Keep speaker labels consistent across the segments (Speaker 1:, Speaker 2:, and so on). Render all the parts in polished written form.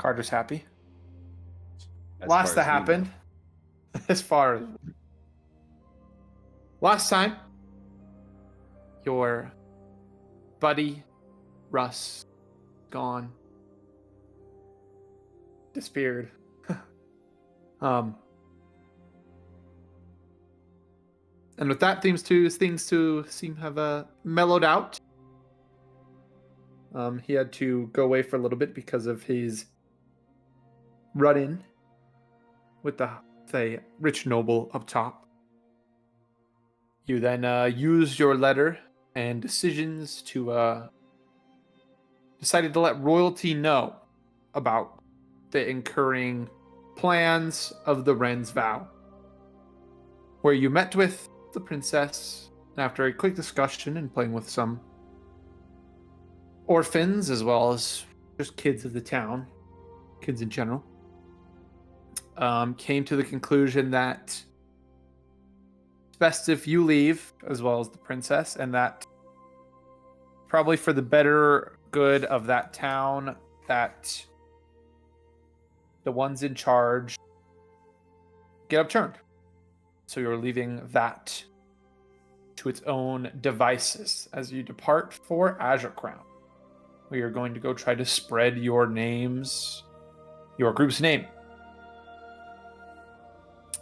Speaker 1: Carter's happy.
Speaker 2: As
Speaker 1: Last
Speaker 2: far
Speaker 1: that
Speaker 2: as we know.
Speaker 1: happened, as far as last time, your buddy Russ gone, disappeared. And with that, things to seem to have mellowed out. He had to go away for a little bit because of his run-in with the rich noble up top. You then used your letter and decisions to decided to let royalty know about the incurring plans of the Wren's Vow, where you met with the princess, and after a quick discussion and playing with some orphans as well as just kids of the town, kids in general, came to the conclusion that it's best if you leave as well as the princess, and that probably for the better good of that town, that the ones in charge get upturned. So you're leaving that to its own devices as you depart for Azure Crown. We are going to go try to spread your names, your group's name.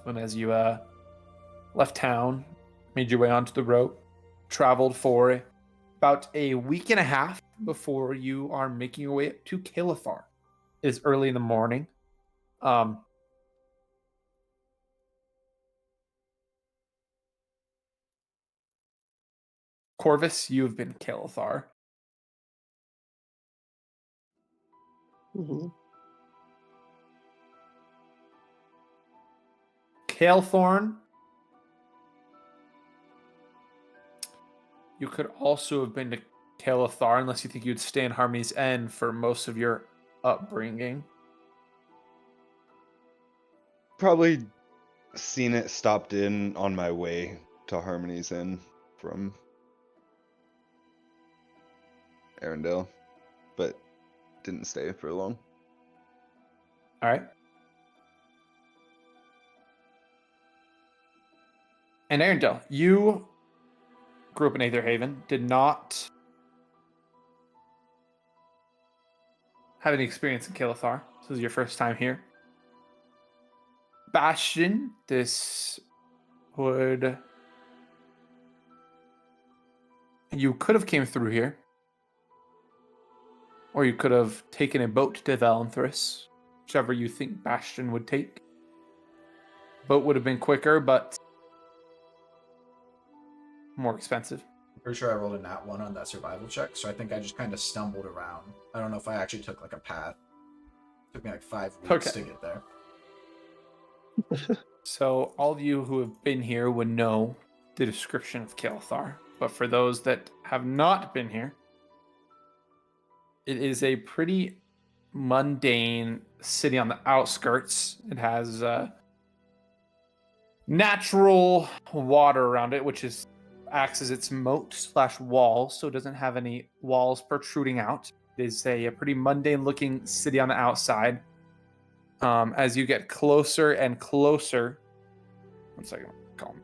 Speaker 1: And as you left town, made your way onto the road, traveled for about a week and a half before you are making your way to Kael'thar. It is early in the morning. Corvus, you have been Kael'thar.
Speaker 3: Mm-hmm.
Speaker 1: Kael'thorn, you could also have been to Kael'thar unless you think you'd stay in Harmony's End for most of your upbringing.
Speaker 2: Probably seen it, stopped in on my way to Harmony's Inn from Arendelle, but didn't stay for long.
Speaker 1: All right. And Arendelle, you grew up in Aetherhaven, did not have any experience in Kael'thar. This is your first time here. Bastion, this would... You could have came through here. Or you could have taken a boat to Valenthris, whichever you think Bastion would take. Boat would have been quicker, but more expensive.
Speaker 4: I'm pretty sure I rolled a nat 1 on that survival check, so I think I just kind of stumbled around. I don't know if I actually took like a path. It took me like 5 weeks to get there.
Speaker 1: So all of you who have been here would know the description of Kael'thar, but for those that have not been here, it is a pretty mundane city on the outskirts. It has natural water around it, which acts as its moat/wall, so it doesn't have any walls protruding out. It is a pretty mundane-looking city on the outside. As you get closer and closer... One second, calm.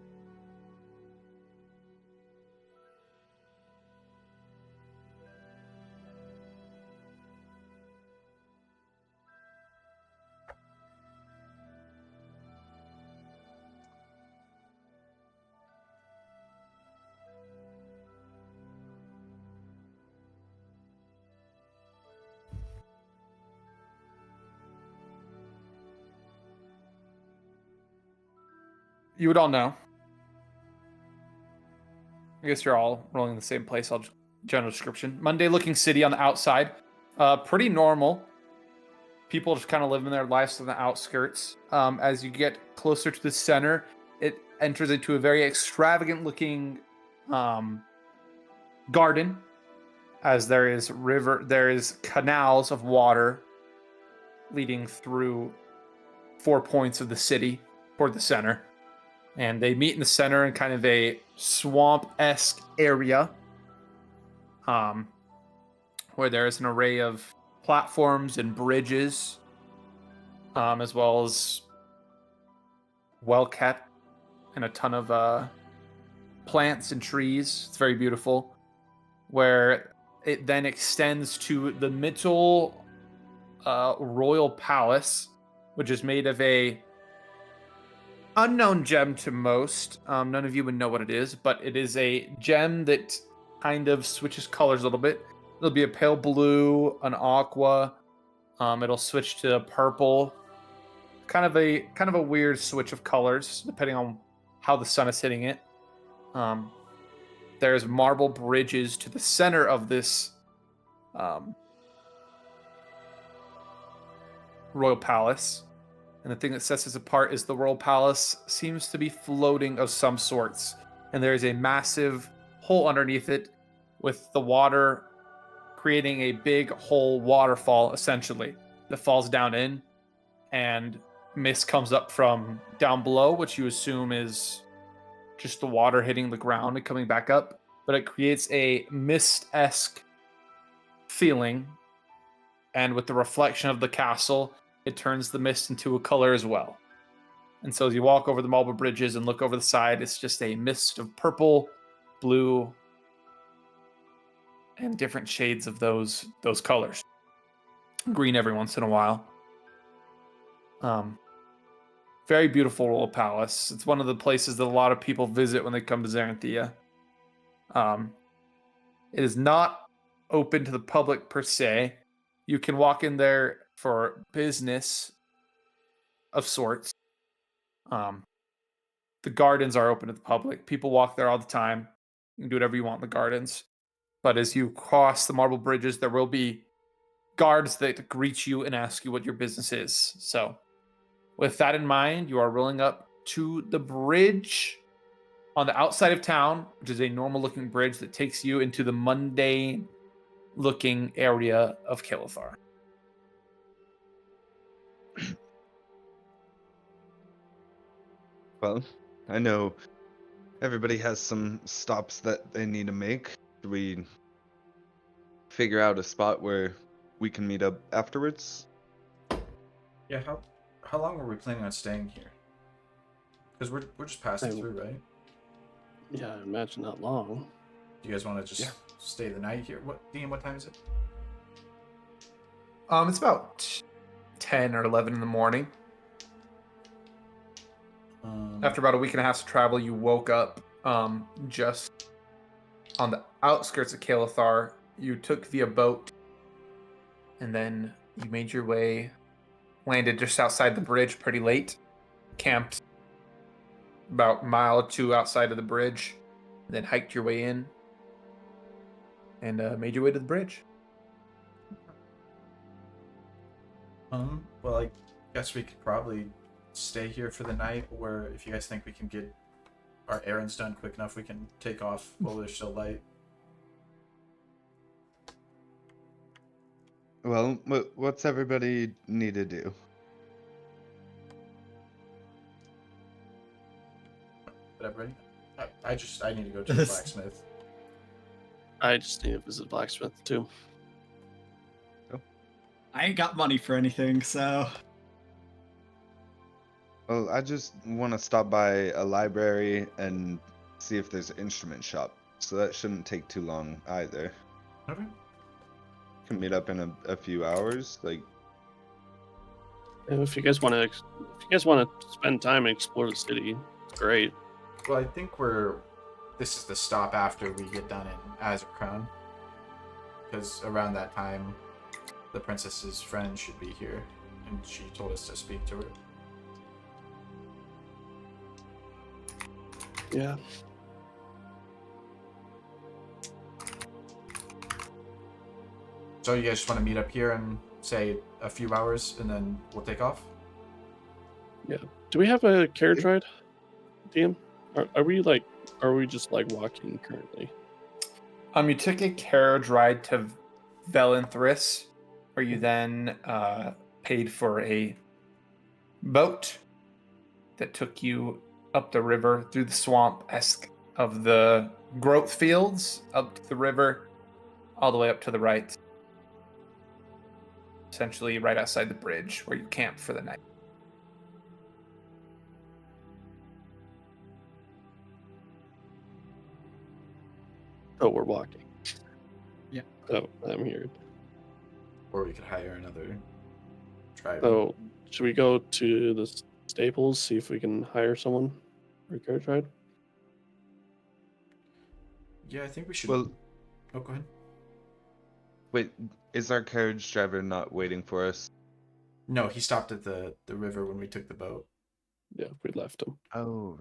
Speaker 1: You would all know. I guess you're all rolling in the same place. I'll just general description. Mundane looking city on the outside. Pretty normal. People just kind of living their lives on the outskirts. As you get closer to the center, it enters into a very extravagant looking garden. As there is canals of water leading through 4 points of the city toward the center. And they meet in the center in kind of a swamp-esque area, where there is an array of platforms and bridges as well as well kept and a ton of plants and trees. It's very beautiful. Where it then extends to the Mitchell Royal Palace, which is made of a unknown gem to most. None of you would know what it is, but it is a gem that kind of switches colors a little bit. It'll be a pale blue, an aqua. It'll switch to purple. Kind of a weird switch of colors depending on how the sun is hitting it. There's marble bridges to the center of this royal palace. And the thing that sets this apart is the royal palace seems to be floating of some sorts. And there is a massive hole underneath it with the water creating a big hole waterfall, essentially, that falls down in. And mist comes up from down below, which you assume is just the water hitting the ground and coming back up. But it creates a mist-esque feeling. And with the reflection of the castle, it turns the mist into a color as well. And so as you walk over the marble bridges and look over the side, it's just a mist of purple, blue, and different shades of those colors. Green every once in a while. Very beautiful royal palace. It's one of the places that a lot of people visit when they come to Zarenthia. It is not open to the public per se. You can walk in there for business of sorts. The gardens are open to the public. People walk there all the time. You can do whatever you want in the gardens. But as you cross the marble bridges, there will be guards that greet you and ask you what your business is. So with that in mind, you are rolling up to the bridge on the outside of town, which is a normal looking bridge that takes you into the mundane looking area of Kelithar.
Speaker 2: Well, I know everybody has some stops that they need to make. Should we figure out a spot where we can meet up afterwards?
Speaker 4: Yeah, how long were we planning on staying here? Because we're just passing through, right?
Speaker 3: Yeah, I imagine not long.
Speaker 4: Do you guys want to just stay the night here? Dean, what time is it?
Speaker 1: It's about 10 or 11 in the morning. After about a week and a half of travel, you woke up just on the outskirts of Kelithar. You took via boat, and then you made your way, landed just outside the bridge pretty late, camped about a mile or two outside of the bridge, then hiked your way in, and made your way to the bridge.
Speaker 4: Well, I guess we could probably stay here for the night, or if you guys think we can get our errands done quick enough, we can take off while there's still light.
Speaker 2: Well, what's everybody need to do?
Speaker 4: But everybody, I need to go to the blacksmith.
Speaker 3: I just need to visit blacksmith too.
Speaker 5: I ain't got money for anything, so.
Speaker 2: Well, I just want to stop by a library and see if there's an instrument shop. So that shouldn't take too long either.
Speaker 4: Okay.
Speaker 2: Can meet up in a few hours. Like,
Speaker 3: And if you guys want to spend time and explore the city, it's great.
Speaker 4: Well, I think this is the stop after we get done in Azurkrown, because around that time, the princess's friend should be here, and she told us to speak to her.
Speaker 3: Yeah.
Speaker 4: So you guys just want to meet up here and say a few hours, and then we'll take off?
Speaker 3: Do we have a carriage ride, DM? Are we just like walking currently?
Speaker 1: You took a carriage ride to Velenthris, where you then paid for a boat that took you up the river through the swamp-esque of the growth fields, up to the river, all the way up to the right. Essentially right outside the bridge where you camped for the night.
Speaker 3: Oh, we're walking.
Speaker 5: Yeah.
Speaker 3: Oh, I'm here.
Speaker 4: Or we could hire another driver.
Speaker 3: So, should we go to the stables, see if we can hire someone for a carriage ride?
Speaker 4: Yeah, I think we should.
Speaker 2: Well,
Speaker 4: Oh, go ahead.
Speaker 2: wait, is our carriage driver not waiting for us?
Speaker 4: No, he stopped at the river when we took the boat.
Speaker 3: Yeah, we left him.
Speaker 2: Oh.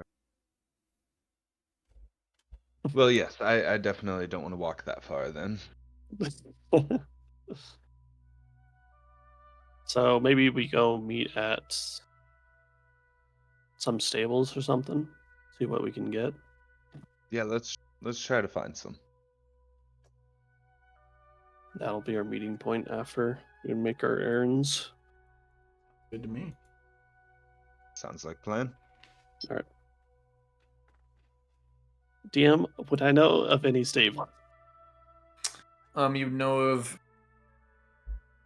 Speaker 2: Well, yes, I definitely don't want to walk that far then.
Speaker 3: So maybe we go meet at some stables or something. See what we can get.
Speaker 2: Yeah, let's try to find some.
Speaker 3: That'll be our meeting point after we make our errands.
Speaker 4: Good to me.
Speaker 2: Sounds like plan.
Speaker 3: DM, would I know of any stable?
Speaker 1: You know of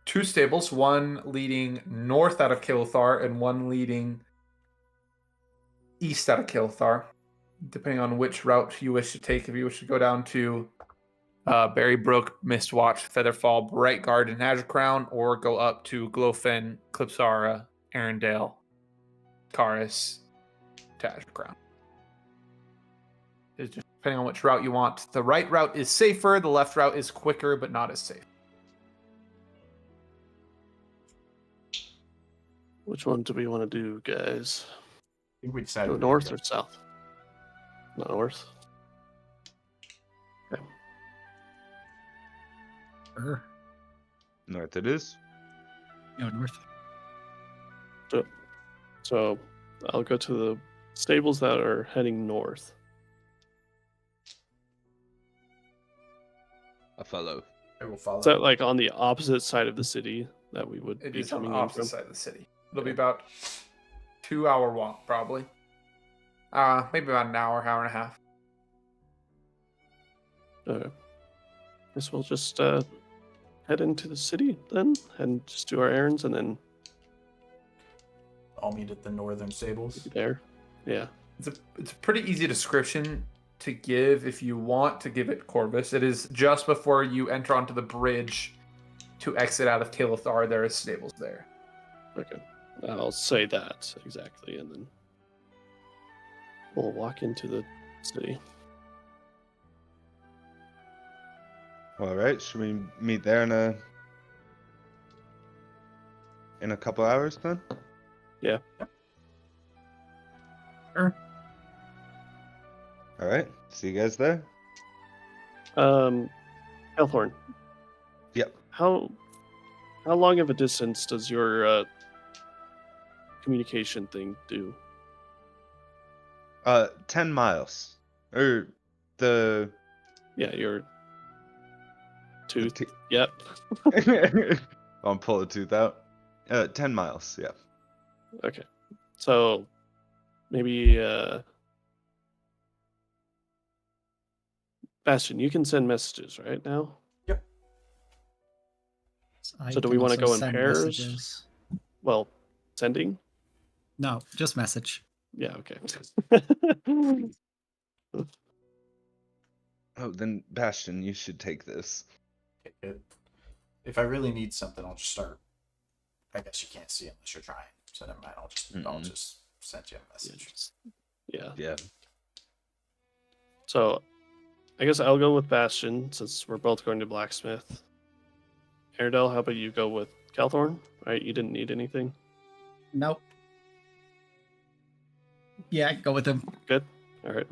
Speaker 1: 2 stables, one leading north out of Kilthar and one leading east out of Kilthar, depending on which route you wish to take. If you wish to go down to Berrybrook, Mistwatch, Featherfall, Bright Garden, Azure Crown, or go up to Glowfen, Clipsara, Arendelle, Karis, to Azure Crown. It's just depending on which route you want. The right route is safer, the left route is quicker, but not as safe.
Speaker 3: Which one do we want to do, guys?
Speaker 4: I think we decided.
Speaker 3: Go
Speaker 4: we
Speaker 3: north
Speaker 4: could
Speaker 3: or south? Not north. Okay.
Speaker 5: Sure.
Speaker 2: North it is.
Speaker 5: No, north.
Speaker 3: So I'll go to the stables that are heading north.
Speaker 2: A fellow.
Speaker 4: I will follow.
Speaker 3: Is that like on the opposite side of the city that we would
Speaker 1: It
Speaker 3: be
Speaker 1: is on the
Speaker 3: coming in
Speaker 1: opposite
Speaker 3: from?
Speaker 1: side of the city. It'll be
Speaker 3: Okay.
Speaker 1: about 2-hour walk, probably. Maybe about an hour, hour and a half.
Speaker 3: Guess we'll just head into the city then and just do our errands and then
Speaker 4: I'll meet at the northern stables.
Speaker 3: be there. Yeah.
Speaker 1: It's a pretty easy description to give if you want to give it Corvus. It is just before you enter onto the bridge to exit out of Kilithar. There is stables there.
Speaker 3: Okay. I'll say that exactly and then we'll walk into the city.
Speaker 2: All right, should we meet there in a couple hours then?
Speaker 3: Yeah.
Speaker 5: Sure.
Speaker 2: All right, see you guys there.
Speaker 3: Elthorn.
Speaker 2: Yep.
Speaker 3: How long of a distance does your communication thing do?
Speaker 2: 10 miles. Or the
Speaker 3: Yeah, your tooth.
Speaker 2: t-
Speaker 3: Yep.
Speaker 2: I'll pull a tooth out. 10 miles, yeah.
Speaker 3: Okay. So maybe Bastion, you can send messages right now.
Speaker 5: I
Speaker 3: So do we
Speaker 5: can
Speaker 3: wanna
Speaker 5: also
Speaker 3: go in
Speaker 5: send
Speaker 3: pairs?
Speaker 5: messages.
Speaker 3: Well, sending?
Speaker 5: No, just message.
Speaker 3: Yeah, okay.
Speaker 2: Oh, then Bastion, you should take this.
Speaker 4: If I really need something, I'll just start. I guess you can't see unless you're trying. So never mind. I'll
Speaker 2: Mm-mm.
Speaker 4: just send you a message.
Speaker 3: Yeah.
Speaker 2: Yeah.
Speaker 3: So I guess I'll go with Bastion since we're both going to Blacksmith. Airedale, how about you go with Calthorn? Right? You didn't need anything.
Speaker 5: Nope. Yeah, go with him.
Speaker 3: Good? Alright.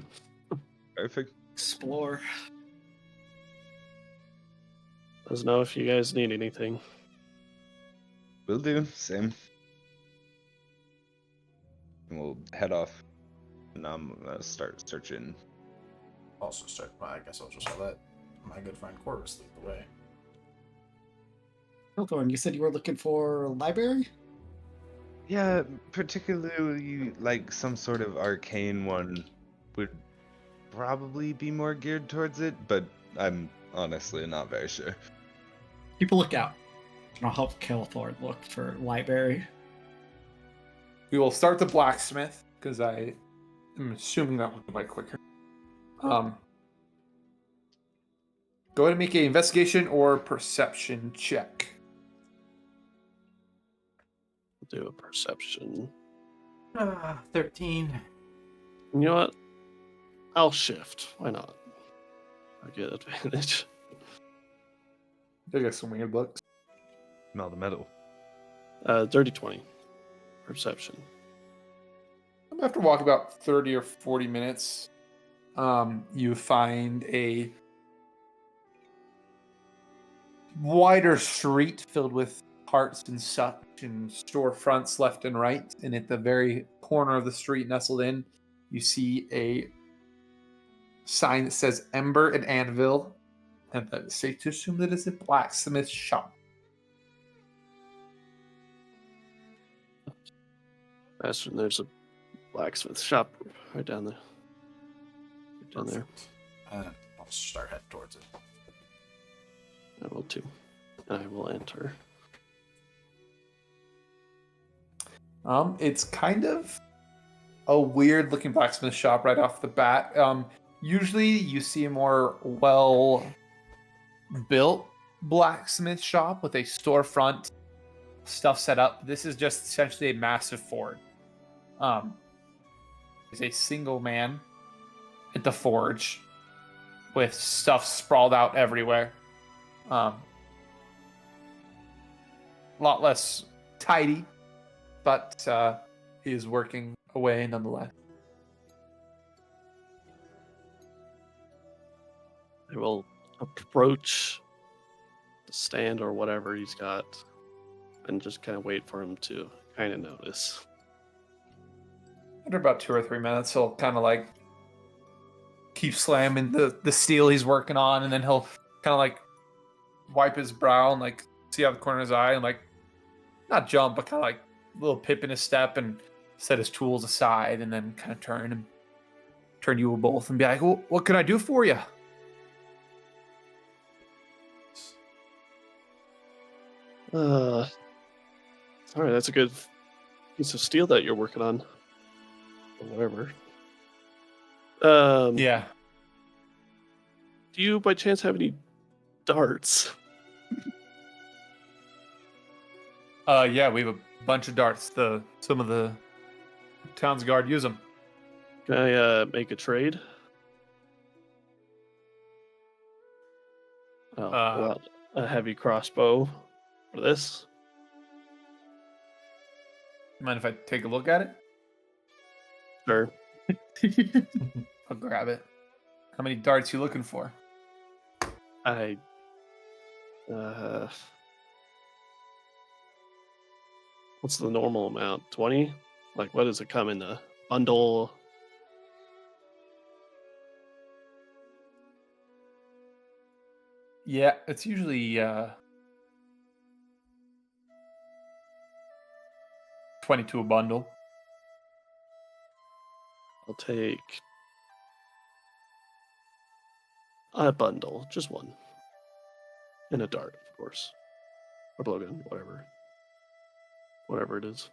Speaker 2: Perfect.
Speaker 5: Explore.
Speaker 3: Let us know if you guys need anything.
Speaker 2: Will do. Same. And we'll head off. And I'm gonna start searching.
Speaker 4: Also start. Well, I guess I'll just let my good friend Corvus lead the way.
Speaker 5: Hawthorne, you said you were looking for a library?
Speaker 2: Yeah, particularly like some sort of arcane one would probably be more geared towards it, but I'm honestly not very sure.
Speaker 5: People look out. And I'll help Kelthorn look for library.
Speaker 1: We will start the blacksmith because I am assuming that will go by quicker. Go ahead and make an investigation or perception check.
Speaker 3: Do a perception.
Speaker 4: 13.
Speaker 3: You know what? I'll shift. Why not? I get advantage.
Speaker 1: They got some weird looks.
Speaker 2: Smell the metal.
Speaker 3: Dirty 20. Perception.
Speaker 1: After walking about 30 or 40 minutes, you find a wider street filled with carts and such and storefronts left and right. And at the very corner of the street, nestled in, you see a sign that says Ember and Anvil. And that it's safe to assume that it's a blacksmith shop.
Speaker 3: Bastion, there's a blacksmith shop right down there. Right down there.
Speaker 4: Perfect. I'll start heading towards it.
Speaker 3: I will too. And I will enter.
Speaker 1: It's kind of a weird looking blacksmith shop right off the bat. Usually you see a more well built blacksmith shop with a storefront, stuff set up. This is just essentially a massive forge. There's a single man at the forge with stuff sprawled out everywhere. A lot less tidy, but he is working away nonetheless.
Speaker 3: I will approach the stand or whatever he's got and just kind of wait for him to kind of notice.
Speaker 1: After about 2 or 3 minutes, he'll kind of like keep slamming the steel he's working on, and then he'll kind of like wipe his brow and like see out the corner of his eye and like not jump, but kind of like a little pip in his step and set his tools aside, and then kind of turn you both and be like, well, "What can I do for you?"
Speaker 3: All right, that's a good piece of steel that you're working on, or whatever.
Speaker 1: Yeah.
Speaker 3: Do you, by chance, have any darts?
Speaker 1: Yeah, we have a bunch of darts. Some of the town's guard use them.
Speaker 3: Can I make a trade? Oh, well, a heavy crossbow for this.
Speaker 1: Mind if I take a look at it?
Speaker 3: Sure.
Speaker 1: I'll grab it. How many darts you looking for?
Speaker 3: I what's the normal amount? 20? Like, what does it come in a bundle?
Speaker 1: Yeah, it's usually 22 a bundle.
Speaker 3: I'll take a bundle, just one. And a dart, of course. Or blowgun, whatever it is.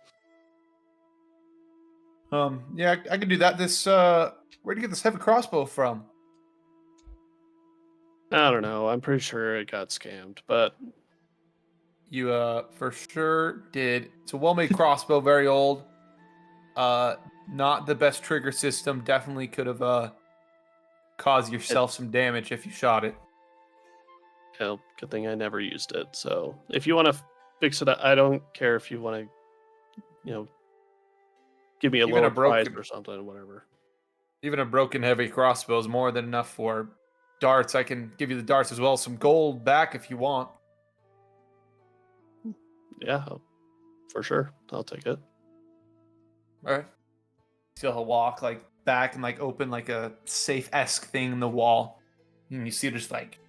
Speaker 1: Yeah, I can do that. Where'd you get this heavy crossbow from?
Speaker 3: I don't know. I'm pretty sure it got scammed, but
Speaker 1: You for sure did. It's a well-made crossbow, very old. Not the best trigger system. Definitely could have caused yourself some damage if you shot it.
Speaker 3: you know, good thing I never used it. So if you want to fix it, I don't care if you want to, give me a
Speaker 1: Even
Speaker 3: lower
Speaker 1: a
Speaker 3: price
Speaker 1: broken-
Speaker 3: or something, whatever.
Speaker 1: Even a broken heavy crossbow is more than enough for darts. I can give you the darts as well. Some gold back if you want.
Speaker 3: Yeah, for sure. I'll take it.
Speaker 1: All right. So he'll walk like back and like open like a safe-esque thing in the wall. And you see just like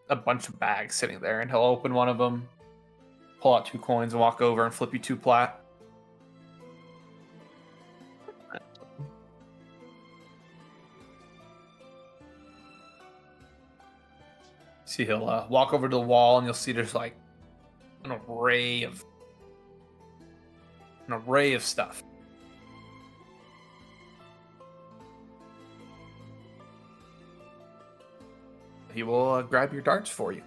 Speaker 1: a bunch of bags sitting there. And he'll open one of them, pull out 2 coins and walk over and flip you 2 plat. See, he'll walk over to the wall and you'll see there's like an array of stuff. he will grab your darts for you.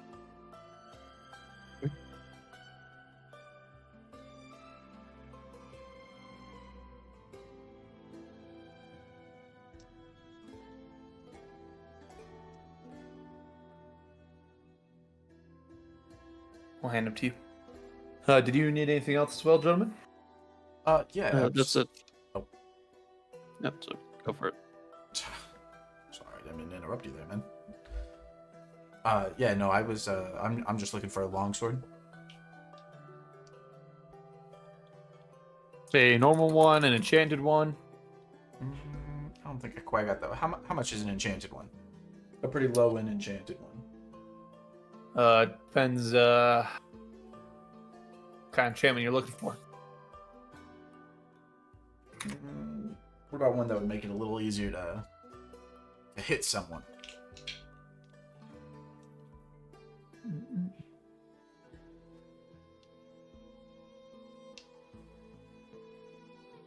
Speaker 1: I'll hand them to you. Did you need anything else as well, gentlemen?
Speaker 4: Yeah.
Speaker 3: That's it.
Speaker 4: Oh.
Speaker 3: Yep, so go for it.
Speaker 4: Sorry, I didn't mean to interrupt you there, man. Yeah, no, I was, I'm just looking for a longsword.
Speaker 1: A normal one, an enchanted one.
Speaker 4: I don't think I quite got that. How much is an enchanted one? A pretty low end enchanted one.
Speaker 1: Depends, kind of enchantment you're looking for.
Speaker 4: What about one that would make it a little easier to hit someone?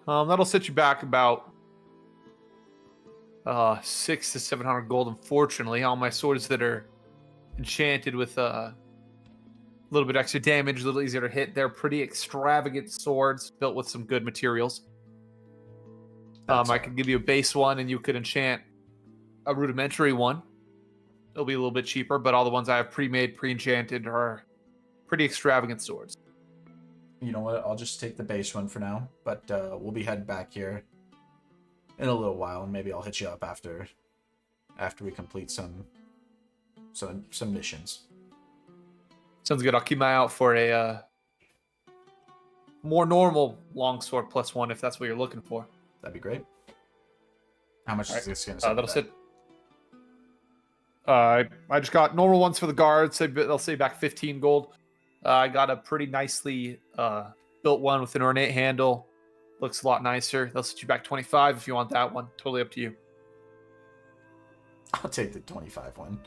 Speaker 1: That'll set you back about 600 to 700 gold. Unfortunately, all my swords that are enchanted with a little bit extra damage, a little easier to hit. They're pretty extravagant swords built with some good materials. I could give you a base one, and you could enchant a rudimentary one. It'll be a little bit cheaper, but all the ones I have pre-made, pre-enchanted are pretty extravagant swords.
Speaker 4: You know what? I'll just take the base one for now, but we'll be heading back here in a little while, and maybe I'll hit you up after we complete some missions.
Speaker 1: Sounds good. I'll keep my eye out for a more normal longsword +1 if that's what you're looking for.
Speaker 4: That'd be great. How much is this going to
Speaker 1: That'll sit. I just got normal ones for the guards. They'll say back 15 gold. I got a pretty nicely built one with an ornate handle. Looks a lot nicer. They'll set you back 25 if you want that one. Totally up to you.
Speaker 4: I'll take the 25 one.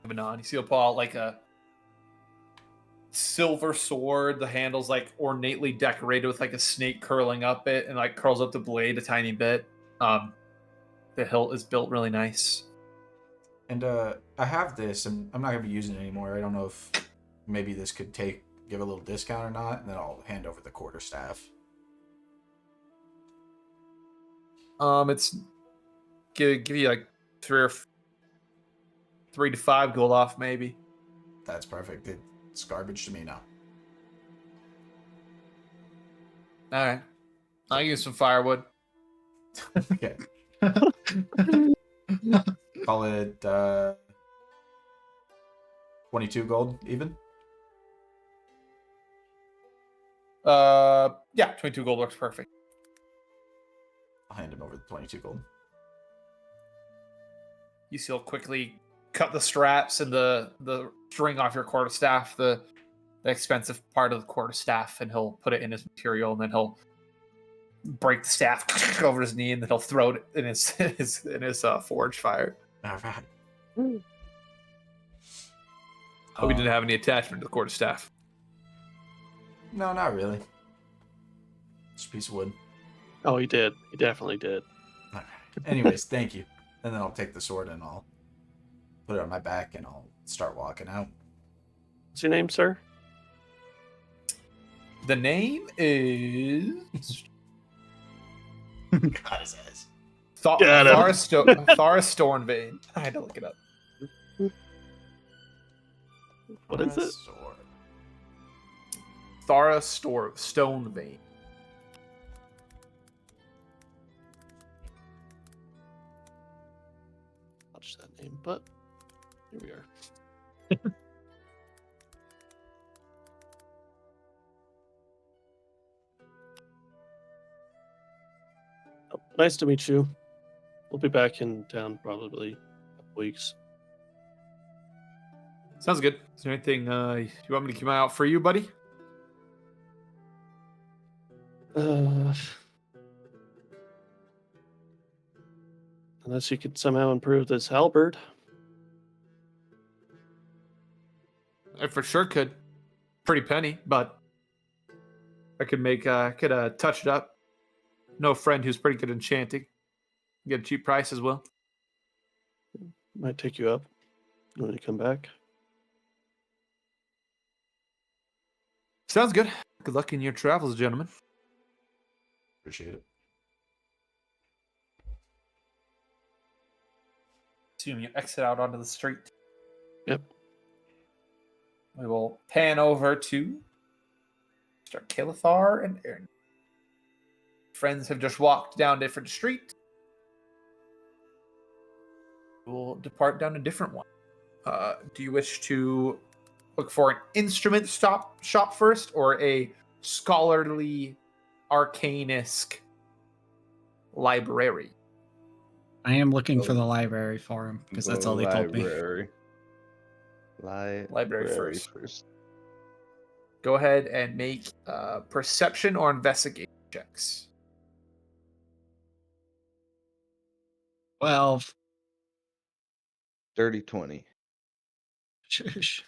Speaker 1: Moving on. You see, Paul, like a silver sword. The handle's like ornately decorated with like a snake curling up it and like curls up the blade a tiny bit. The hilt is built really nice.
Speaker 4: And I have this, and I'm not gonna be using it anymore. I don't know if maybe this could give a little discount or not, and then I'll hand over the quarterstaff.
Speaker 1: It's give you like 3 to 5 gold off maybe.
Speaker 4: That's perfect. It's garbage to me now.
Speaker 1: All right, I'll use some firewood.
Speaker 4: Okay. Call it 22 gold even.
Speaker 1: Yeah, 22 gold works perfect.
Speaker 4: I'll hand him over the 22 gold.
Speaker 1: You see, he'll quickly cut the straps and the string off your quarterstaff, the expensive part of the quarterstaff, and he'll put it in his material, and then he'll break the staff over his knee, and then he'll throw it in his forge fire.
Speaker 4: All right.
Speaker 1: Hope he didn't have any attachment to the quarterstaff.
Speaker 4: No, not really. Just a piece of wood.
Speaker 3: Oh, he did. He definitely did.
Speaker 4: All right. Anyways, thank you. And then I'll take the sword and I'll put it on my back and I'll start walking out.
Speaker 3: What's your name, sir?
Speaker 1: The name is
Speaker 4: God, his ass.
Speaker 1: Thara Stornvane. I had to look it up.
Speaker 3: What is it?
Speaker 4: Sword.
Speaker 1: Thara Stonevane.
Speaker 3: Watch that name, but here we are. Oh, nice to meet you. We'll be back in town probably in a couple weeks.
Speaker 1: Sounds good. Is there anything you want me to keep my eye out for you, buddy?
Speaker 3: Unless you could somehow improve this halberd.
Speaker 1: I for sure could. Pretty penny, but I could touch it up. Know a friend who's pretty good at enchanting. Get a cheap price as well.
Speaker 3: Might take you up when you come back.
Speaker 1: Sounds good. Good luck in your travels, gentlemen.
Speaker 4: Appreciate it.
Speaker 1: Assume you exit out onto the street.
Speaker 3: Yep.
Speaker 1: We will pan over to Mr. Kilithar and Aaron. Friends have just walked down different street. We'll depart down a different one. Do you wish to look for an instrument shop first, or a scholarly, arcane-esque library?
Speaker 5: I am looking for the library for him because that's all they told me.
Speaker 1: Library first. Go ahead and make perception or investigation checks.
Speaker 5: 12.
Speaker 2: Dirty 20.
Speaker 5: Shush.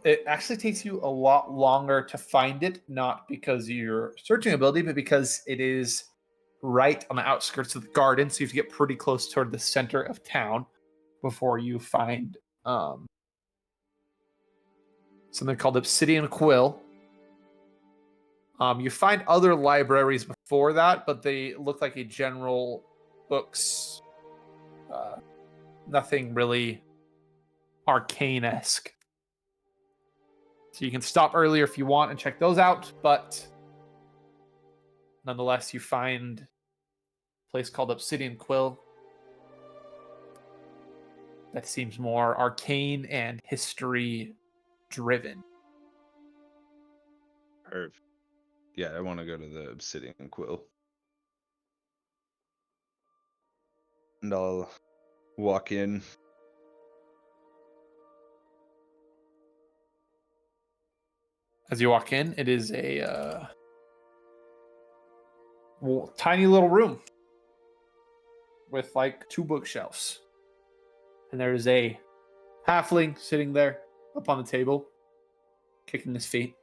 Speaker 1: It actually takes you a lot longer to find it, not because of your searching ability, but because it is right on the outskirts of the garden, so you have to get pretty close toward the center of town before you find something called Obsidian Quill. You find other libraries before that, but they look like a general books. Nothing really arcane-esque. So you can stop earlier if you want and check those out, but nonetheless, you find a place called Obsidian Quill that seems more arcane and history-driven.
Speaker 2: Perfect. Yeah, I want to go to the Obsidian Quill. And I'll walk in.
Speaker 1: As you walk in, it is a tiny little room with like 2 bookshelves. And there's a halfling sitting there up on the table, kicking his feet.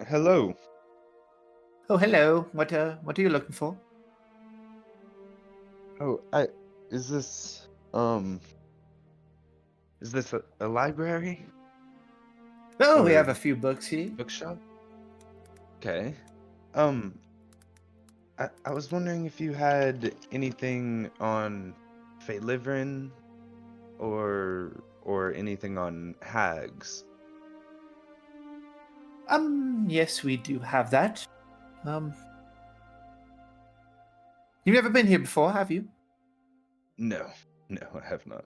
Speaker 2: Hello.
Speaker 1: Oh, hello. What are you looking for?
Speaker 2: Oh, is this a library?
Speaker 1: Oh, we
Speaker 2: Or
Speaker 1: have a few books here.
Speaker 2: bookshop? Okay. I was wondering if you had anything on Faelivrin or anything on hags.
Speaker 1: Yes, we do have that. You've never been here before, have you?
Speaker 2: No, I have not.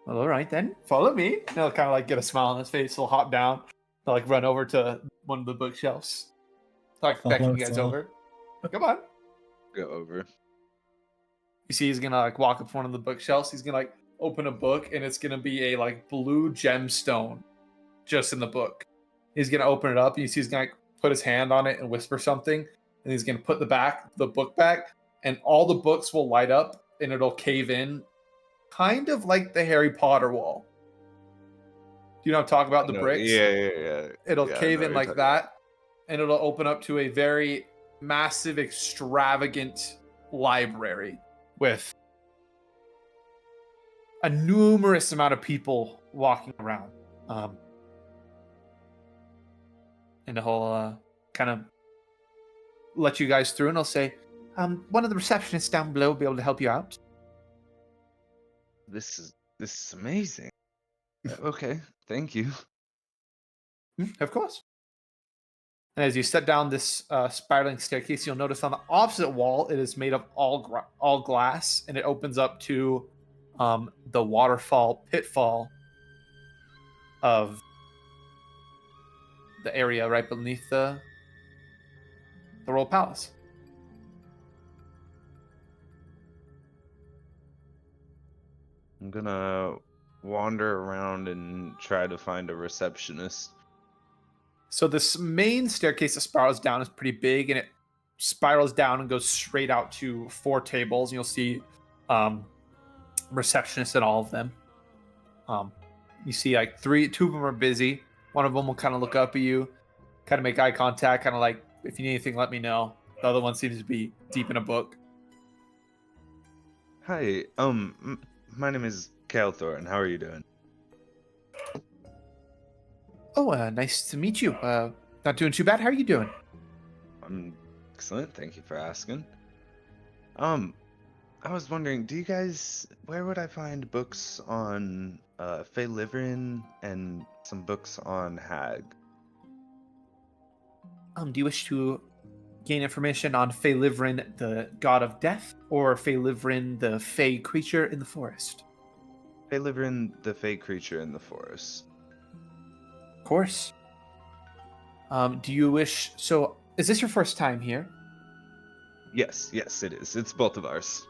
Speaker 1: Well, all right then. Follow me. He'll kind of like get a smile on his face. He'll hop down. He'll like run over to one of the bookshelves. Like beckon you guys
Speaker 5: Follow.
Speaker 1: over. Come on.
Speaker 2: Go over.
Speaker 1: You see, he's gonna like walk up to one of the bookshelves. He's gonna like open a book, and it's gonna be a like blue gemstone, just in the book. He's gonna open it up, and you see he's gonna like, put his hand on it and whisper something, and he's gonna put the book back, and all the books will light up, and it'll cave in, kind of like the Harry Potter wall. Do you know what I'm talking about? The
Speaker 2: No,
Speaker 1: bricks.
Speaker 2: Yeah.
Speaker 1: It'll
Speaker 2: Yeah, I
Speaker 1: cave
Speaker 2: know
Speaker 1: in
Speaker 2: what
Speaker 1: like
Speaker 2: you're talking
Speaker 1: that, and it'll open up to a very massive, extravagant library with a numerous amount of people walking around. And he'll kind of let you guys through, and he'll say, one of the receptionists down below will be able to help you out.
Speaker 2: This is amazing. Okay, thank you.
Speaker 1: Of course. And as you step down this spiraling staircase, you'll notice on the opposite wall, it is made of all glass, and it opens up to the waterfall pitfall of the area right beneath the Royal Palace.
Speaker 2: I'm gonna wander around and try to find a receptionist.
Speaker 1: So this main staircase that spirals down is pretty big, and it spirals down and goes straight out to 4 tables. You'll see receptionists at all of them. You see like 2 of them are busy. One of them will kind of look up at you, kind of make eye contact, kind of like, if you need anything, let me know. The other one seems to be deep in a book.
Speaker 2: Hi, my name is Calthorn. How are you doing?
Speaker 1: Oh, nice to meet you. Not doing too bad. How are you doing?
Speaker 2: I'm excellent. Thank you for asking. I was wondering, where would I find books on Faelivrin and some books on Hag?
Speaker 1: Do you wish to gain information on Faelivrin, the god of death, or Faelivrin, the fey creature in the forest?
Speaker 2: Faelivrin, the fey creature in the forest.
Speaker 1: Of course. Do you wish... So, is this your first time here?
Speaker 2: Yes, it is. It's both of ours.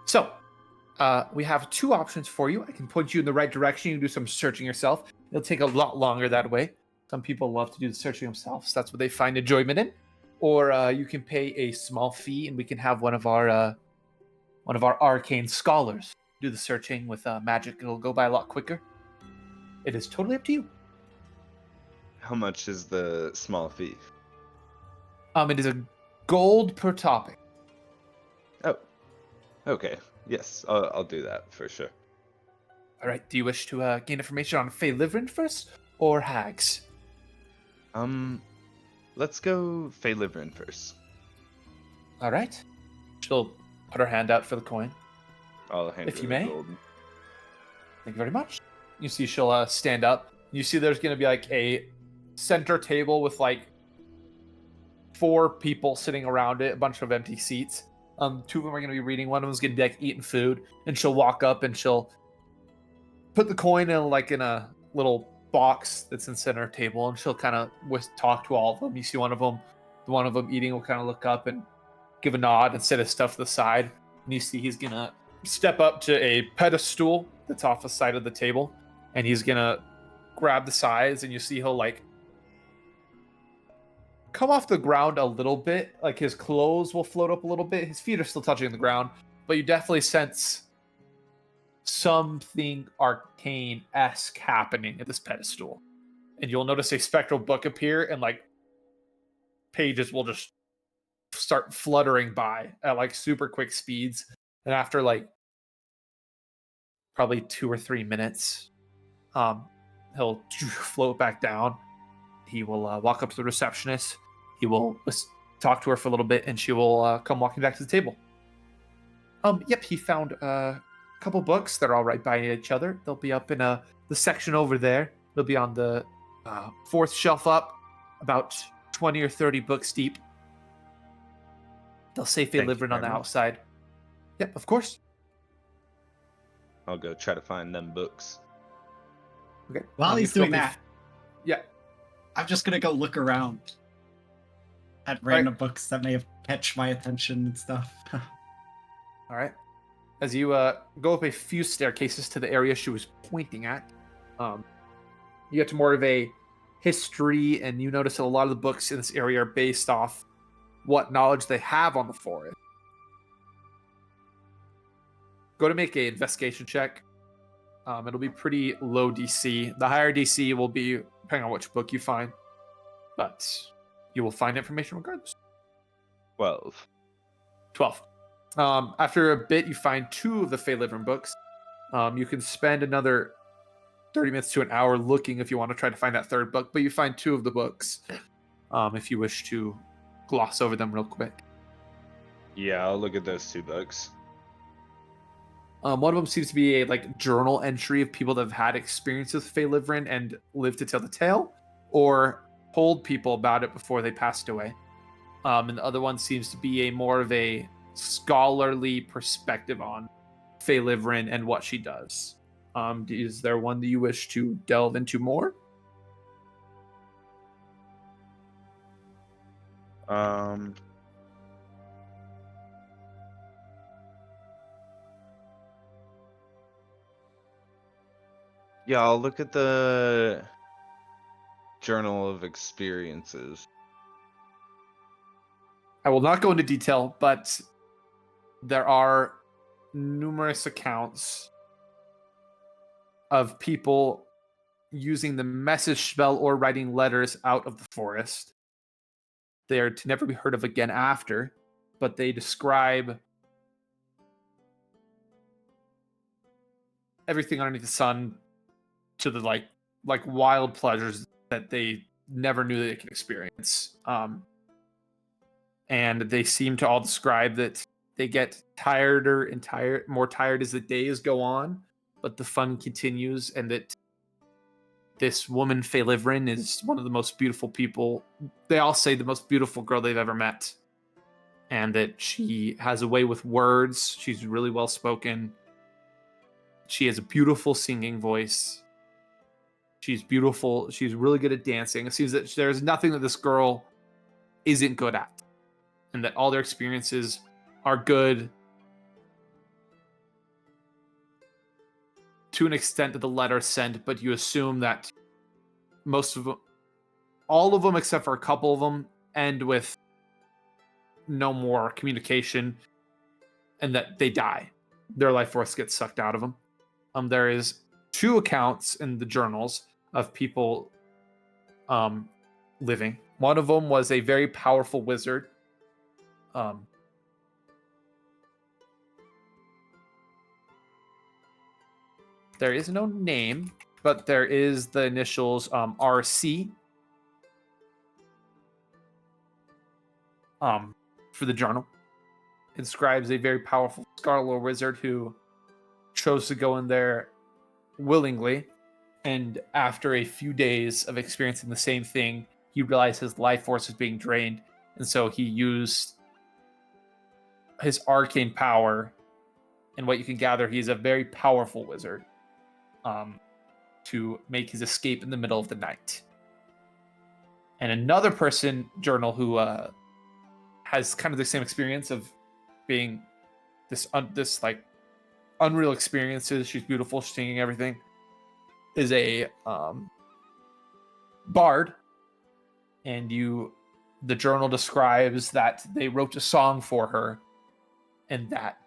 Speaker 1: So, we have 2 options for you. I can point you in the right direction. You can do some searching yourself. It'll take a lot longer that way. Some people love to do the searching themselves. That's what they find enjoyment in. Or you can pay a small fee, and we can have one of our arcane scholars do the searching with magic. It'll go by a lot quicker. It is totally up to you.
Speaker 2: How much is the small fee?
Speaker 1: It is a gold per topic.
Speaker 2: Oh, okay. Yes, I'll do that for sure.
Speaker 1: All right. Do you wish to gain information on Faelivrin first, or hags?
Speaker 2: Let's go Faelivrin first.
Speaker 1: All right. She'll put her hand out for the coin.
Speaker 2: I'll hand
Speaker 1: If
Speaker 2: her
Speaker 1: you
Speaker 2: the
Speaker 1: may.
Speaker 2: gold.
Speaker 1: Thank you very much. You see she'll stand up. You see there's going to be like a center table with like 4 people sitting around it, a bunch of empty seats. 2 of them are going to be reading. One of them's going to be like eating food. And she'll walk up and she'll put the coin in a little box that's in center table, and she'll kind of talk to all of them. You see one of them eating will kind of look up and give a nod and set his stuff to the side. And you see he's going to step up to a pedestal that's off the side of the table, and he's going to grab the sides, and you see he'll like come off the ground a little bit. Like his clothes will float up a little bit. His feet are still touching the ground, but you definitely sense something arcane-esque happening at this pedestal. And you'll notice a spectral book appear, and like pages will just start fluttering by at like super quick speeds. And after like probably 2 or 3 minutes, he'll float back down. He will walk up to the receptionist. He will talk to her for a little bit, and she will come walking back to the table. Yep, he found couple books. They're all right by each other. They'll be up in the section over there. They'll be on the 4th shelf up, about 20 or 30 books deep. They'll say
Speaker 2: Thank you
Speaker 1: Faelivrin on the
Speaker 2: very much.
Speaker 1: outside. Yep, of course.
Speaker 2: I'll go try to find them books.
Speaker 1: Okay.
Speaker 5: While he's
Speaker 1: you feel
Speaker 5: doing that,
Speaker 1: yeah.
Speaker 5: I'm just gonna go look around at random books that may have catch my attention and stuff.
Speaker 1: All right. As you go up a few staircases to the area she was pointing at, you get to more of a history, and you notice that a lot of the books in this area are based off what knowledge they have on the forest. Go to make an investigation check. It'll be pretty low DC. The higher DC will be depending on which book you find, but you will find information regardless.
Speaker 2: 12.
Speaker 1: 12. After a bit, you find 2 of the Faelivrin books. You can spend another 30 minutes to an hour looking if you want to try to find that 3rd book, but you find 2 of the books if you wish to gloss over them real quick.
Speaker 2: Yeah, I'll look at those 2 books.
Speaker 1: One of them seems to be a like journal entry of people that have had experience with Faelivrin and lived to tell the tale, or told people about it before they passed away. And the other one seems to be a more of a scholarly perspective on Faelivrin and what she does. Is there one that you wish to delve into more?
Speaker 2: Yeah, I'll look at the Journal of Experiences.
Speaker 1: I will not go into detail, but there are numerous accounts of people using the message spell or writing letters out of the forest. They are to never be heard of again after, but they describe everything underneath the sun to the like wild pleasures that they never knew they could experience. And they seem to all describe that they get more tired as the days go on, but the fun continues, and that this woman, Felivrin, is one of the most beautiful people. They all say the most beautiful girl they've ever met. And that she has a way with words. She's really well spoken. She has a beautiful singing voice. She's beautiful. She's really good at dancing. It seems that there's nothing that this girl isn't good at. And that all their experiences are good to an extent that the letter sent, but you assume that most of them, all of them except for a couple of them, end with no more communication and that they die. Their life force gets sucked out of them. There is 2 accounts in the journals of people living. One of them was a very powerful wizard. There is no name, but there is the initials RC. For the journal. It describes a very powerful Scarlet Wizard who chose to go in there willingly, and after a few days of experiencing the same thing, he realized his life force was being drained, and so he used his arcane power, and what you can gather, he's a very powerful wizard, to make his escape in the middle of the night. And another person journal who has kind of the same experience of being this like unreal experiences. She's beautiful, she's singing everything. Is a bard, and the journal describes that they wrote a song for her, and that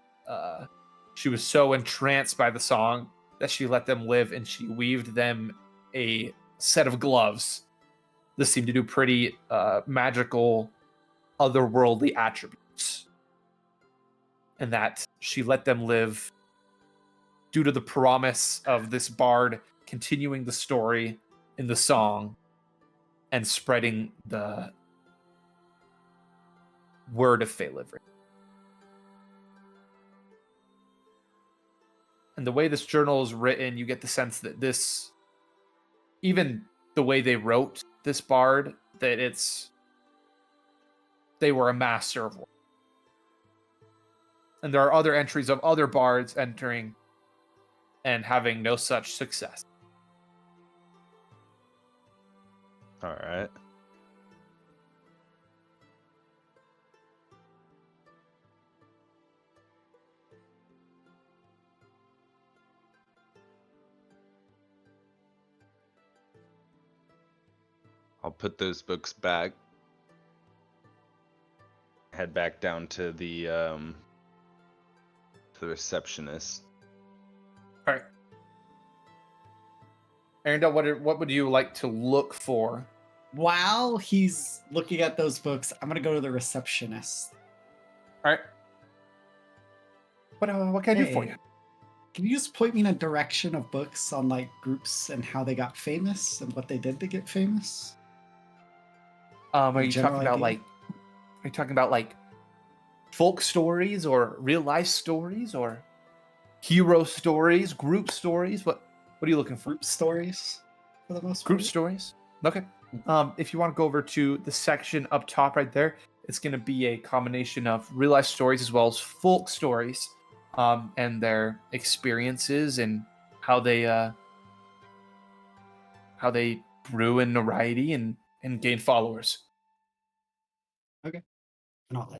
Speaker 1: she was so entranced by the song that she let them live, and she weaved them a set of gloves. This seemed to do pretty magical, otherworldly attributes, and that she let them live due to the promise of this bard continuing the story in the song and spreading the word of Felivrin. And the way this journal is written, you get the sense that this, even the way they wrote this bard, that they were a master of war. And there are other entries of other bards entering and having no such success.
Speaker 2: All right. I'll put those books back. Head back down to the receptionist.
Speaker 1: All right. Arendelle, what would you like to look for?
Speaker 5: While he's looking at those books, I'm gonna go to the receptionist.
Speaker 1: All right. What can I do for
Speaker 5: Hey.
Speaker 1: you?
Speaker 5: Can you just point me in a direction of books on like groups and how they got famous and what they did to get famous?
Speaker 1: Are you
Speaker 5: general
Speaker 1: talking about
Speaker 5: idea?
Speaker 1: like folk stories or real life stories or hero stories, group stories? What are you looking for?
Speaker 5: Group stories, for the most
Speaker 1: Group
Speaker 5: part.
Speaker 1: stories. Okay. If you want to go over to the section up top right there, it's going to be a combination of real life stories as well as folk stories, and their experiences and how they grew in notoriety and gained followers.
Speaker 5: And all that.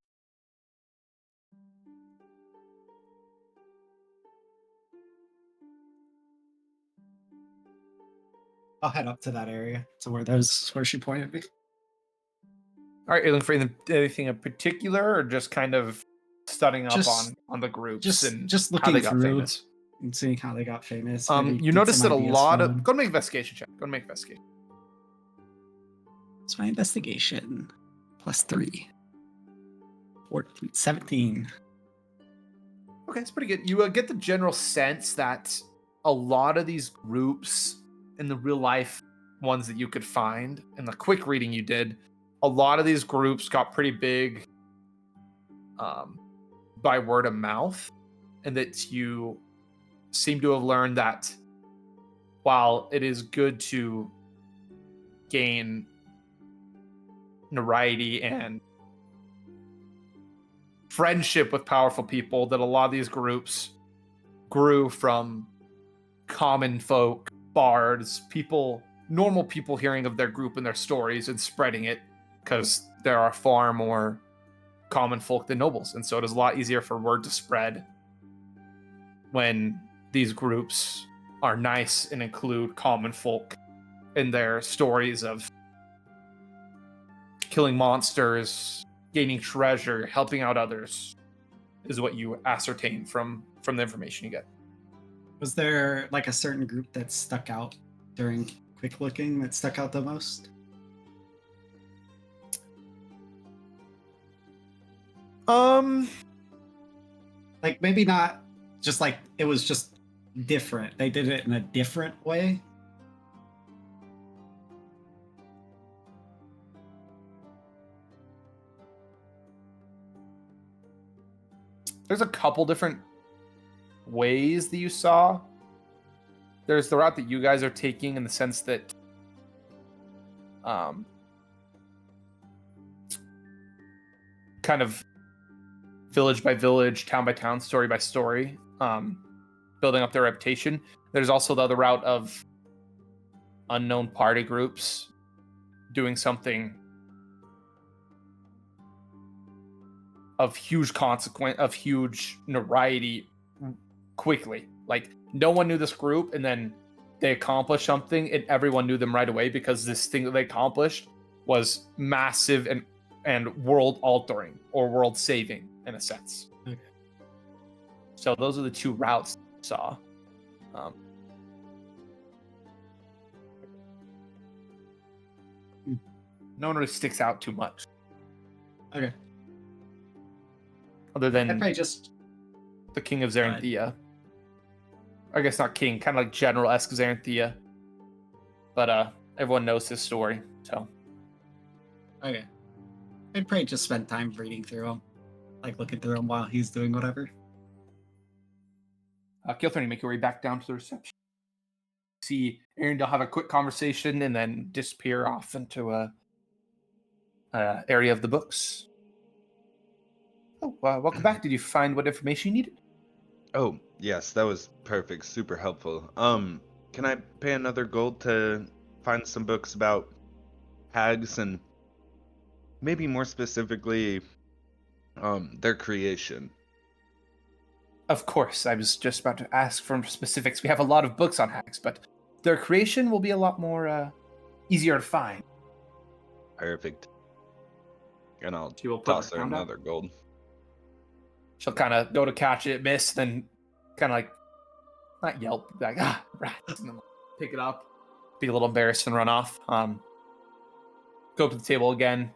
Speaker 5: I'll head up to that area to where she pointed me.
Speaker 1: All right, are you looking for anything in particular, or just kind of studying up
Speaker 5: Just-
Speaker 1: on the groups
Speaker 5: Just
Speaker 1: and
Speaker 5: just
Speaker 1: how
Speaker 5: looking
Speaker 1: they got
Speaker 5: through
Speaker 1: famous?
Speaker 5: and seeing how they got famous.
Speaker 1: You
Speaker 5: maybe get
Speaker 1: notice
Speaker 5: some
Speaker 1: that a
Speaker 5: ideas
Speaker 1: lot
Speaker 5: from
Speaker 1: of
Speaker 5: them.
Speaker 1: go and make an investigation check. Go and make an investigation.
Speaker 5: It's my investigation. +3. 14, 17.
Speaker 1: Okay, it's pretty good. You get the general sense that a lot of these groups in the real life ones that you could find in the quick reading you did, a lot of these groups got pretty big by word of mouth, and that you seem to have learned that while it is good to gain notoriety and friendship with powerful people, that a lot of these groups grew from common folk, bards, people, normal people hearing of their group and their stories and spreading it, because there are far more common folk than nobles, and so it is a lot easier for word to spread when these groups are nice and include common folk in their stories of killing monsters, gaining treasure, helping out others, is what you ascertain from the information you get.
Speaker 5: Was there like a certain group that stuck out during quick looking that stuck out the most? Like maybe not just like it was just different. They did it in a different way.
Speaker 1: There's a couple different ways that you saw. There's the route that you guys are taking in the sense that kind of village by village, town by town, story by story, building up their reputation. There's also the other route of unknown party groups doing something of huge consequence, of huge notoriety quickly. Like, no one knew this group, and then they accomplished something, and everyone knew them right away because this thing that they accomplished was massive and world altering or world saving in a sense.
Speaker 5: Okay.
Speaker 1: So those are the two routes I saw. No one really sticks out too much,
Speaker 5: Okay.
Speaker 1: other
Speaker 5: I'd
Speaker 1: than
Speaker 5: probably just
Speaker 1: the King of Zarenthia. I guess not king, kind of like General-esque Zarenthia. But everyone knows his story, so.
Speaker 5: okay. I'd probably just spend time reading through them, like looking through them while he's doing whatever.
Speaker 1: Kilthorn, you make your way back down to the reception. See Arendelle have a quick conversation and then disappear off into a area of the books. Oh, welcome back. Did you find what information you needed?
Speaker 2: Oh, yes, that was perfect. Super helpful. Can I pay another gold to find some books about hags and maybe more specifically, their creation?
Speaker 1: Of course, I was just about to ask for specifics. We have a lot of books on hags, but their creation will be a lot more easier to find.
Speaker 2: Perfect. And I'll
Speaker 1: She will put
Speaker 2: toss
Speaker 1: her
Speaker 2: her
Speaker 1: hand up.
Speaker 2: another gold.
Speaker 1: She'll kind of go to catch it, miss, then kind of like, not yelp, like, rats, and then pick it up, be a little embarrassed and run off. Go up to the table again,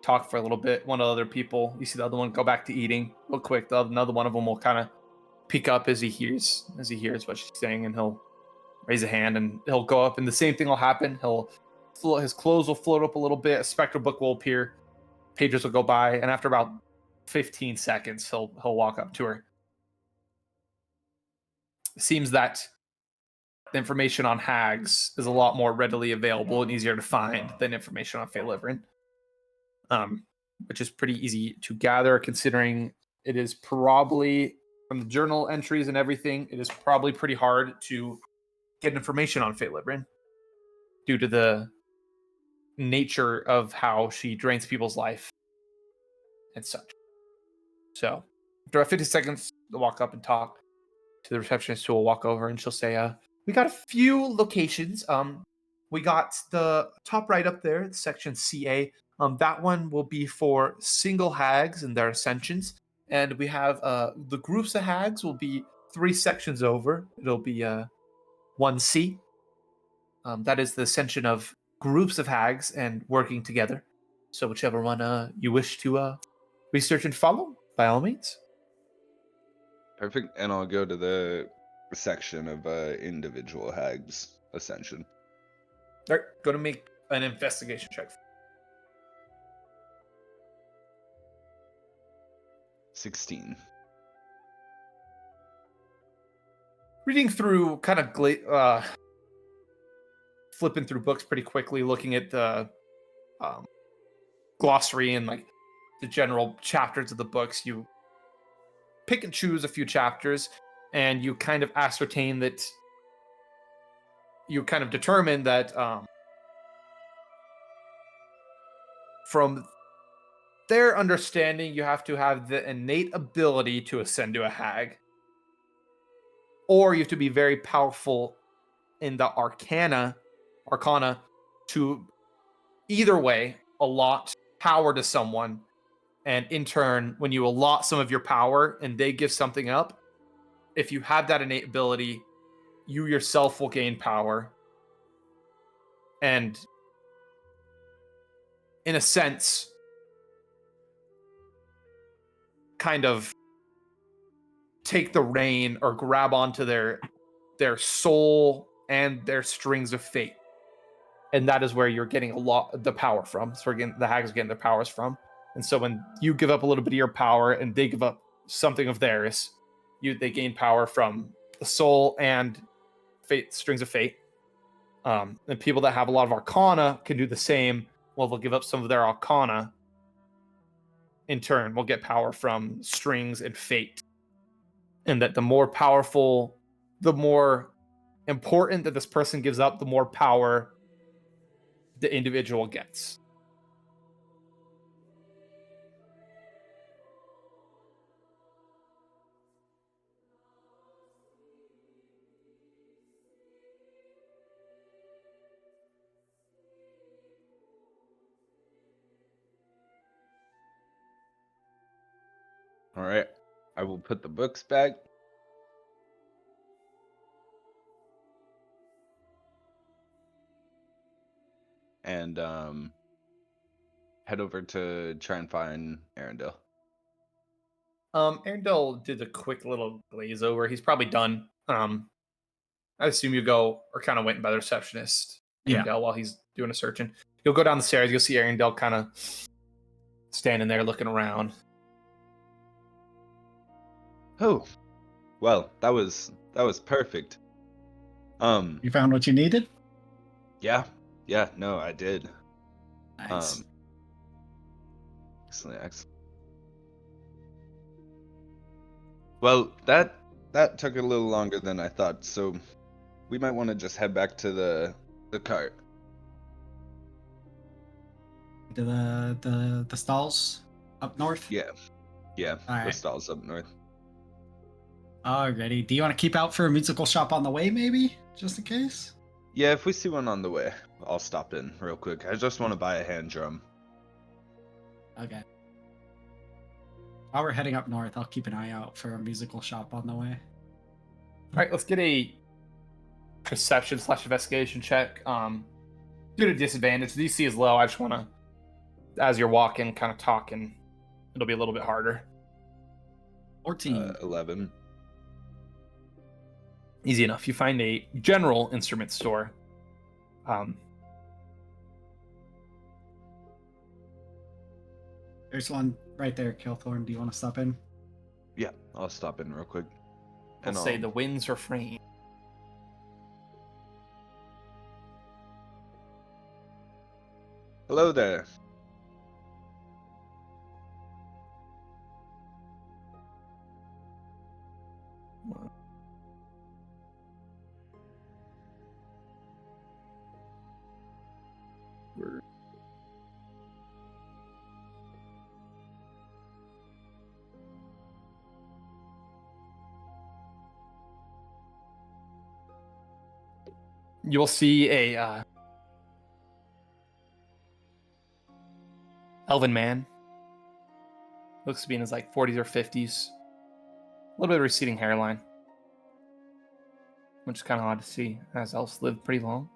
Speaker 1: talk for a little bit. One of the other people, you see the other one go back to eating real quick. Another one of them will kind of peek up as he hears what she's saying, and he'll raise a hand and he'll go up, and the same thing will happen. His clothes will float up a little bit. A spectral book will appear. Pages will go by, and after about 15 seconds, he'll walk up to her. It seems that the information on hags is a lot more readily available and easier to find than information on Faelivrin, which is pretty easy to gather, considering it is probably, from the journal entries and everything, it is probably pretty hard to get information on Faelivrin due to the nature of how she drains people's life and such. So after about 50 seconds, they'll walk up and talk to the receptionist, who will walk over and she'll say, we got a few locations. We got the top right up there, section CA. That one will be for single hags and their ascensions. And we have the groups of hags will be 3 sections over. It'll be 1C. That is the ascension of groups of hags and working together. So whichever one you wish to research and follow, by all means.
Speaker 2: Perfect. And I'll go to the section of individual hags ascension.
Speaker 1: All right, go to make an investigation check.
Speaker 2: 16.
Speaker 1: Reading through, kind of flipping through books pretty quickly, looking at the glossary and like the general chapters of the books, you pick and choose a few chapters, and you kind of ascertain that you kind of determine that from their understanding, you have to have the innate ability to ascend to a hag, or you have to be very powerful in the arcana to either way allot power to someone, and in turn, when you allot some of your power and they give something up, if you have that innate ability, you yourself will gain power, and in a sense kind of take the reign or grab onto their soul and their strings of fate. And that is where you're getting a lot the power from. So the hags are getting their powers from. And so when you give up a little bit of your power and they give up something of theirs, they gain power from the soul and fate, strings of fate. And people that have a lot of arcana can do the same. Well, they'll give up some of their arcana. In turn, will get power from strings and fate. And that the more powerful, the more important that this person gives up, the more power the individual gets.
Speaker 2: All right. I will put the books back. And head over to try and find Arendelle.
Speaker 1: Arendelle did a quick little glaze over. He's probably done. I assume you go or kind of went by the receptionist,
Speaker 5: Yeah.
Speaker 1: Arendelle, while he's doing a searching. You'll go down the stairs. You'll see Arendelle kind of standing there looking around.
Speaker 2: Oh, well, that was perfect.
Speaker 5: You found what you needed?
Speaker 2: Yeah, no, I did.
Speaker 5: Nice.
Speaker 2: Excellent. Well, that took a little longer than I thought, so we might want to just head back to the cart.
Speaker 5: To the stalls up north?
Speaker 2: Yeah, the
Speaker 5: Alright.
Speaker 2: stalls up north.
Speaker 5: Alrighty. Do you want to keep out for a musical shop on the way, maybe? Just in case?
Speaker 2: Yeah, if we see one on the way, I'll stop in real quick. I just want to buy a hand drum.
Speaker 5: Okay. While we're heading up north, I'll keep an eye out for a musical shop on the way.
Speaker 1: All right, let's get a perception/investigation check. Due to disadvantage, DC is low. I just want to, as you're walking, kind of talking, it'll be a little bit harder.
Speaker 5: 14.
Speaker 2: 11.
Speaker 1: Easy enough. You find a general instrument store.
Speaker 5: There's one right there, Kilthorn. Do you want to stop in?
Speaker 2: Yeah, I'll stop in real quick.
Speaker 1: I'll say the winds are free.
Speaker 2: Hello there.
Speaker 1: You will see a elven man. Looks to be in his like 40s or 50s. A little bit of receding hairline, which is kind of odd to see, as elves live pretty long.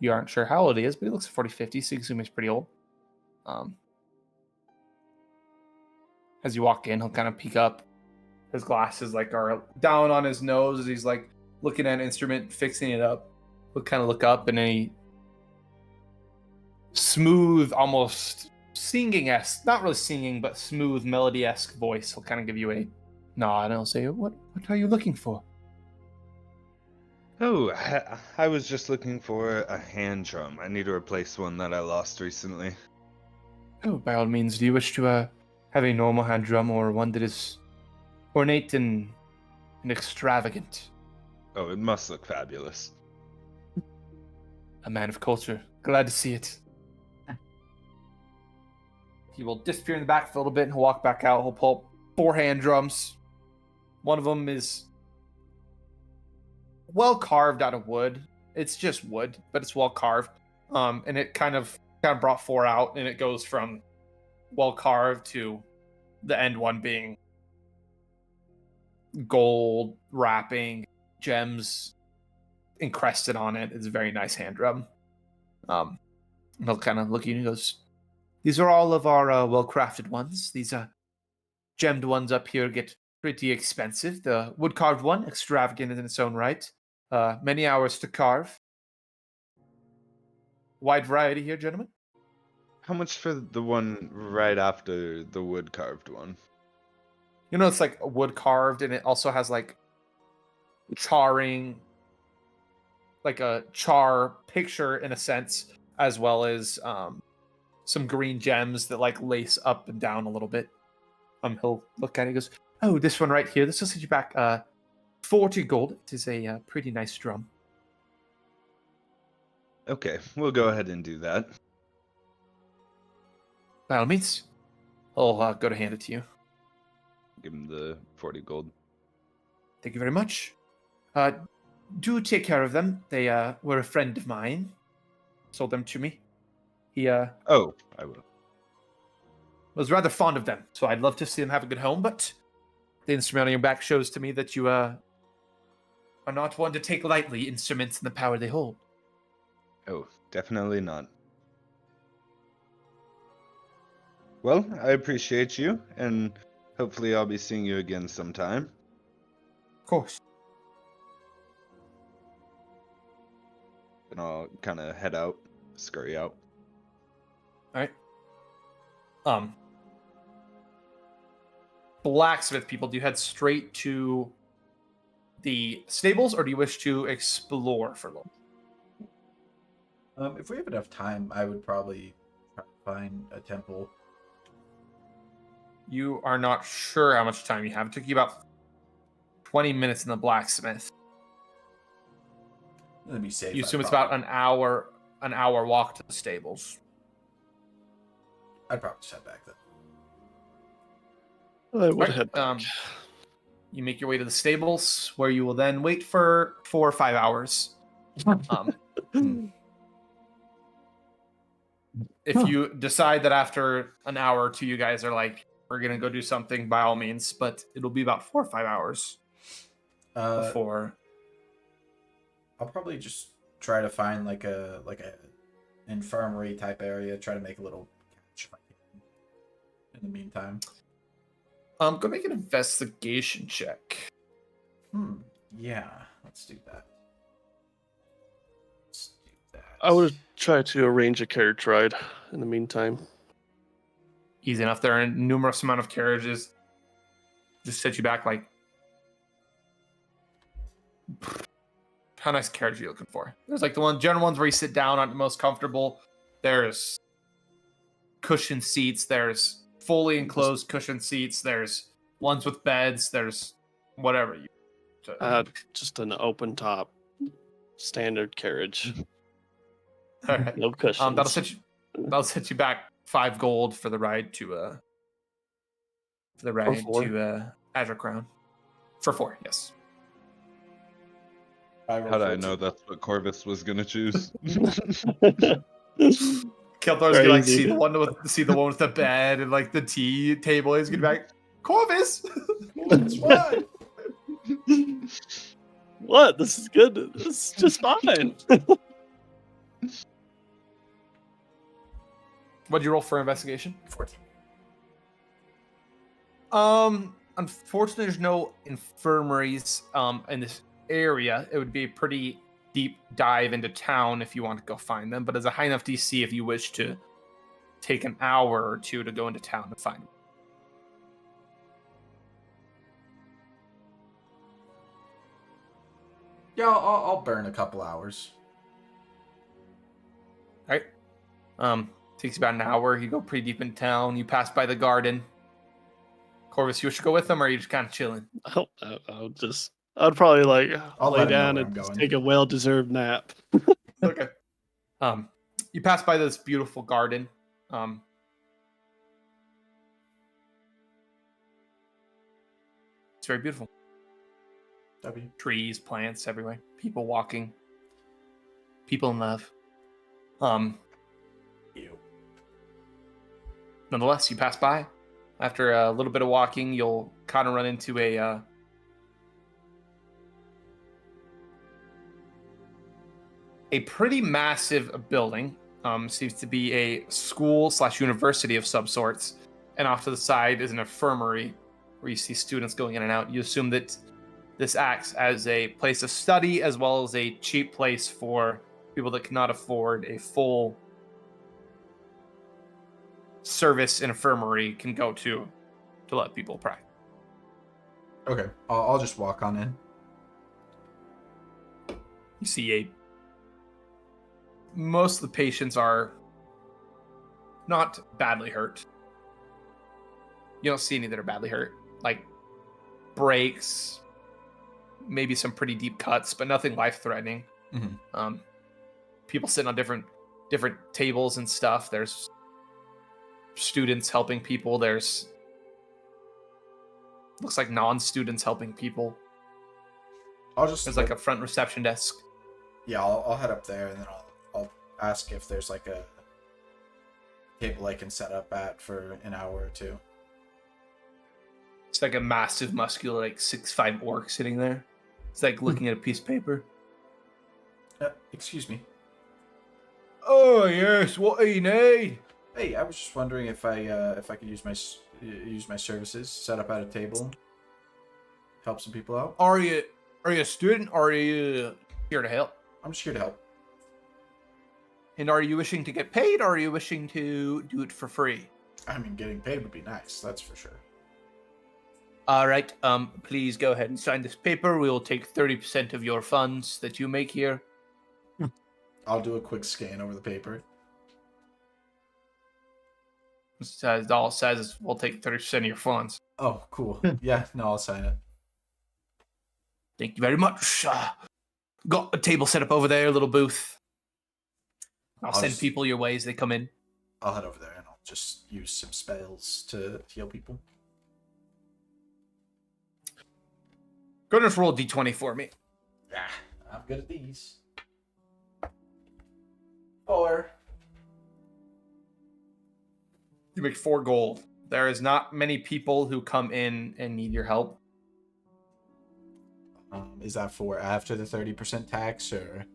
Speaker 1: You aren't sure how old he is, but he looks 40, 50, so you assume he's pretty old. As you walk in, he'll kind of peek up. His glasses like are down on his nose as he's like looking at an instrument, fixing it up. He'll kind of look up, and then he smooth, almost singing-esque, not really singing, but smooth melody-esque voice. He'll kind of give you a nod, and he'll say, what are you looking for?
Speaker 2: Oh, I was just looking for a hand drum. I need to replace one that I lost recently.
Speaker 1: Oh, by all means, do you wish to have a normal hand drum or one that is ornate and extravagant?
Speaker 2: Oh, it must look fabulous.
Speaker 1: A man of culture. Glad to see it. He will disappear in the back for a little bit and he'll walk back out. He'll pull up 4 hand drums. One of them is well carved out of wood. It's just wood, but it's well carved. And it kind of brought 4 out, and it goes from well carved to the end one being gold wrapping, gems encrusted on it. It's a very nice hand drum. He'll kind of look at you and he goes, these are all of our well-crafted ones. These gemmed ones up here get pretty expensive. The wood-carved one, extravagant in its own right. Many hours to carve. Wide variety here, gentlemen.
Speaker 2: How much for the one right after the wood carved one?
Speaker 1: You know, it's like wood carved, and it also has like charring, like a char picture in a sense, as well as some green gems that like lace up and down a little bit. He'll look at it and goes, oh, this one right here. This will set you back 40 gold. It is a pretty nice drum.
Speaker 2: Okay, we'll go ahead and do that.
Speaker 1: By all means, I'll go to hand it to you.
Speaker 2: Give him the 40 gold.
Speaker 1: Thank you very much. Do take care of them. They were a friend of mine. Sold them to me. He
Speaker 2: Oh, I will.
Speaker 1: was rather fond of them, so I'd love to see them have a good home, but the instrument on your back shows to me that you are not one to take lightly instruments and the power they hold.
Speaker 2: Oh, definitely not. Well, I appreciate you, and hopefully I'll be seeing you again sometime.
Speaker 1: Of course.
Speaker 2: And I'll kind of head out, scurry out.
Speaker 1: All right. Blacksmith people, do you head straight to the stables, or do you wish to explore for a little?
Speaker 4: If we have enough time, I would probably try to find a temple.
Speaker 1: You are not sure how much time you have. It took you about 20 minutes in the blacksmith.
Speaker 4: Let me say.
Speaker 1: You assume it's about an hour walk to the stables.
Speaker 4: I'd probably just head back then.
Speaker 3: I would
Speaker 1: Alright,
Speaker 3: head back.
Speaker 1: You make your way to the stables, where you will then wait for 4 or 5 hours. If you decide that after an hour or two, you guys are like, we're gonna go do something, by all means, but it'll be about 4 or 5 hours before.
Speaker 4: I'll probably just try to find like a infirmary type area. Try to make a little catch if I can. In the meantime.
Speaker 1: Go make an investigation check.
Speaker 4: Yeah, let's do that. Let's do that.
Speaker 3: I would try to arrange a carriage ride in the meantime.
Speaker 1: Easy enough. There are numerous amount of carriages. Just set you back like. How nice carriage are you looking for? There's like the general ones where you sit down, aren't the most comfortable. There's cushioned seats. There's fully enclosed cushioned seats. There's ones with beds. There's whatever you.
Speaker 3: Just an open top, standard carriage.
Speaker 1: All right.
Speaker 3: No cushions.
Speaker 1: That'll set you back 5 gold for the ride to Azure Crown. For 4, yes.
Speaker 2: How did I know that's what Corvus was gonna choose?
Speaker 1: Kelthor's gonna like
Speaker 3: Crazy.
Speaker 1: see the one with the bed and like the tea table. He's gonna be like, Corvus.
Speaker 4: It's fine.
Speaker 3: What? This is good. This is just fine.
Speaker 1: What'd you roll for investigation?
Speaker 4: 14.
Speaker 1: Unfortunately, there's no infirmaries in this area. It would be a pretty deep dive into town if you want to go find them, but as a high enough DC if you wish to take an hour or two to go into town to find them.
Speaker 4: Yeah, I'll burn a couple hours.
Speaker 1: All right. Takes about an hour. You go pretty deep in town. You pass by the garden. Corvus, you wish to go with them, or are you just kind of chilling?
Speaker 3: I'd probably like
Speaker 4: I'll
Speaker 3: lay
Speaker 4: let him know
Speaker 3: down
Speaker 4: where
Speaker 3: and
Speaker 4: I'm
Speaker 3: just
Speaker 4: going.
Speaker 3: take a well-deserved nap.
Speaker 1: Okay. You pass by this beautiful garden. It's very beautiful.
Speaker 4: W.
Speaker 1: Trees, plants everywhere. People walking. People in love.
Speaker 4: You.
Speaker 1: Nonetheless, you pass by. After a little bit of walking, you'll kind of run into a pretty massive building. Seems to be a school/university of some sorts. And off to the side is an infirmary where you see students going in and out. You assume that this acts as a place of study as well as a cheap place for people that cannot afford a full service infirmary can go to let people practice.
Speaker 4: Okay, I'll just walk on in.
Speaker 1: You see most of the patients are not badly hurt. You don't see any that are badly hurt. Like breaks, maybe some pretty deep cuts, but nothing life-threatening.
Speaker 4: Mm-hmm.
Speaker 1: People sitting on different tables and stuff. There's students helping people. There's looks like non-students helping people. There's like a front reception desk.
Speaker 4: Yeah, I'll head up there and then I'll ask if there's like a table I can set up at for an hour or two.
Speaker 1: It's like a massive, muscular, like 6'5" orc sitting there. It's like looking at a piece of paper.
Speaker 4: Excuse me.
Speaker 1: Oh yes, what do you need?
Speaker 4: Hey, I was just wondering if I could use my services, set up at a table, help some people out.
Speaker 1: Are you a student or are you here to help?
Speaker 4: I'm just here to help.
Speaker 1: And are you wishing to get paid or are you wishing to do it for free?
Speaker 4: I mean, getting paid would be nice, that's for sure.
Speaker 1: All right, please go ahead and sign this paper. We will take 30% of your funds that you make here.
Speaker 4: I'll do a quick scan over the paper.
Speaker 1: All it says is we'll take 30% of your funds.
Speaker 4: Oh, cool. Yeah, no, I'll sign it.
Speaker 1: Thank you very much. Got a table set up over there, a little booth. I'll send
Speaker 4: just-
Speaker 1: people your way as they come in.
Speaker 4: I'll head over there and I'll just use some spells to heal people.
Speaker 1: Go ahead and roll a d20 for me.
Speaker 4: Yeah, I'm good at these. 4.
Speaker 1: You make 4 gold. There is not many people who come in and need your help.
Speaker 4: Is that for after the 30% tax or?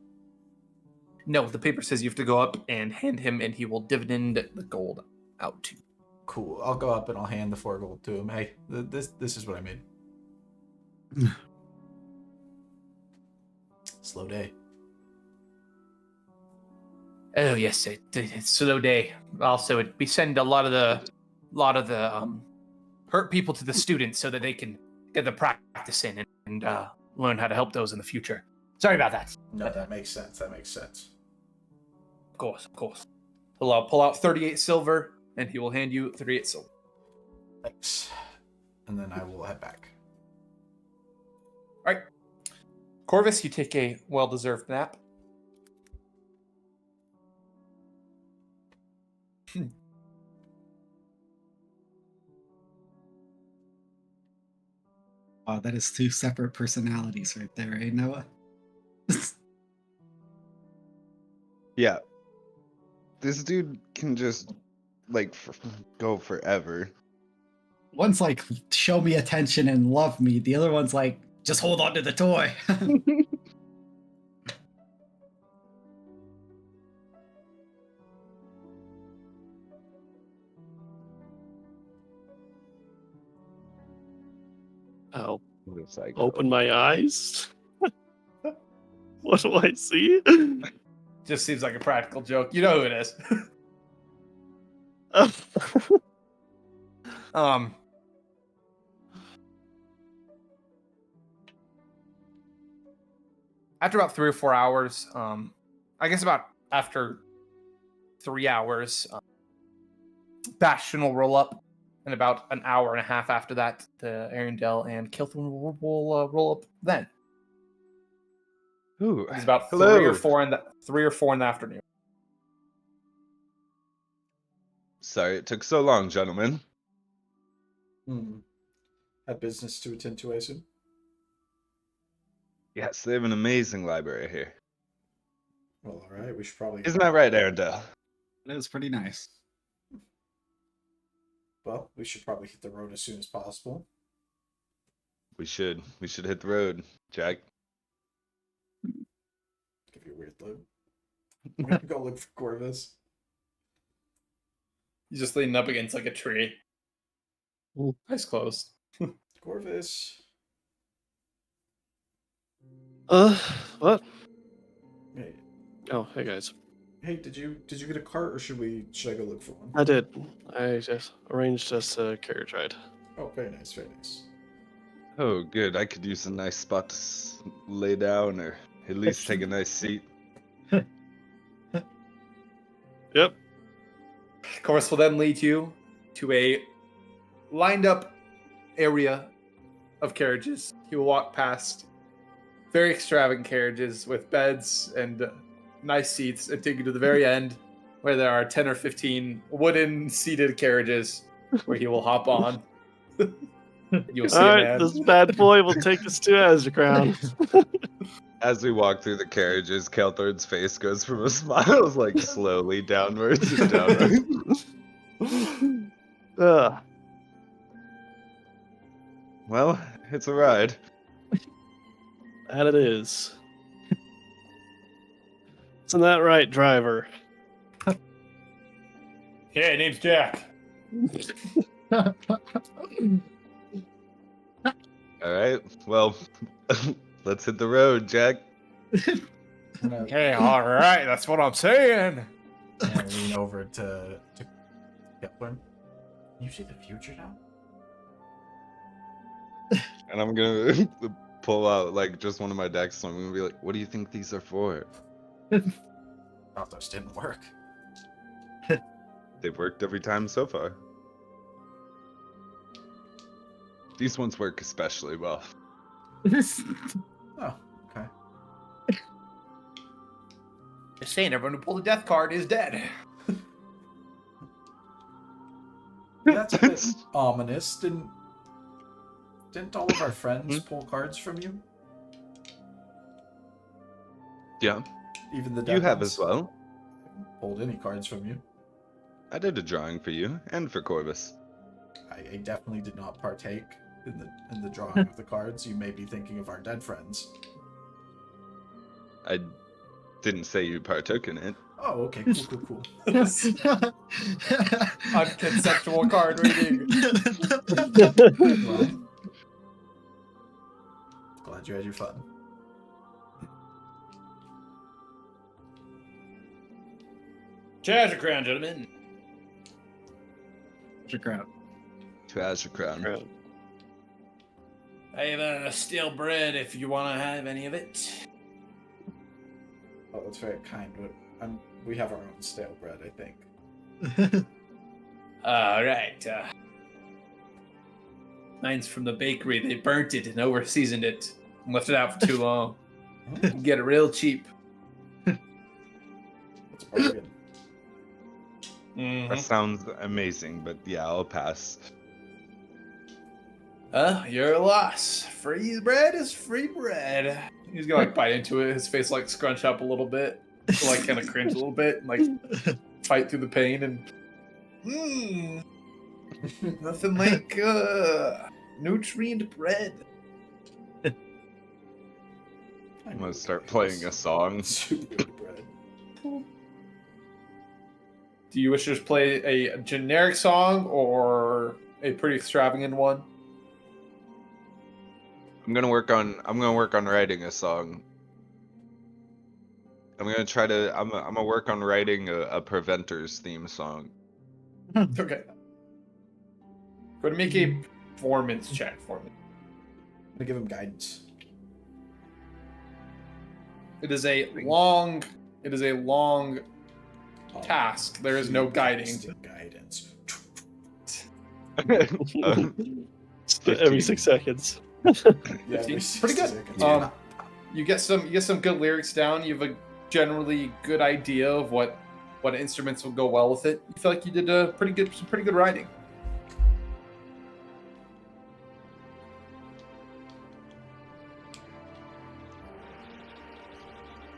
Speaker 1: No, the paper says you have to go up and hand him, and he will dividend the gold out to you.
Speaker 4: Cool. I'll go up and I'll hand the 4 gold to him. Hey, this is what I made. Slow day.
Speaker 1: Oh yes, it's a slow day. Also, we send a lot of the hurt people to the students so that they can get the practice in and learn how to help those in the future. Sorry about that.
Speaker 4: No, that makes sense. That makes sense.
Speaker 1: Of course. He'll pull out 38 silver, and he will hand you 38 silver.
Speaker 4: Thanks. And then I will head back.
Speaker 1: All right, Corvus, you take a well-deserved nap.
Speaker 5: Oh, that is 2 separate personalities right there, eh, Noah?
Speaker 2: Yeah. this dude can just like go forever.
Speaker 5: One's like, show me attention and love me. The other one's like, just hold on to the toy.
Speaker 3: I'll
Speaker 2: What a psycho.
Speaker 3: open my eyes. What do I see?
Speaker 1: Just seems like a practical joke. You know who it is. After about 3 or 4 hours, I guess about after 3 hours, Bastion will roll up, and about an hour and a half after that, the Arendelle and Kilthorn will roll up then.
Speaker 2: Ooh,
Speaker 1: It's about
Speaker 2: hello.
Speaker 1: 3 or 4 in the afternoon.
Speaker 2: Sorry it took so long, gentlemen.
Speaker 4: Have business to attend to, I assume?
Speaker 2: Yes, they have an amazing library here.
Speaker 4: Well, alright, we should probably...
Speaker 2: Isn't that right, Arendelle?
Speaker 5: It was pretty nice.
Speaker 4: Well, we should probably hit the road as soon as possible.
Speaker 2: We should hit the road, Jack.
Speaker 4: Give you a weird look. I'm gonna go look for Corvus.
Speaker 1: He's just leaning up against like a tree.
Speaker 3: Ooh.
Speaker 1: Eyes closed.
Speaker 4: Corvus.
Speaker 3: What?
Speaker 4: Hey,
Speaker 3: Oh, hey guys.
Speaker 4: did you get a cart, or should I go look for one?
Speaker 3: I did. I just arranged us a carriage ride.
Speaker 4: Oh, very nice, very nice.
Speaker 2: Oh, good. I could use a nice spot to lay down, or at least take a nice seat.
Speaker 3: Yep.
Speaker 1: Of course, will then lead you to a lined up area of carriages. He will walk past very extravagant carriages with beds and nice seats and take you to the very end where there are 10 or 15 wooden seated carriages where he will hop on. You'll see
Speaker 3: All
Speaker 1: a
Speaker 3: right,
Speaker 1: man.
Speaker 3: this bad boy will take us to Azrakrown.
Speaker 2: As we walk through the carriages, Kelthorn's face goes from a smile like slowly downwards and downwards.
Speaker 3: Ugh.
Speaker 2: Well, it's a ride.
Speaker 3: That it is. Isn't that right, driver?
Speaker 1: Yeah, name's Jack.
Speaker 2: All right. Well, let's hit the road, Jack.
Speaker 4: I'm gonna,
Speaker 1: Hey, all right, that's what I'm saying.
Speaker 4: I'm gonna lean over to Kepler. You see the future now?
Speaker 2: And I'm gonna pull out like just one of my decks. So I'm gonna be like, "What do you think these are for?"
Speaker 4: Thought those didn't work.
Speaker 2: They've worked every time so far. These ones work especially well.
Speaker 4: Oh, okay.
Speaker 1: Just saying, everyone who pulled a death card is dead.
Speaker 4: That's a bit ominous. Didn't all of our friends pull cards from you?
Speaker 2: Yeah,
Speaker 4: Even the
Speaker 2: you
Speaker 4: dead
Speaker 2: have
Speaker 4: ones?
Speaker 2: as well.
Speaker 4: Pulled any cards from you?
Speaker 2: I did a drawing for you and for Corvus.
Speaker 4: I definitely did not partake in the drawing of the cards. You may be thinking of our dead friends.
Speaker 2: I didn't say you partook in it.
Speaker 4: Oh, okay, cool.
Speaker 1: Unconceptual card reading.
Speaker 4: Well, glad you had your fun.
Speaker 1: Azrakrown, gentlemen.
Speaker 5: Crowd.
Speaker 2: To Azure Crown.
Speaker 1: I have a stale bread if you want to have any of it.
Speaker 4: Oh, that's very kind, but we have our own stale bread, I think.
Speaker 1: All right. Mine's from the bakery. They burnt it and over-seasoned it and left it out for too long. You can get it real cheap.
Speaker 4: That's a bargain.
Speaker 2: That sounds amazing, but yeah, I'll pass.
Speaker 1: Your loss. Free bread is free bread. He's gonna like bite into it. His face like scrunch up a little bit, like kind of cringe a little bit, and, like fight through the pain and nothing like nutrient bread.
Speaker 2: I'm gonna start playing a song.
Speaker 4: Super good bread.
Speaker 1: Do you wish to just play a generic song or a pretty extravagant one?
Speaker 2: I'm gonna work on writing a song. I'm gonna work on writing a Preventers theme song.
Speaker 1: Okay. Go ahead and make a performance check for me.
Speaker 4: I'm gonna give him guidance.
Speaker 1: It is a long task. There is no guiding.
Speaker 4: Constant guidance.
Speaker 3: Every 6 seconds.
Speaker 4: Yeah,
Speaker 1: 15?
Speaker 4: every
Speaker 1: Pretty
Speaker 4: 60
Speaker 1: good.
Speaker 4: seconds.
Speaker 1: You get some good lyrics down. You have a generally good idea of what instruments will go well with it. You feel like you did some pretty good writing.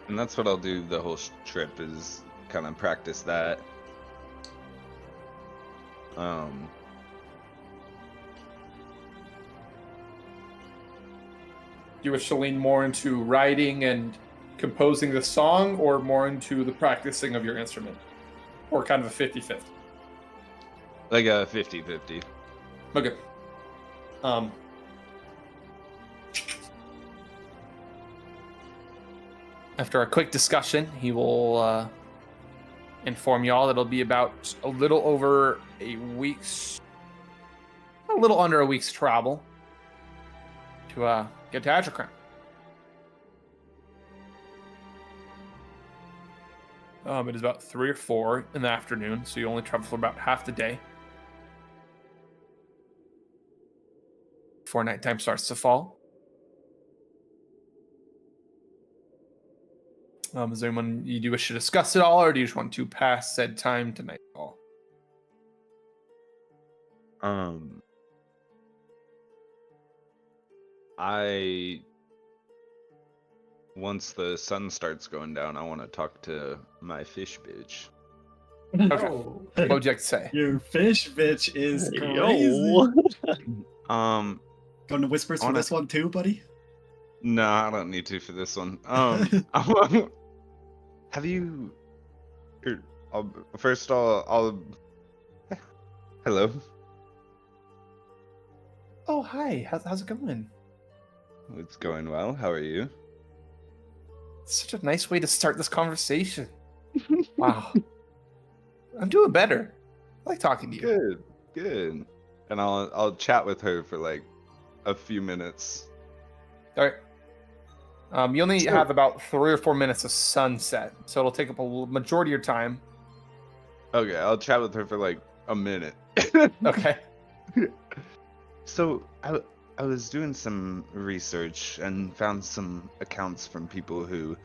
Speaker 2: And that's what I'll do the whole trip is kind of practice that.
Speaker 1: You wish to lean more into writing and composing the song, or more into the practicing of your instrument, or kind of a 50-50.
Speaker 2: Like a 50-50.
Speaker 1: Okay. After a quick discussion, he will inform y'all that it'll be about a little under a week's travel to get to Adrakran. It is about 3 or 4 in the afternoon, so you only travel for about half the day before nighttime starts to fall. Is there anyone you do wish to discuss it all, or do you just want to pass said time to nightfall?
Speaker 2: Once the sun starts going down, I want to talk to my fish bitch.
Speaker 1: Okay.
Speaker 5: Oh,
Speaker 1: What would you like to say?
Speaker 5: your fish bitch is crazy.
Speaker 3: Yo.
Speaker 5: Going to whispers for this one too, buddy?
Speaker 2: No, I don't need to for this one. Have you? First, I'll. Hello.
Speaker 1: Oh, hi. How's it going?
Speaker 2: It's going well. How are you?
Speaker 1: Such a nice way to start this conversation. Wow. I'm doing better. I like talking to you.
Speaker 2: Good, good. And I'll chat with her for like a few minutes.
Speaker 1: All right. You only have about 3 or 4 minutes of sunset, so it'll take up a majority of your time.
Speaker 2: Okay, I'll chat with her for like a minute.
Speaker 1: Okay.
Speaker 2: So I was doing some research and found some accounts from people who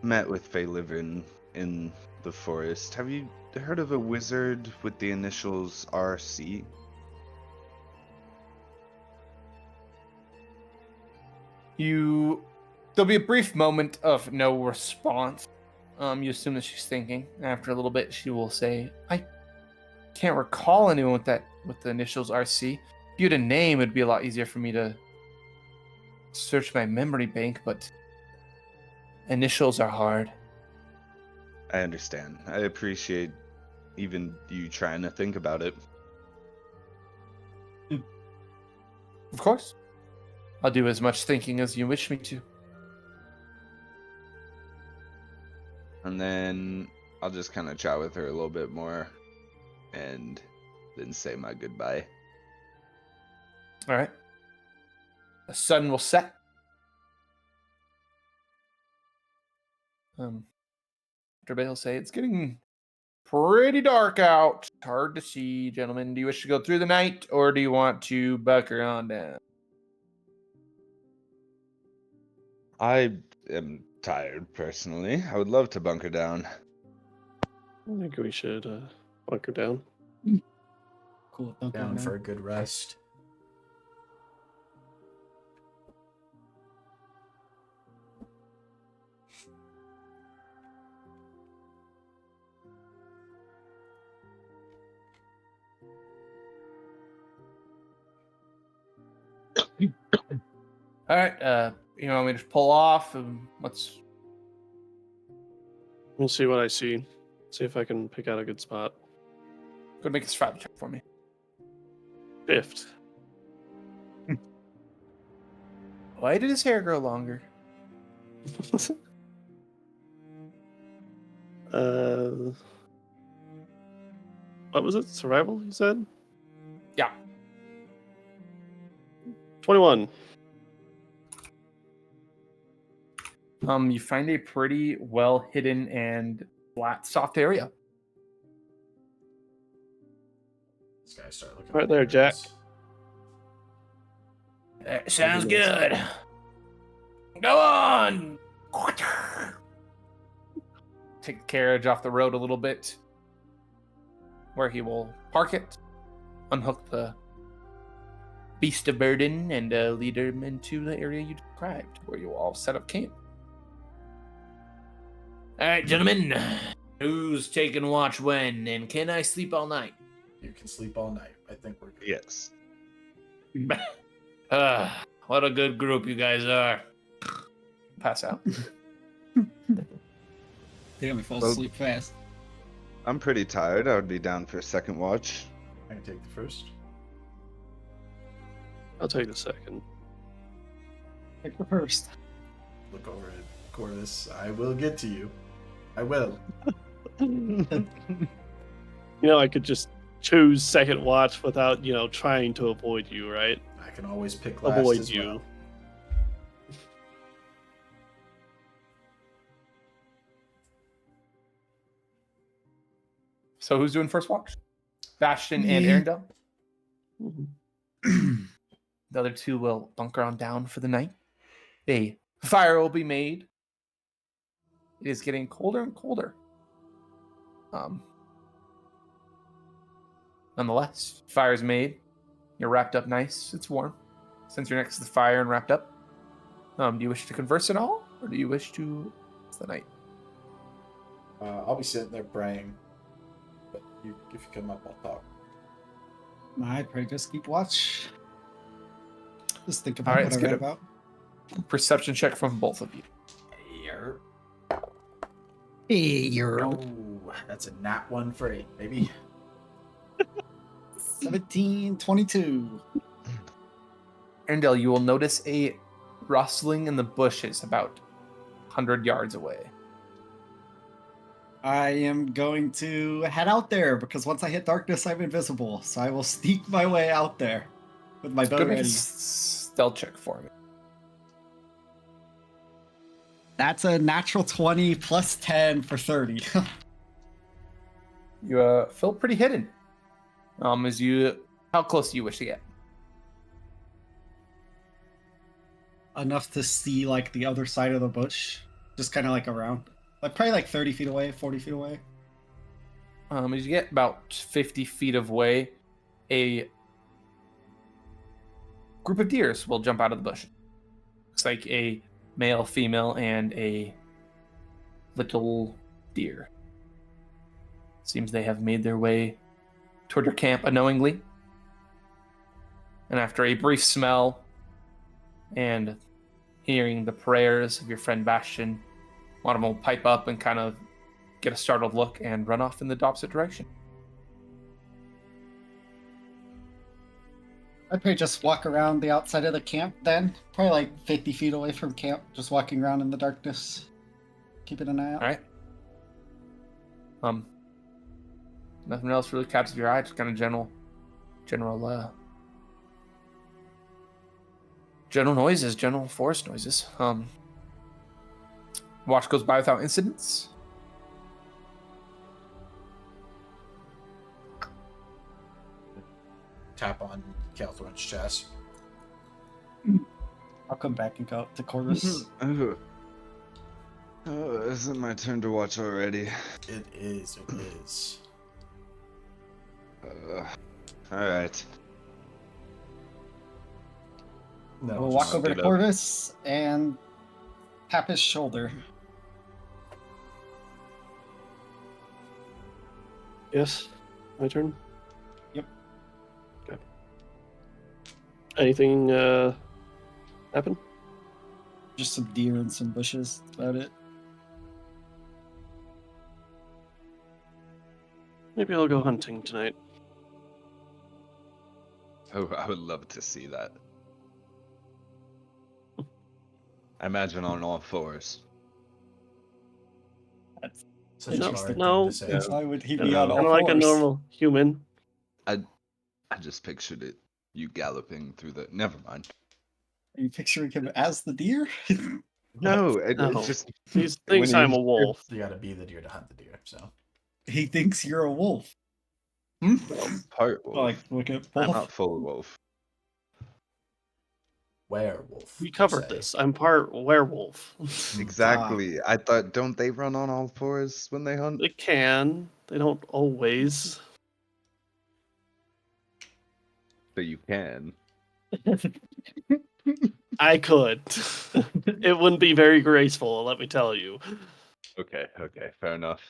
Speaker 2: met with Faelivin in the forest. Have you heard of a wizard with the initials RC?
Speaker 1: There'll be a brief moment of no response. You assume that she's thinking. After a little bit, she will say, "I can't recall anyone with the initials RC. If you had a name, it'd be a lot easier for me to search my memory bank, but initials are hard."
Speaker 2: I understand. I appreciate even you trying to think about it.
Speaker 1: Of course. I'll do as much thinking as you wish me to.
Speaker 2: And then I'll just kind of chat with her a little bit more and then say my goodbye.
Speaker 1: All right. The sun will set. After will say, "It's getting pretty dark out. Hard to see, gentlemen. Do you wish to go through the night, or do you want to bucker on down?"
Speaker 2: I am tired, personally. I would love to bunker down.
Speaker 3: I think we should bunker down.
Speaker 5: Cool. Okay,
Speaker 4: Down
Speaker 5: man.
Speaker 4: for a good rest.
Speaker 1: All right. You want me to just pull off? What's
Speaker 3: We'll see what I see. See if I can pick out a good spot.
Speaker 1: go make a survival check for me?
Speaker 3: Shift.
Speaker 1: Why did his hair grow longer?
Speaker 3: What was it? Survival, you said?
Speaker 1: Yeah.
Speaker 3: 21.
Speaker 1: You find a pretty well hidden and flat, soft area.
Speaker 4: This guy start looking
Speaker 3: Right
Speaker 4: for
Speaker 3: there, Jack.
Speaker 4: areas.
Speaker 1: Sounds
Speaker 4: Maybe that's-
Speaker 1: good. Go on. Take the carriage off the road a little bit, where he will park it, unhook the beast of burden, and lead him into the area you described, where you all set up camp. All right, gentlemen. Who's taking watch when, and can I sleep all night?
Speaker 4: You can sleep all night. I think we're good.
Speaker 2: Yes.
Speaker 1: What a good group you guys are. Pass out.
Speaker 5: Damn, he falls
Speaker 2: Well-
Speaker 5: asleep fast.
Speaker 2: I'm pretty tired. I would be down for a second watch.
Speaker 4: I can take the first.
Speaker 3: I'll take the second.
Speaker 5: Pick the first.
Speaker 4: Look over at Corvus. I will get to you. I will.
Speaker 3: You know, I could just choose second watch without, trying to avoid you, right?
Speaker 4: I can always pick last
Speaker 3: Avoid
Speaker 4: as
Speaker 3: you.
Speaker 4: well.
Speaker 1: So who's doing first watch? Bastion and
Speaker 5: Me.
Speaker 1: Arendelle?
Speaker 3: Mhm.
Speaker 1: The other two will bunker on down for the night. A fire will be made. It is getting colder and colder. Nonetheless, fire's made. You're wrapped up nice. It's warm. Since you're next to the fire and wrapped up, do you wish to converse at all, or do you wish to pass the night?
Speaker 4: I'll be sitting there praying. But if you come up, I'll talk.
Speaker 5: I'd probably just keep watch. Just think about
Speaker 1: All right,
Speaker 5: what
Speaker 1: let's
Speaker 5: I
Speaker 1: get
Speaker 5: read
Speaker 1: it.
Speaker 5: about.
Speaker 1: Perception check from both of you.
Speaker 5: Hey, you're
Speaker 4: Oh, that's a nat 1 for 8, baby.
Speaker 5: 17, 22.
Speaker 1: Arendelle, you will notice a rustling in the bushes about 100 yards away.
Speaker 5: I am going to head out there because once I hit darkness, I'm invisible. So I will sneak my way out there with my bow
Speaker 1: Go make a
Speaker 5: ready.
Speaker 1: stealth check for me.
Speaker 5: That's a natural 20 plus 10 for 30.
Speaker 1: You feel pretty hidden. How close do you wish to get?
Speaker 5: Enough to see like the other side of the bush. Just kind of like around. Like probably like 30 feet away, 40 feet away.
Speaker 1: As you get about 50 feet away, a group of deers will jump out of the bush. Looks like a male, female, and a little deer. Seems they have made their way toward your camp unknowingly. And after a brief smell and hearing the prayers of your friend Bastion, one of them will pipe up and kind of get a startled look and run off in the opposite direction.
Speaker 5: I'd probably just walk around the outside of the camp then. Probably like 50 feet away from camp, just walking around in the darkness. Keeping an eye out.
Speaker 1: All right. Nothing else really catches your eye. Just kind of general noises, general forest noises. Watch goes by without incidents.
Speaker 4: Tap on Calthorn's chest.
Speaker 5: I'll come back and go up to Corvus.
Speaker 2: Oh, is it my turn to watch already?
Speaker 4: It is. It is.
Speaker 2: Alright.
Speaker 4: No.
Speaker 5: We'll
Speaker 4: just
Speaker 5: walk over to
Speaker 2: get up.
Speaker 5: Corvus and tap his shoulder.
Speaker 3: Yes, my turn.
Speaker 5: Yep.
Speaker 3: Okay. Anything happen?
Speaker 5: Just some deer and some bushes. That's about it.
Speaker 3: Maybe I'll go hunting tonight.
Speaker 2: Oh, I would love to see that. I imagine on all fours.
Speaker 4: Such a
Speaker 3: No,
Speaker 4: hard thing
Speaker 3: no.
Speaker 4: to say.
Speaker 5: Why would he
Speaker 3: Kind
Speaker 5: be on all
Speaker 3: of like a
Speaker 5: fours?
Speaker 3: normal human.
Speaker 2: I just pictured it. You galloping through the. Never mind.
Speaker 5: Are you picturing him as the deer?
Speaker 2: No,
Speaker 3: No.
Speaker 2: it's just
Speaker 3: He
Speaker 2: when
Speaker 3: thinks
Speaker 2: you
Speaker 3: I'm a wolf.
Speaker 4: You gotta be the deer to hunt the deer, so.
Speaker 5: He thinks you're a wolf. Hmm?
Speaker 2: part wolf.
Speaker 5: Like, look at
Speaker 2: I'm
Speaker 5: wolf.
Speaker 2: not full wolf.
Speaker 4: Werewolf.
Speaker 3: We
Speaker 4: per
Speaker 3: covered
Speaker 4: se.
Speaker 3: this. I'm part werewolf.
Speaker 2: Exactly. I thought, don't they run on all fours when they hunt?
Speaker 3: They can. They don't always.
Speaker 2: But you can.
Speaker 3: I could. It wouldn't be very graceful, let me tell you.
Speaker 2: Okay, fair enough.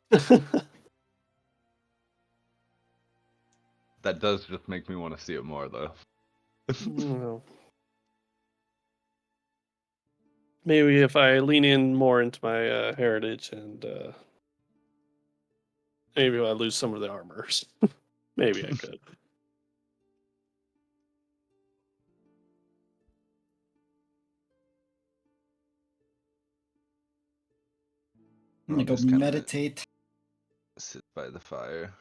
Speaker 2: That does just make me want to see it more, though.
Speaker 3: Well, maybe if I lean in more into my heritage and maybe I lose some of the armor. Maybe I could.
Speaker 5: I'm gonna
Speaker 2: I'll
Speaker 5: go
Speaker 2: just kinda
Speaker 5: meditate.
Speaker 2: Sit by the fire.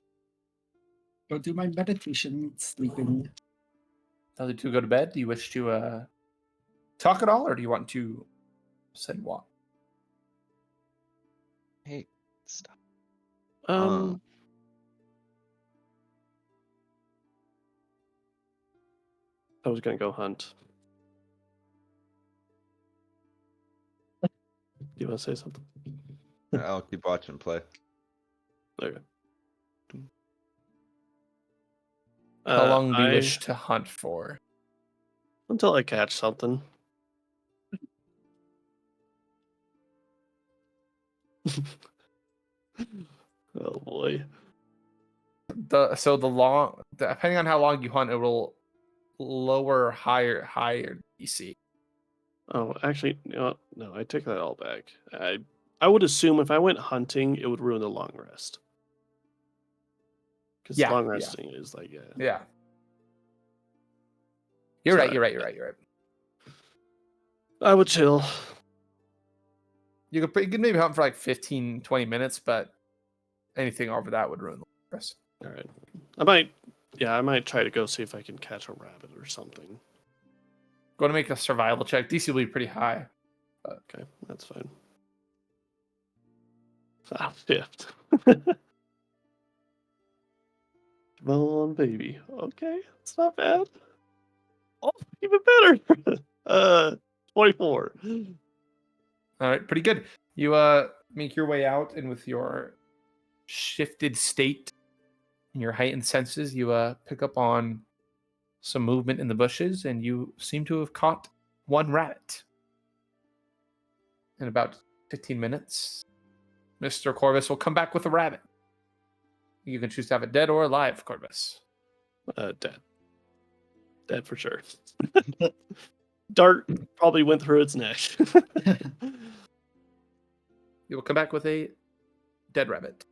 Speaker 5: Go do my meditation. Sleeping.
Speaker 1: Other two go to bed. Do you wish to talk at all, or do you want to sit and walk?
Speaker 2: Hey, stop.
Speaker 3: I was gonna go hunt. Do you want to say something?
Speaker 2: I'll keep watching play.
Speaker 3: Okay.
Speaker 1: How long do you
Speaker 3: I-
Speaker 1: wish to hunt for?
Speaker 3: Until I catch something. Oh boy.
Speaker 1: Depending on how long you hunt, it will lower higher DC.
Speaker 3: Oh, actually, no, I take that all back. I would assume if I went hunting, it would ruin the long rest. Because
Speaker 1: Yeah,
Speaker 3: long
Speaker 1: yeah.
Speaker 3: resting is like,
Speaker 1: Yeah. You're
Speaker 3: Sorry.
Speaker 1: right.
Speaker 3: I would chill.
Speaker 1: You could maybe hunt for like 15, 20 minutes, but anything over that would ruin the rest.
Speaker 3: All right. I might try to go see if I can catch a rabbit or something.
Speaker 1: Go to make a survival check. DC will be pretty high.
Speaker 3: Okay, that's fine. Fifth. Well on baby. Okay, it's not bad. Oh, even better. 24.
Speaker 1: All right, pretty good. You make your way out, and with your shifted state and your heightened senses, you pick up on some movement in the bushes, and you seem to have caught one rabbit. In about 15 minutes, Mr. Corvus will come back with a rabbit. You can choose to have it dead or alive, Corvus.
Speaker 3: Dead. Dead for sure. Dart probably went through its neck.
Speaker 1: You will come back with a dead rabbit.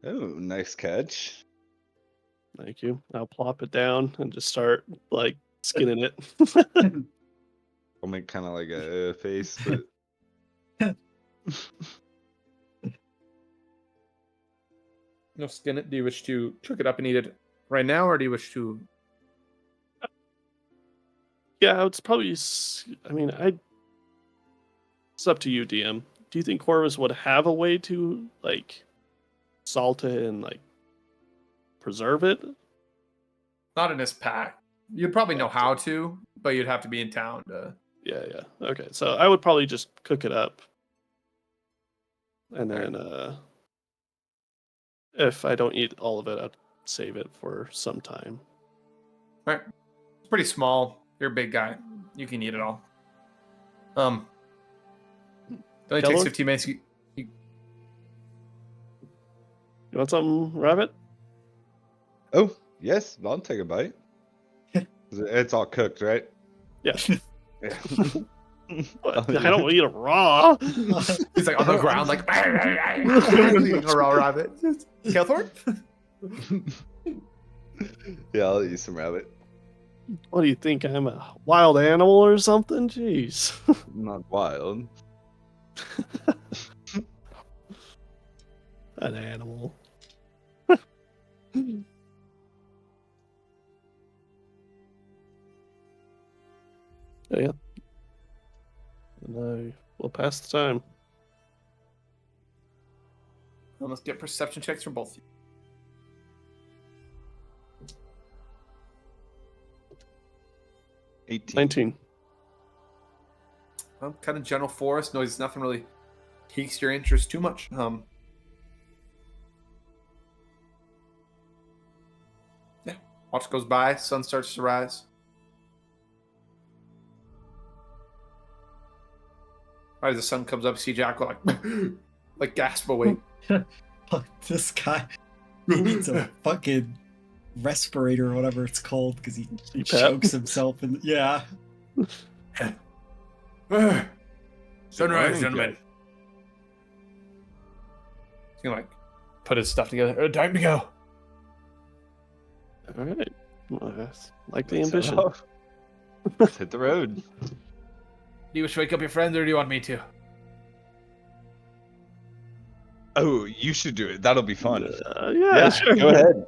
Speaker 2: Oh, nice catch.
Speaker 3: Thank you. I'll plop it down and just start like skinning it.
Speaker 2: I'll make kind of like a face, but
Speaker 1: You'll skin it. Do you wish to cook it up and eat it right now, or do you wish to?
Speaker 3: Yeah, it's probably. I mean, it's up to you, DM. Do you think Corvus would have a way to like salt it and like preserve it?
Speaker 1: Not in his pack. You'd probably know how to, but you'd have to be in town to.
Speaker 3: Yeah. Okay, so I would probably just cook it up, and then if I don't eat all of it, I'd save it for some time.
Speaker 1: All right. It's pretty small. You're a big guy. You can eat it all. It only takes
Speaker 3: Keller?
Speaker 1: 15 minutes.
Speaker 3: You want something, rabbit?
Speaker 2: oh yes, I'll take a bite. It's all cooked, right?
Speaker 3: Yeah.
Speaker 2: Yeah.
Speaker 3: What? I don't eat it raw.
Speaker 1: He's like on the ground, like eating a raw rabbit. Kelthorn?
Speaker 2: Yeah, I'll eat some rabbit.
Speaker 3: What do you think? I'm a wild animal or something? Jeez.
Speaker 2: Not wild.
Speaker 3: An animal. Yeah. And we'll pass the time.
Speaker 1: Let's get perception checks from both of you.
Speaker 2: 18.
Speaker 3: 19.
Speaker 1: Kind of general forest noise. Nothing really piques your interest too much. Yeah. Watch goes by. Sun starts to rise. Right as the sun comes up, see Jackal like gasp awake.
Speaker 5: Fuck, this guy. He needs a fucking respirator or whatever it's called because he
Speaker 3: CPAP.
Speaker 5: chokes himself. And yeah.
Speaker 1: Sunrise, gentlemen. He's gonna put his stuff together. Time to go.
Speaker 3: All right. Well, that's like the
Speaker 2: Let's head
Speaker 3: ambition.
Speaker 2: off. Let's hit the road.
Speaker 1: Do you wish to wake up your friends, or do you want me to?
Speaker 2: Oh, you should do it. That'll be fun.
Speaker 3: Yeah, sure.
Speaker 2: Go ahead.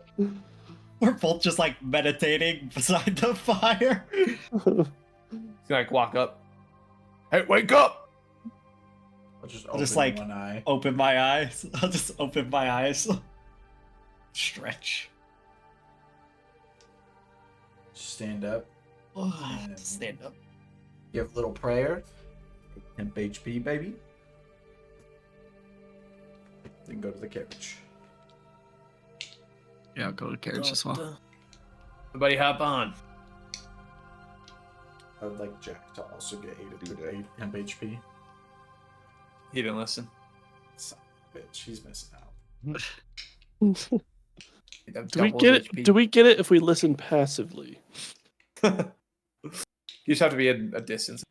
Speaker 5: We're both just like meditating beside the fire.
Speaker 1: He's gonna walk up. Hey, wake up!
Speaker 4: I'll just
Speaker 5: I'll just,
Speaker 4: open
Speaker 5: like,
Speaker 4: one eye.
Speaker 5: Open my eyes. I'll just open my eyes. Stretch.
Speaker 4: Stand up.
Speaker 5: Stand up.
Speaker 4: Give a little prayer. Temp HP, baby. Then go to the carriage.
Speaker 5: Yeah, I'll go to carriage as well.
Speaker 1: Everybody hop on.
Speaker 4: I would like Jack to also get 8
Speaker 2: Do
Speaker 4: of
Speaker 2: that.
Speaker 4: 8 temp HP.
Speaker 1: He didn't listen.
Speaker 4: Son of a bitch, he's missing out.
Speaker 1: He'd have
Speaker 3: Do we
Speaker 1: double
Speaker 3: get
Speaker 1: his
Speaker 3: it?
Speaker 1: HP.
Speaker 3: Do we get it if we listen passively?
Speaker 1: You just have to be a distance.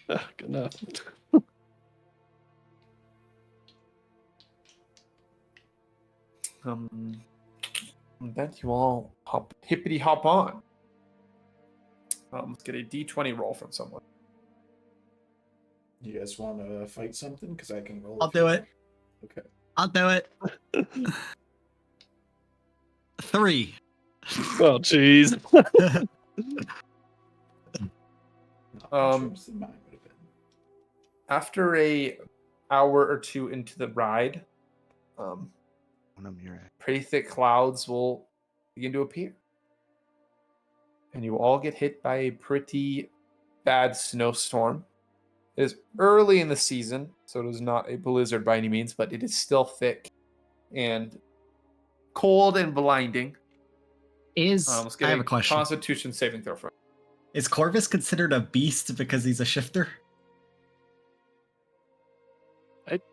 Speaker 3: Good enough.
Speaker 1: Then you all hippity hop on. Let's get a D20 roll from someone.
Speaker 4: You guys want to fight something? Because I can roll.
Speaker 5: I'll
Speaker 4: if you
Speaker 5: do
Speaker 4: want.
Speaker 5: it.
Speaker 4: Okay.
Speaker 5: I'll do it. 3.
Speaker 3: Well, jeez.
Speaker 4: Not much worse than mine would have been.
Speaker 1: After a hour or two into the ride,
Speaker 2: When I'm here.
Speaker 1: pretty thick clouds will begin to appear. And you all get hit by a pretty bad snowstorm. It is early in the season, so it is not a blizzard by any means, but it is still thick and cold and blinding.
Speaker 5: Let's
Speaker 1: I
Speaker 5: I have a question.
Speaker 1: Constitution saving throw for it.
Speaker 5: Is Corvus considered a beast because he's a shifter?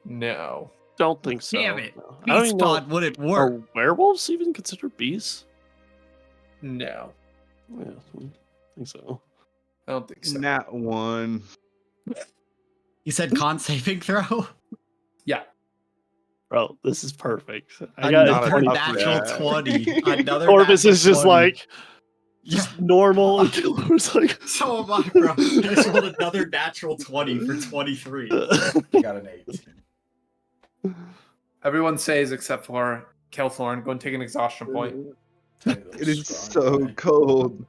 Speaker 1: No.
Speaker 3: Don't think so.
Speaker 5: Damn it.
Speaker 3: No. I don't
Speaker 5: Beast
Speaker 3: even know.
Speaker 5: pod wouldn't work.
Speaker 3: Are werewolves even considered beasts?
Speaker 1: No.
Speaker 3: Yeah, I think so.
Speaker 1: I don't think so.
Speaker 2: Nat 1.
Speaker 5: You said con saving throw?
Speaker 1: Yeah.
Speaker 3: Bro, this is perfect. I got
Speaker 2: Not
Speaker 3: a
Speaker 2: a
Speaker 3: 20.
Speaker 2: tough
Speaker 5: natural
Speaker 2: one.
Speaker 5: 20. Another
Speaker 3: Corvus
Speaker 5: natural
Speaker 3: is just
Speaker 5: 20.
Speaker 3: like
Speaker 5: Yeah,
Speaker 3: just normal. And Killer's like
Speaker 5: so am I, bro. I just rolled another natural 20 for 23.
Speaker 4: I got an 18.
Speaker 1: Everyone says except for Kelthorn. Go and take an exhaustion point.
Speaker 2: It is so cold.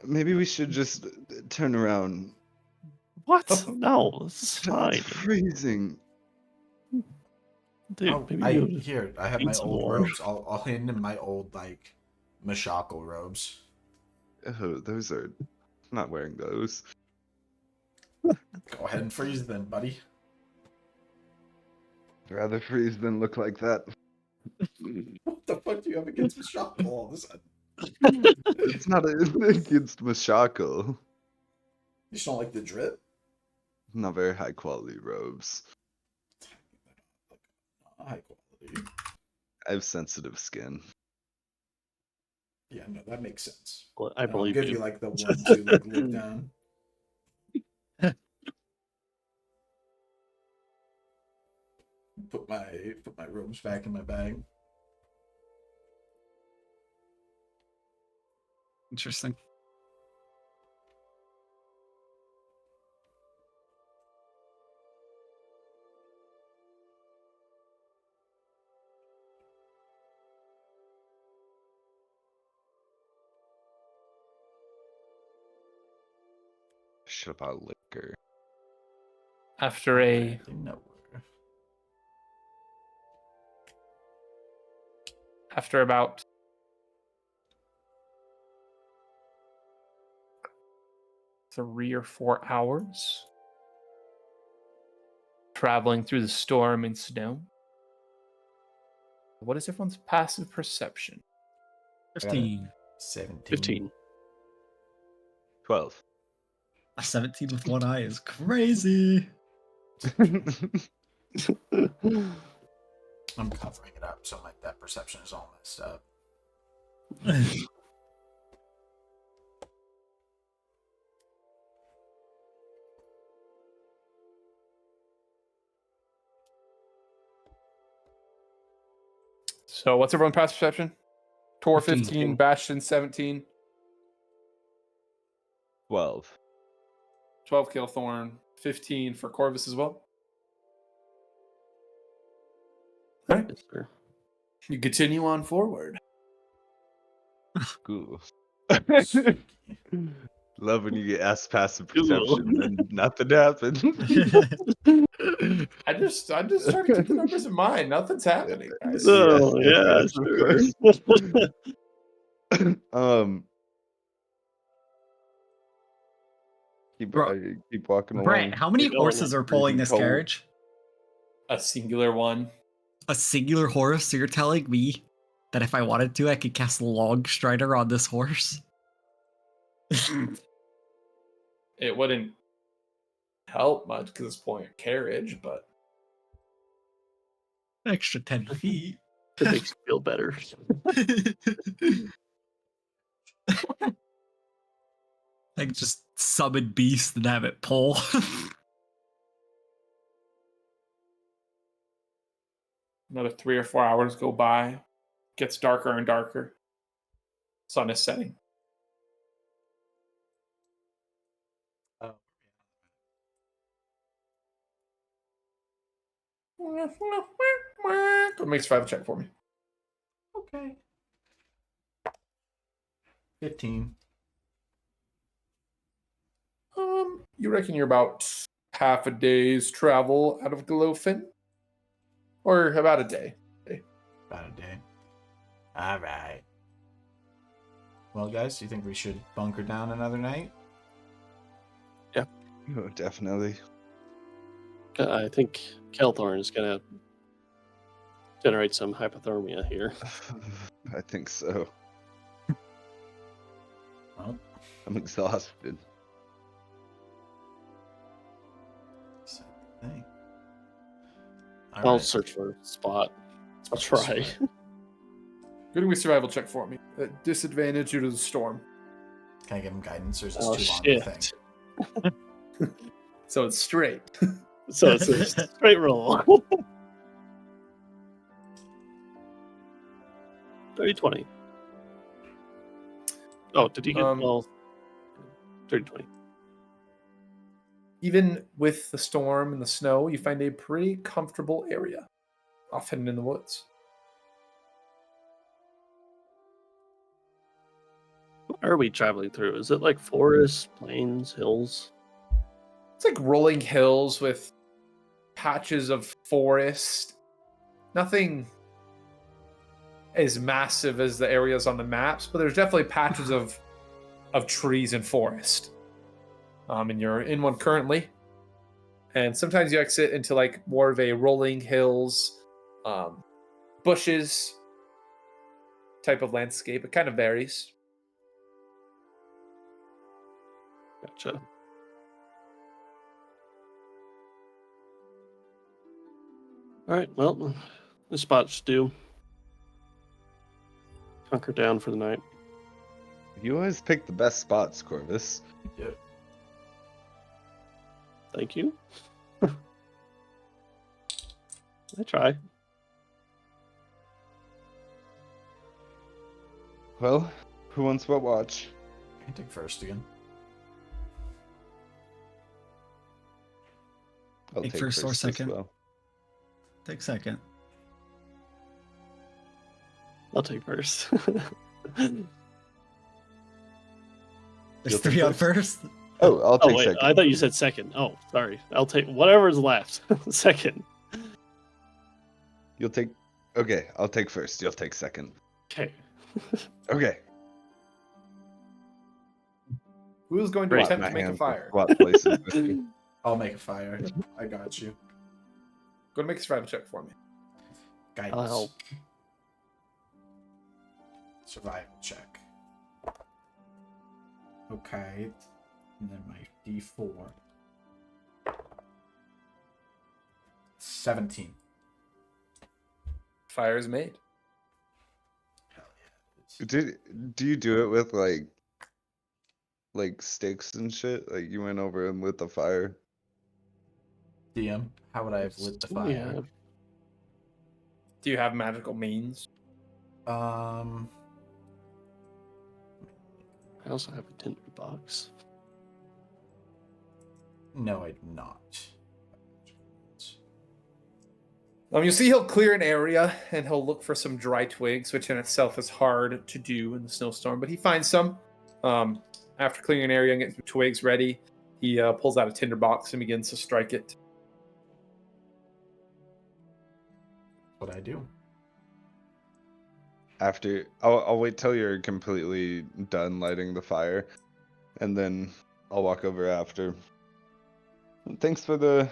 Speaker 2: Maybe we should just turn around.
Speaker 3: What? No, this is fine.
Speaker 2: It's freezing.
Speaker 3: Dude,
Speaker 4: Oh,
Speaker 3: maybe
Speaker 4: I
Speaker 3: you
Speaker 4: have
Speaker 3: need
Speaker 4: my
Speaker 3: some
Speaker 4: old
Speaker 3: more.
Speaker 4: robes. I'll hand him my old like Mashako robes.
Speaker 2: Oh, those are. I'm not wearing those.
Speaker 4: Go ahead and freeze them, buddy.
Speaker 2: I'd rather freeze than look like that.
Speaker 4: What the fuck do you have against Mashako all of a sudden?
Speaker 2: It's not against Mashako.
Speaker 4: You just don't like the drip?
Speaker 2: Not very high quality robes.
Speaker 4: High quality.
Speaker 2: I have sensitive skin.
Speaker 4: Yeah, no, that makes sense.
Speaker 3: Well, I
Speaker 4: And I'll
Speaker 3: believe
Speaker 4: give
Speaker 3: you.
Speaker 4: you like the 1-2 like look down. Put my robes back in my bag.
Speaker 5: Interesting.
Speaker 2: Should have bought liquor.
Speaker 1: After a
Speaker 4: Apparently nowhere.
Speaker 1: after about 3 or 4 hours traveling through the storm and snow. What is everyone's passive perception?
Speaker 4: I got a
Speaker 5: 15.
Speaker 4: 17.
Speaker 3: 15.
Speaker 2: 12.
Speaker 5: A 17 with one eye is crazy.
Speaker 4: I'm covering it up, so that perception is all messed up.
Speaker 1: So what's everyone's passive perception? Tor 15,
Speaker 5: 15.
Speaker 1: Bastion 17,
Speaker 2: 12.
Speaker 1: 12 Killthorn, 15 for Corvus as well. All right,
Speaker 3: Yes, sir.
Speaker 1: you continue on forward.
Speaker 2: Cool. Love when you get asked passive perception and nothing happens.
Speaker 1: I'm just trying to keep the numbers in mind. Nothing's happening, guys.
Speaker 3: Oh,
Speaker 2: Yes,
Speaker 3: yeah,
Speaker 2: yes, of
Speaker 3: sure.
Speaker 2: Keep walking along.
Speaker 5: Brett, how many
Speaker 3: Keep going,
Speaker 5: horses are pulling this
Speaker 2: Cold.
Speaker 5: carriage?
Speaker 1: A singular one.
Speaker 5: A singular horse? So you're telling me that if I wanted to, I could cast Longstrider on this horse?
Speaker 1: It wouldn't help much because it's pulling a carriage, but
Speaker 5: Extra 10 feet.
Speaker 3: It makes you feel better.
Speaker 5: I could just summon Beast and have it pull.
Speaker 1: another 3 or 4 hours go by. Gets darker and darker. Sun is setting. Go make a survival check for me.
Speaker 4: Okay. 15.
Speaker 1: You reckon you're about half a day's travel out of Glowfin? Or about a day?
Speaker 4: About a day. All right. Well, guys, do you think we should bunker down another night?
Speaker 2: Oh, definitely.
Speaker 3: I think Kelthorn is going to generate some hypothermia here.
Speaker 2: I think so.
Speaker 4: Well,
Speaker 2: I'm exhausted.
Speaker 4: same thing.
Speaker 3: I'll
Speaker 4: All right.
Speaker 3: search for a spot. I'll
Speaker 4: Let's just
Speaker 3: try.
Speaker 4: wait.
Speaker 1: Give me a survival check for me. At disadvantage due to the storm.
Speaker 4: Can I give him guidance, or is this
Speaker 3: Oh,
Speaker 4: too long of a thing?
Speaker 3: shit.
Speaker 1: So it's straight.
Speaker 3: So it's a straight roll. 30-20. Oh, did you get well? 30-20.
Speaker 1: Even with the storm and the snow, you find a pretty comfortable area off hidden in the woods.
Speaker 3: What are we traveling through? Is it like forests, plains, hills?
Speaker 1: It's like rolling hills with patches of forest. Nothing as massive as the areas on the maps, but there's definitely patches of trees and forest. And you're in one currently. And sometimes you exit into like more of a rolling hills, bushes type of landscape. It kind of varies.
Speaker 3: Gotcha. All right. Well, the spots do. Hunker down for the night.
Speaker 2: You always pick the best spots, Corvus.
Speaker 4: Yep.
Speaker 3: Thank you. I try.
Speaker 2: Well, who wants what watch?
Speaker 4: I can take first again.
Speaker 2: I'll
Speaker 5: Take first or
Speaker 2: as
Speaker 5: second.
Speaker 2: well.
Speaker 5: Take second.
Speaker 3: I'll take first.
Speaker 5: There's
Speaker 2: You'll
Speaker 5: three
Speaker 2: take
Speaker 5: on first.
Speaker 2: Oh, I'll
Speaker 3: Oh
Speaker 2: take
Speaker 3: wait,
Speaker 2: second.
Speaker 3: I thought you said second. Oh, sorry. I'll take whatever's left. Second.
Speaker 2: You'll take. Okay, I'll take first. You'll take second.
Speaker 3: Okay.
Speaker 2: Okay.
Speaker 1: Who's going to
Speaker 3: Great.
Speaker 1: attempt
Speaker 2: My
Speaker 1: to make a
Speaker 2: hands
Speaker 1: fire?
Speaker 2: swap places with you.
Speaker 4: I'll make a fire. I got you.
Speaker 1: Go and make a survival check for me.
Speaker 4: Guidance.
Speaker 3: I'll help.
Speaker 4: Survival check. Okay. And then my D4. 17.
Speaker 1: Fire is made.
Speaker 4: Hell yeah. it is.
Speaker 2: Do you do it with like sticks and shit? Like you went over them with the fire?
Speaker 4: DM, how would I have lit the fire?
Speaker 3: Yeah.
Speaker 1: Do you have magical means?
Speaker 4: Um,
Speaker 3: I also have a tinder box.
Speaker 4: no, I do not.
Speaker 1: You see he'll clear an area and he'll look for some dry twigs, which in itself is hard to do in the snowstorm, but he finds some. After clearing an area and getting some twigs ready, he pulls out a tinder box and begins to strike it.
Speaker 4: What I do?
Speaker 2: After I'll wait till you're completely done lighting the fire, and then I'll walk over after. Thanks for the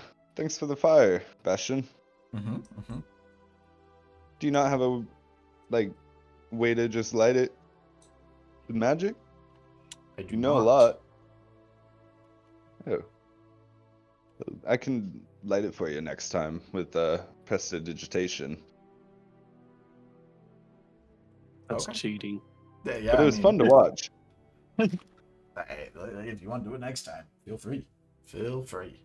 Speaker 2: fire, Bastion.
Speaker 4: Mm-hmm. Mm-hmm.
Speaker 2: Do you not have a way to just light it with magic?
Speaker 4: I do
Speaker 2: You know
Speaker 4: not.
Speaker 2: a lot. Oh. I can light it for you next time with prestidigitation.
Speaker 3: That's
Speaker 4: Okay.
Speaker 3: cheating.
Speaker 4: Yeah,
Speaker 2: But it was fun to watch.
Speaker 4: Hey, if you want to do it next time, feel free. Feel free.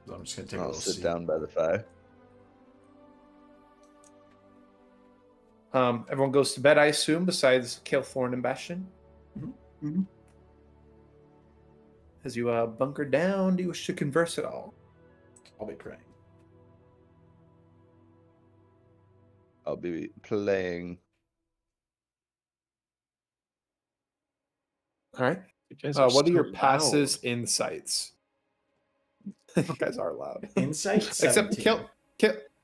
Speaker 4: So I'm just gonna take a
Speaker 2: I'll
Speaker 4: little
Speaker 2: sit
Speaker 4: seat.
Speaker 2: down by the fire.
Speaker 1: Everyone goes to bed, I assume, besides Kael'thorn and Bastion.
Speaker 5: Mhm.
Speaker 1: As you bunker down, do you wish to converse at all?
Speaker 4: I'll be praying.
Speaker 2: I'll be playing.
Speaker 1: All right.
Speaker 3: You guys
Speaker 1: What are your
Speaker 3: so
Speaker 1: passes
Speaker 3: loud.
Speaker 1: insights? You guys are loud.
Speaker 4: Insight
Speaker 1: Except
Speaker 4: 17.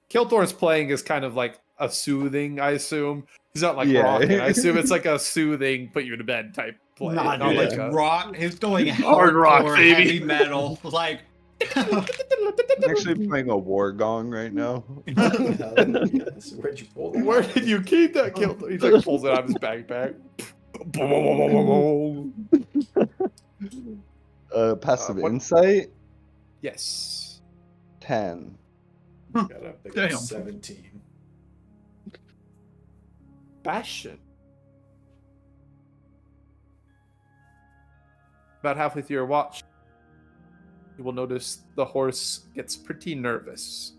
Speaker 1: Kael'thorn's playing is kind of like a soothing, I assume. He's not like
Speaker 2: Yeah.
Speaker 1: rocking. I assume it's like a soothing, put you to bed type play.
Speaker 5: Nah,
Speaker 1: not
Speaker 5: dude,
Speaker 1: like
Speaker 5: it's
Speaker 1: a
Speaker 5: rock. He's going
Speaker 3: Hard rock,
Speaker 5: hardcore
Speaker 3: baby.
Speaker 5: heavy metal. Like,
Speaker 2: I'm actually playing a war gong right now.
Speaker 4: Hell yes. Where'd you pull that?
Speaker 1: Where did you keep that Kael'thorn? He like pulls it out of his backpack.
Speaker 2: Passive
Speaker 1: what-
Speaker 2: insight,
Speaker 1: Yes.
Speaker 2: 10.
Speaker 4: Got a big
Speaker 5: Damn.
Speaker 4: 17.
Speaker 1: Bastion. About halfway through your watch, you will notice the horse gets pretty nervous.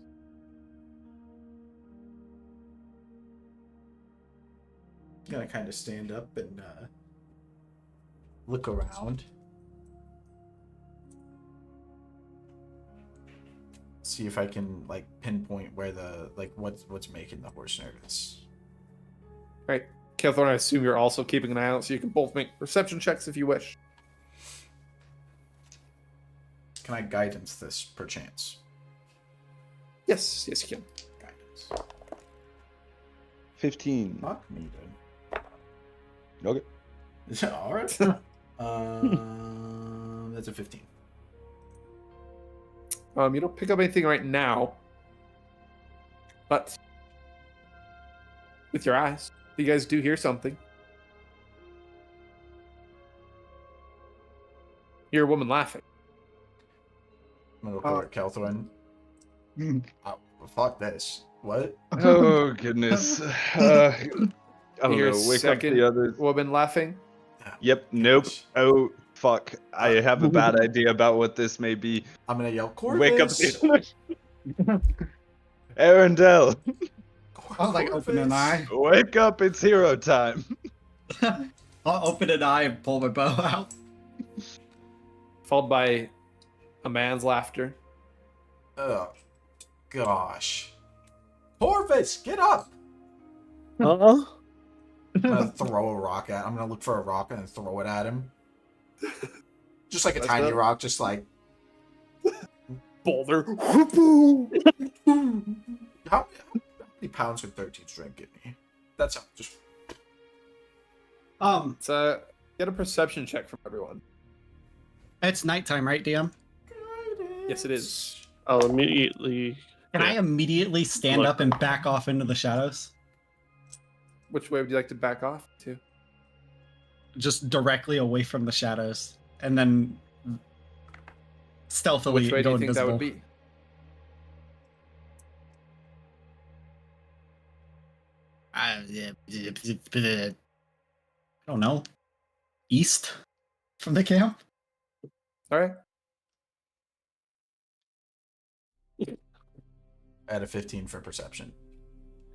Speaker 4: Gonna kind of stand up and look around. See if I can like pinpoint where the what's making the horse nervous.
Speaker 1: Right. Kael'thorn, I assume you're also keeping an eye out, so you can both make perception checks if you wish.
Speaker 4: Can I guidance this perchance?
Speaker 1: Yes, yes, you can.
Speaker 4: Guidance.
Speaker 2: 15.
Speaker 4: Fuck me,
Speaker 2: Okay.
Speaker 4: dude. All right. That's a 15.
Speaker 1: You don't pick up anything right now, but with your eyes, you guys do hear something. You hear a woman laughing.
Speaker 4: I'm gonna look over at Kael'thorn. Fuck this. What?
Speaker 2: Oh goodness. I don't
Speaker 1: Hear
Speaker 2: know. Wake up
Speaker 1: second
Speaker 2: the others.
Speaker 1: woman laughing.
Speaker 2: Yep. Nope.
Speaker 4: Gosh.
Speaker 2: Oh fuck. I have a bad idea about what this may be.
Speaker 4: I'm gonna yell, Corvus!
Speaker 2: Wake up the others. Arendelle,
Speaker 5: I'll like open an eye.
Speaker 2: wake up! It's hero time.
Speaker 5: I'll open an eye and pull my bow out.
Speaker 1: Followed by a man's laughter.
Speaker 4: Oh, gosh. Corvus, get up!
Speaker 3: Uh-uh.
Speaker 4: I'm gonna throw a rock at. I'm gonna look for a rock and then throw it at him. Just like a
Speaker 1: That's
Speaker 4: tiny
Speaker 1: it.
Speaker 4: rock, just like.
Speaker 1: Boulder.
Speaker 4: How many pounds could 13 strength give me? That's just.
Speaker 1: So get a perception check from everyone.
Speaker 5: It's nighttime, right, DM?
Speaker 1: Yes, it is.
Speaker 3: I'll immediately.
Speaker 5: Can I immediately stand
Speaker 3: Look.
Speaker 5: up and back off into the shadows?
Speaker 1: Which way would you like to back off to?
Speaker 5: Just directly away from the shadows, and then stealthily
Speaker 1: Which way do
Speaker 5: go
Speaker 1: you think
Speaker 5: invisible.
Speaker 1: that would be?
Speaker 5: I don't know. East from the camp?
Speaker 1: All right.
Speaker 4: I had a 15 for perception.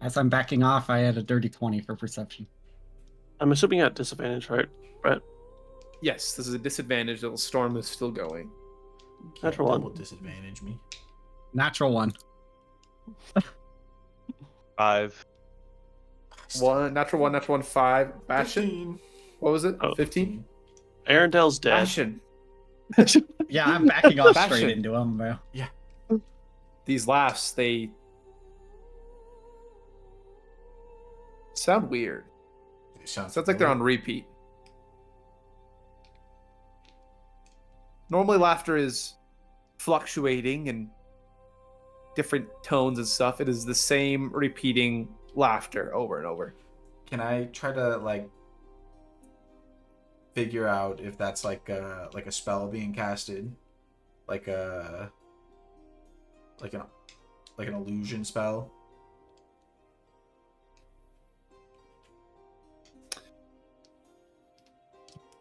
Speaker 5: As I'm backing off, I had a dirty 20 for perception.
Speaker 3: I'm assuming at disadvantage, right? Right.
Speaker 1: Yes, this is a disadvantage. The storm is still going.
Speaker 3: Natural
Speaker 4: Double
Speaker 3: one.
Speaker 4: disadvantage me.
Speaker 5: Natural one.
Speaker 2: 5.
Speaker 1: Natural one, 5. Bastion.
Speaker 4: 15.
Speaker 1: What was it?
Speaker 3: Oh.
Speaker 1: 15.
Speaker 3: Arendelle's dead.
Speaker 1: Bastion.
Speaker 5: Yeah, I'm backing off
Speaker 1: Bastion.
Speaker 5: straight into him, bro.
Speaker 1: These laughs, they sound weird. Sounds like they're on repeat. Normally, laughter is fluctuating and different tones and stuff. It is the same repeating laughter over and over.
Speaker 4: Can I try to like figure out if that's like a spell being casted, like an illusion spell?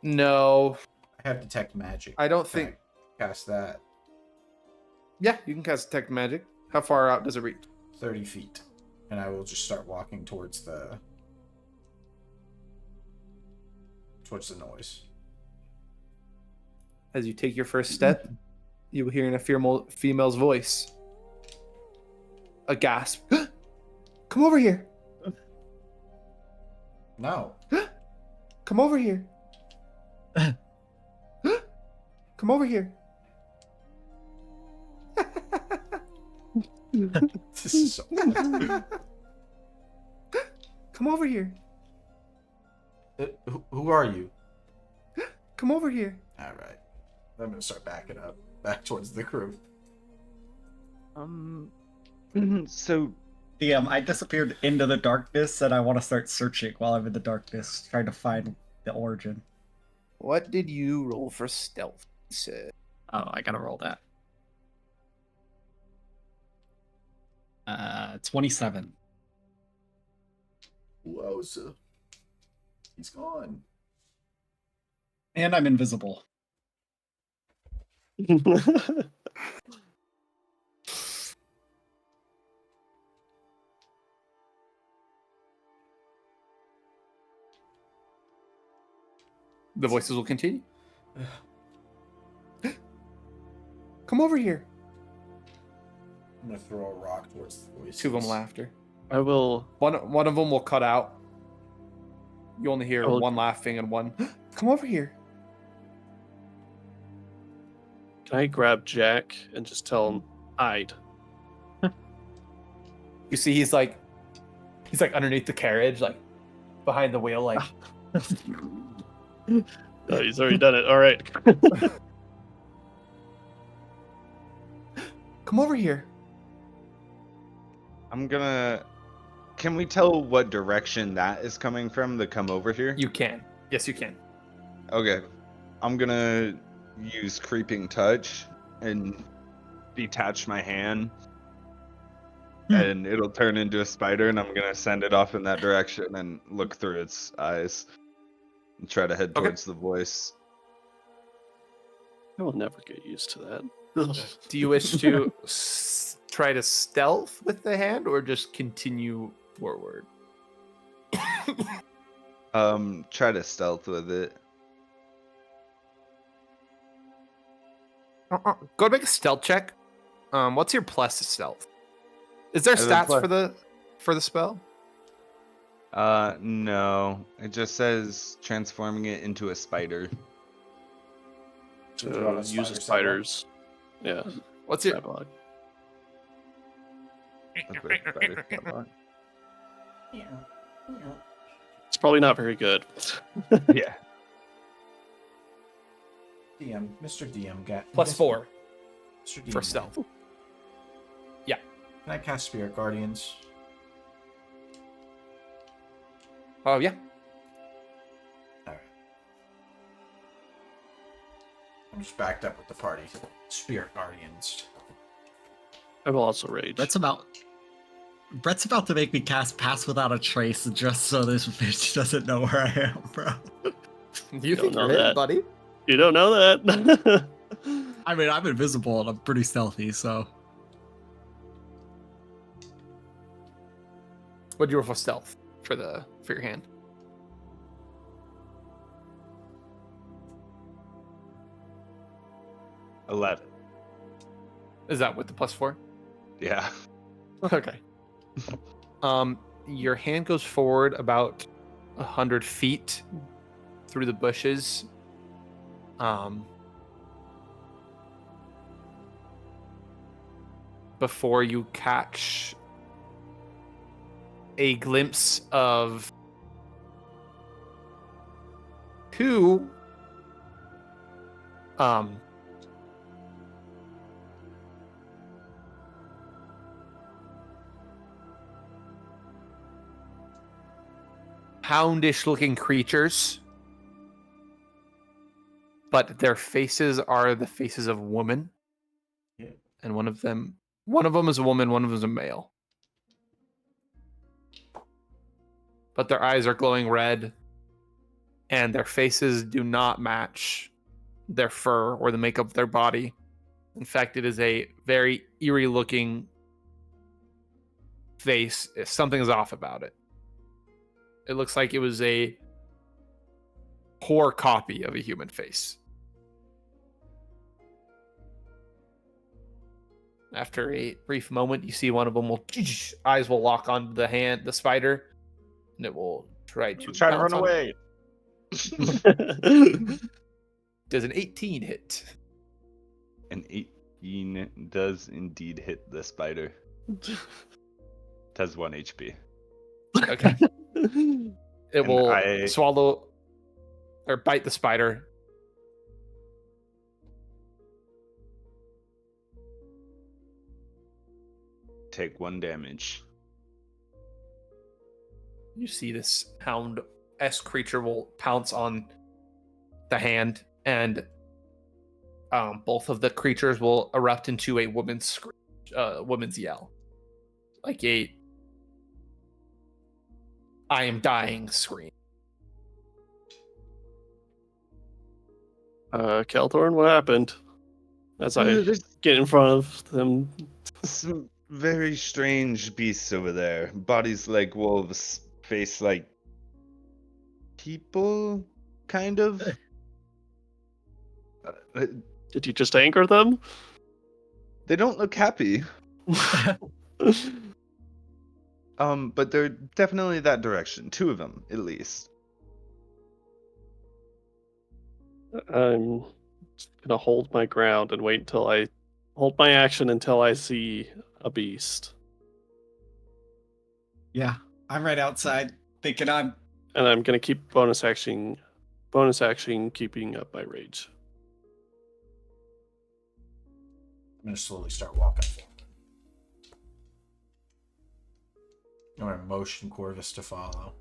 Speaker 1: No,
Speaker 4: I have detect magic.
Speaker 1: I don't
Speaker 4: Can
Speaker 1: think.
Speaker 4: I cast that
Speaker 1: Yeah, you can cast Detect Magic. How far out does it reach?
Speaker 4: 30 feet, and I will just start walking towards the noise.
Speaker 1: As you take your first step, you will hear in a female's voice a gasp. Come over here.
Speaker 4: No.
Speaker 1: Come over here. Come over here.
Speaker 4: This is so
Speaker 1: Come over here.
Speaker 4: Who are you?
Speaker 1: Come over here.
Speaker 4: All right. I'm gonna start backing up, back towards the crew.
Speaker 2: So
Speaker 5: DM, I disappeared into the darkness, and I want to start searching while I'm in the darkness, trying to find the origin.
Speaker 1: What did you roll for stealth, Sid?
Speaker 5: Oh, I gotta roll that. 27.
Speaker 4: Wowza. He's gone.
Speaker 5: And I'm invisible.
Speaker 1: The voices will continue. Come over here.
Speaker 4: I'm gonna throw a rock towards the voice.
Speaker 1: Two of them laughter.
Speaker 3: I will.
Speaker 1: One of them will cut out. You only hear
Speaker 3: Oh.
Speaker 1: one laughing and one. Come over here.
Speaker 3: Can I grab Jack and just tell him hide?
Speaker 1: You see, he's like underneath the carriage, like behind the wheel, like.
Speaker 3: Oh, he's already done it. All right.
Speaker 1: Come over here.
Speaker 2: I'm gonna. Can we tell what direction that is coming from? The come over here.
Speaker 1: You can. Yes, you can.
Speaker 2: Okay. I'm gonna use creeping touch and detach my hand and it'll turn into a spider, and I'm gonna send it off in that direction and look through its eyes and try to head
Speaker 1: Okay.
Speaker 2: towards the voice.
Speaker 3: I will never get used to that. Ugh.
Speaker 1: Do you wish to try to stealth with the hand or just continue forward?
Speaker 2: Try to stealth with it.
Speaker 1: Go and make a stealth check. What's your plus to stealth? Is there
Speaker 2: I have a
Speaker 1: stats
Speaker 2: plus-
Speaker 1: for the spell?
Speaker 2: No. It just says transforming it into a spider.
Speaker 4: Did you want a
Speaker 3: Use
Speaker 4: spider
Speaker 3: the spiders. Yeah.
Speaker 1: What's your
Speaker 3: Dialogue.
Speaker 2: That's what spider sound like.
Speaker 3: It's probably not very good.
Speaker 2: Yeah.
Speaker 4: DM, Mr. DM,
Speaker 1: plus 4
Speaker 4: Mr. DM,
Speaker 1: for stealth?
Speaker 4: Can I cast Spirit Guardians?
Speaker 1: Oh yeah.
Speaker 4: Alright. I'm just backed up with the party. Spirit Guardians.
Speaker 3: I will also rage.
Speaker 5: Brett's about to make me cast Pass Without a Trace just so this bitch doesn't know where I am, bro.
Speaker 1: You
Speaker 3: Don't
Speaker 1: think
Speaker 3: know
Speaker 1: you're hidden,
Speaker 3: that.
Speaker 1: buddy?
Speaker 3: You don't know that.
Speaker 5: I mean, I'm invisible and I'm pretty stealthy, so.
Speaker 1: What'd you roll for stealth for your hand?
Speaker 2: $11.
Speaker 1: Is that with the plus 4?
Speaker 2: Yeah.
Speaker 1: Okay. Your hand goes forward about 100 feet through the bushes. Before you catch a glimpse of two houndish looking creatures, but their faces are the faces of women.
Speaker 4: Yeah.
Speaker 1: And one of them is a woman, one of them is a male. But their eyes are glowing red, and their faces do not match their fur or the makeup of their body. In fact, it is a very eerie looking face. Something is off about it. It looks like it was a poor copy of a human face. After a brief moment, you see one of them eyes will lock onto the spider, and it will try to
Speaker 2: Run
Speaker 1: on
Speaker 2: away.
Speaker 1: it. Does an 18 hit?
Speaker 2: An 18 does indeed hit the spider. It has 1 HP.
Speaker 1: Okay. It
Speaker 2: And
Speaker 1: will
Speaker 2: I-
Speaker 1: swallow or bite the spider.
Speaker 2: Take 1 damage.
Speaker 1: You see this hound-esque creature will pounce on the hand, and both of the creatures will erupt into a woman's yell, like a "I am dying" scream.
Speaker 3: Kelthorn, what happened? As I
Speaker 2: There's
Speaker 3: get in front of them.
Speaker 2: some very strange beasts over there. Bodies like wolves, face like people, kind of.
Speaker 3: Did you just anchor them?
Speaker 2: They don't look happy. But they're definitely that direction. 2 of them, at least.
Speaker 3: I'm just gonna hold my ground and wait until I hold my action until I see a beast.
Speaker 5: Yeah, I'm right outside thinking I'm.
Speaker 3: And I'm gonna keep bonus action keeping up my rage.
Speaker 4: I'm gonna slowly start walking forward. I'm gonna motion Corvus to follow.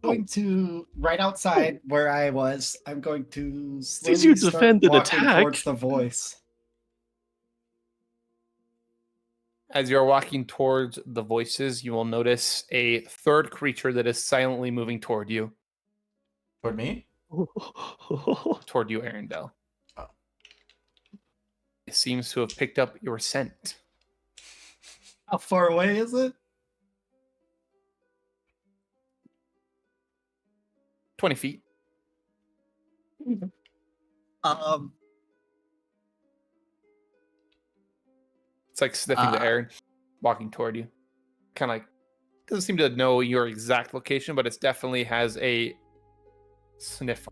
Speaker 5: Going to right outside where I was. I'm going to
Speaker 3: Since you
Speaker 5: slowly start
Speaker 3: defend an
Speaker 5: walking
Speaker 3: attack.
Speaker 5: towards the voice.
Speaker 1: As you're walking towards the voices, you will notice a third creature that is silently moving toward you,
Speaker 4: Toward me?
Speaker 1: Arendelle.
Speaker 4: Oh.
Speaker 1: It seems to have picked up your scent.
Speaker 5: How far away is it?
Speaker 1: 20 feet. It's like sniffing the air and walking toward you. Kind of like, doesn't seem to know your exact location, but it definitely has a sniff.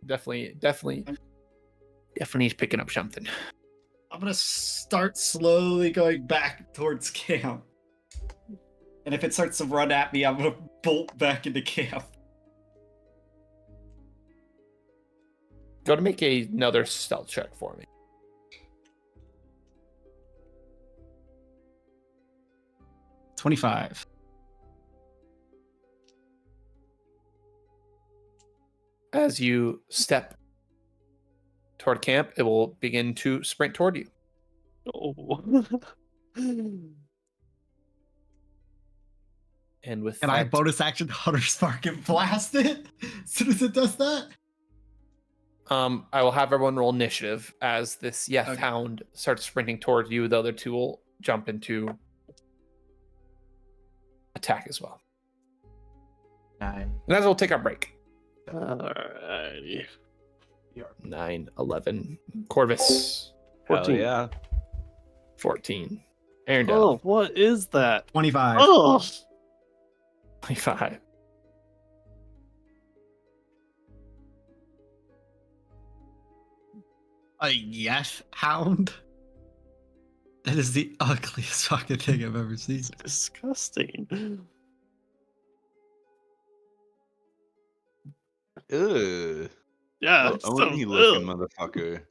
Speaker 1: Definitely is picking up something.
Speaker 5: I'm gonna start slowly going back towards camp. And if it starts to run at me, I'm gonna bolt back into camp.
Speaker 1: Go to make another stealth check for me.
Speaker 5: $25.
Speaker 1: As you step toward camp, it will begin to sprint toward you.
Speaker 3: Oh.
Speaker 1: And with
Speaker 5: Can I
Speaker 1: that,
Speaker 5: bonus action Hunter Spark and blast it as soon as it does that?
Speaker 1: I will have everyone roll initiative as this
Speaker 5: Okay.
Speaker 1: hound starts sprinting towards you. The other two will jump into attack as well.
Speaker 4: 9.
Speaker 1: And as we'll take our break.
Speaker 3: Alrighty.
Speaker 1: 9, 11. Corvus,
Speaker 3: 14.
Speaker 2: Hell yeah.
Speaker 1: 14. Arendelle,
Speaker 3: Oh, what is that?
Speaker 5: 25.
Speaker 3: Oh,
Speaker 1: 25.
Speaker 5: A yes hound? That is the ugliest fucking thing I've ever seen.
Speaker 3: it's disgusting.
Speaker 2: Ugh.
Speaker 3: Yeah,
Speaker 2: Oh, only looking
Speaker 3: ugh.
Speaker 2: motherfucker.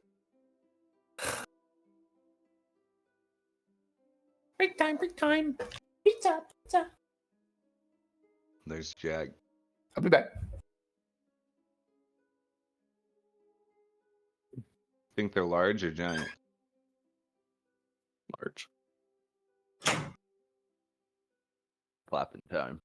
Speaker 1: Break time. Pizza.
Speaker 2: There's Jack.
Speaker 1: I'll be back.
Speaker 2: Think they're large or giant?
Speaker 3: Large.
Speaker 2: Clapping time.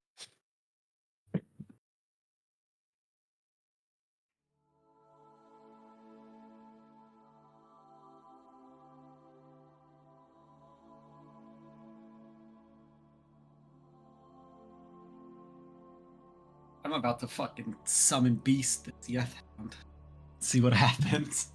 Speaker 5: I'm about to fucking summon Beast as the F hound. See what happens.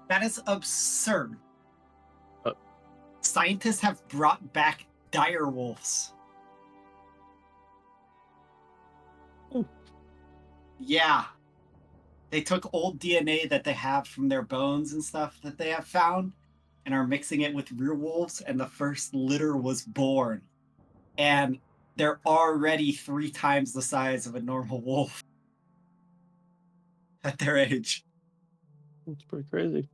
Speaker 5: That is absurd. Scientists have brought back dire wolves.
Speaker 3: Oh.
Speaker 5: Yeah. They took old DNA that they have from their bones and stuff that they have found and are mixing it with real wolves, and the first litter was born. And they're already 3 times the size of a normal wolf at their age.
Speaker 3: That's pretty crazy.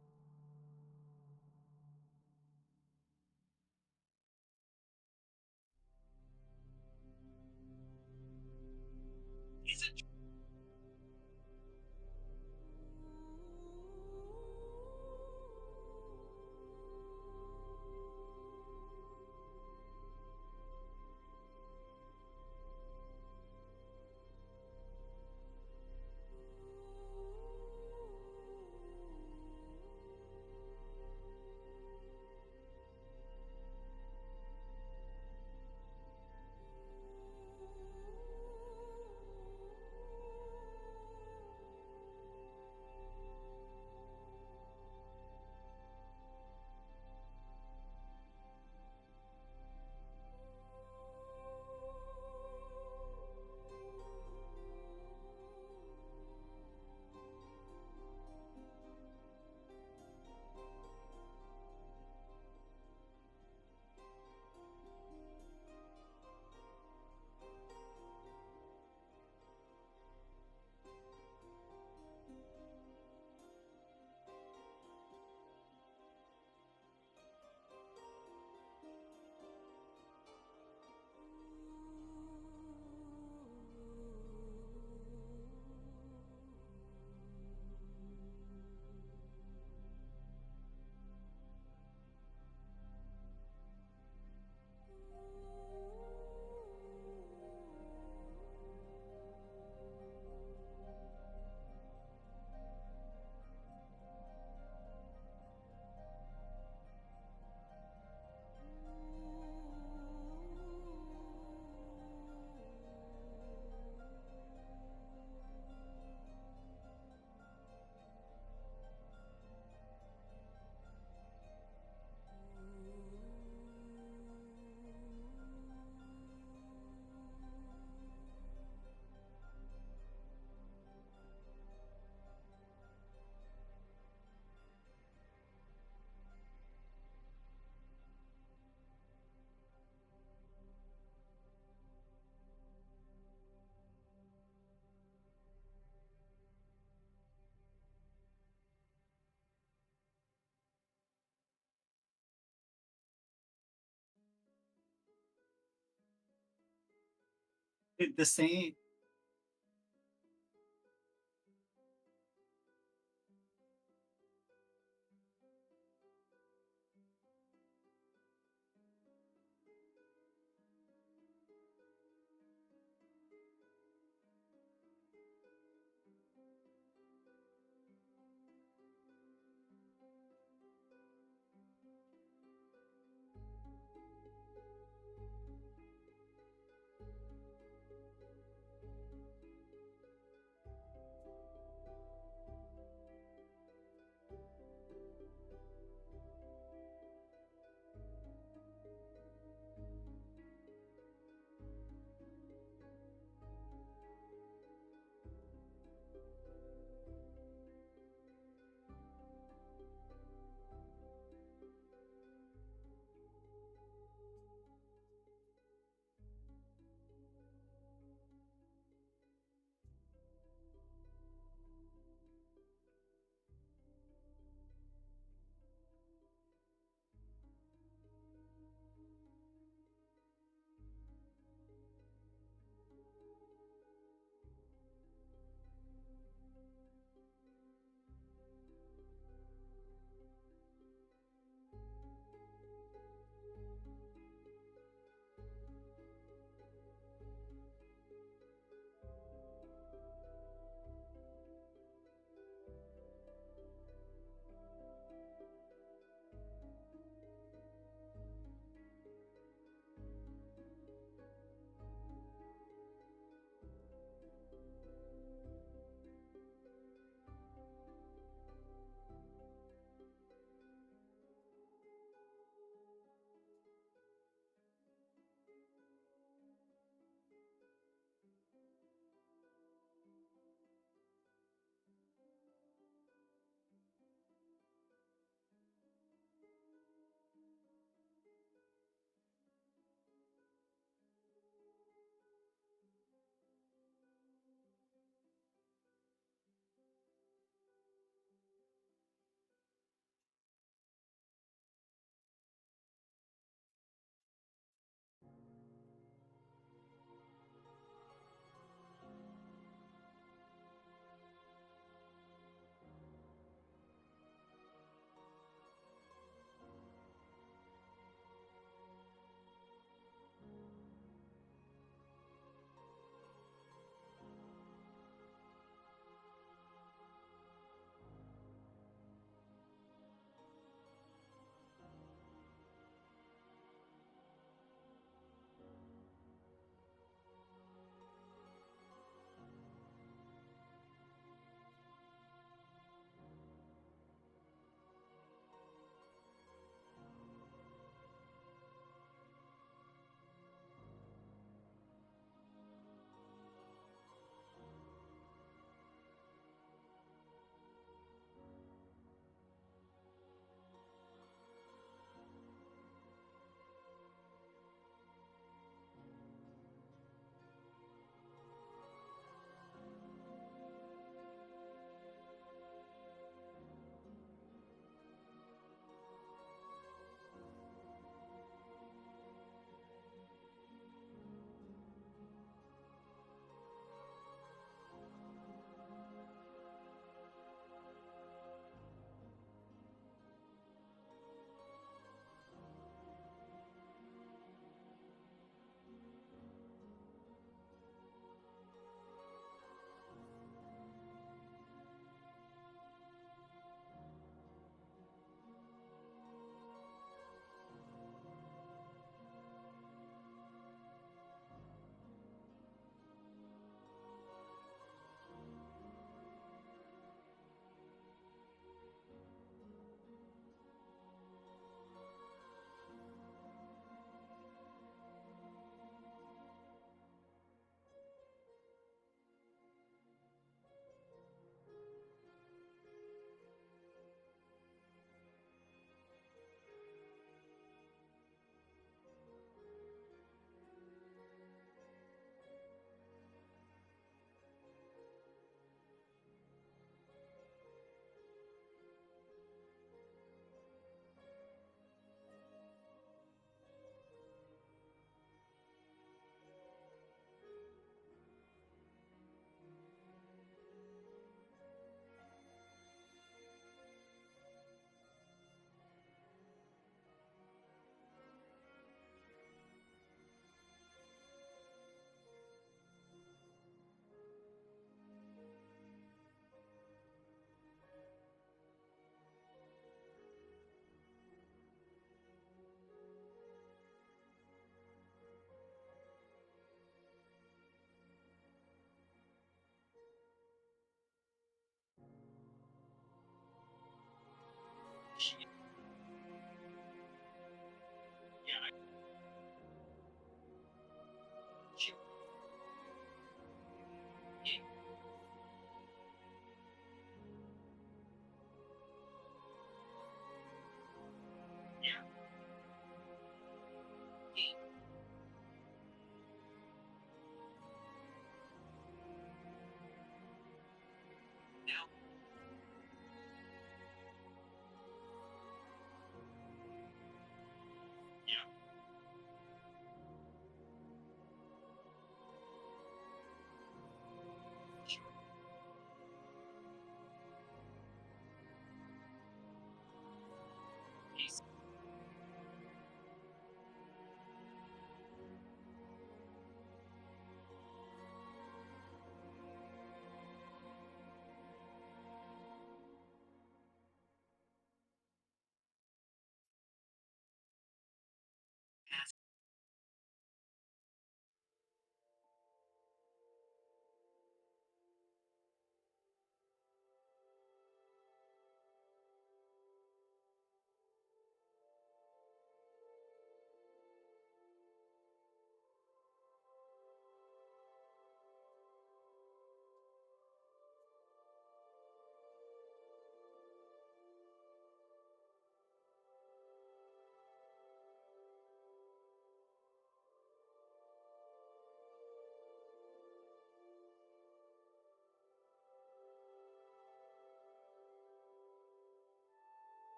Speaker 5: The same.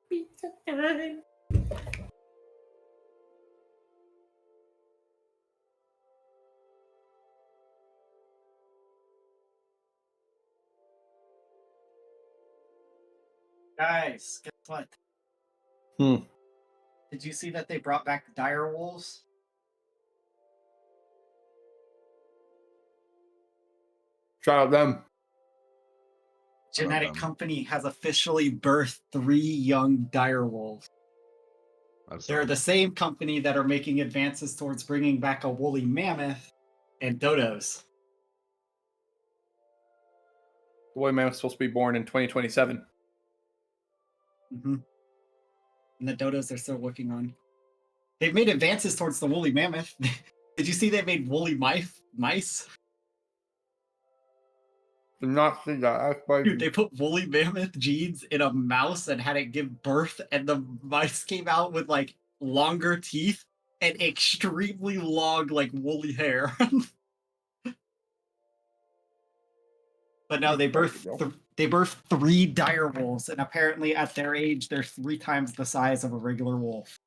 Speaker 1: Pizza time.
Speaker 5: Guys, guess what?
Speaker 1: Hmm.
Speaker 5: Did you see that they brought back dire wolves?
Speaker 1: Shout out them.
Speaker 5: Genetic
Speaker 2: them.
Speaker 5: Company has officially birthed 3 young dire wolves.
Speaker 2: That's
Speaker 5: They're
Speaker 2: dope.
Speaker 5: the same company that are making advances towards bringing back a woolly mammoth and dodos.
Speaker 1: The boy man was supposed to be born in 2027.
Speaker 5: Mm-hmm. And the dodos they're still working on. They've made advances towards the woolly mammoth. Did you see they made woolly mice?
Speaker 1: Did not see that. That's why
Speaker 5: Dude, they put woolly mammoth genes in a mouse and had it give birth, and the mice came out with like longer teeth and extremely long, like woolly hair. But no, they birthed 3 dire wolves, and apparently at their age, they're 3 times the size of a regular wolf.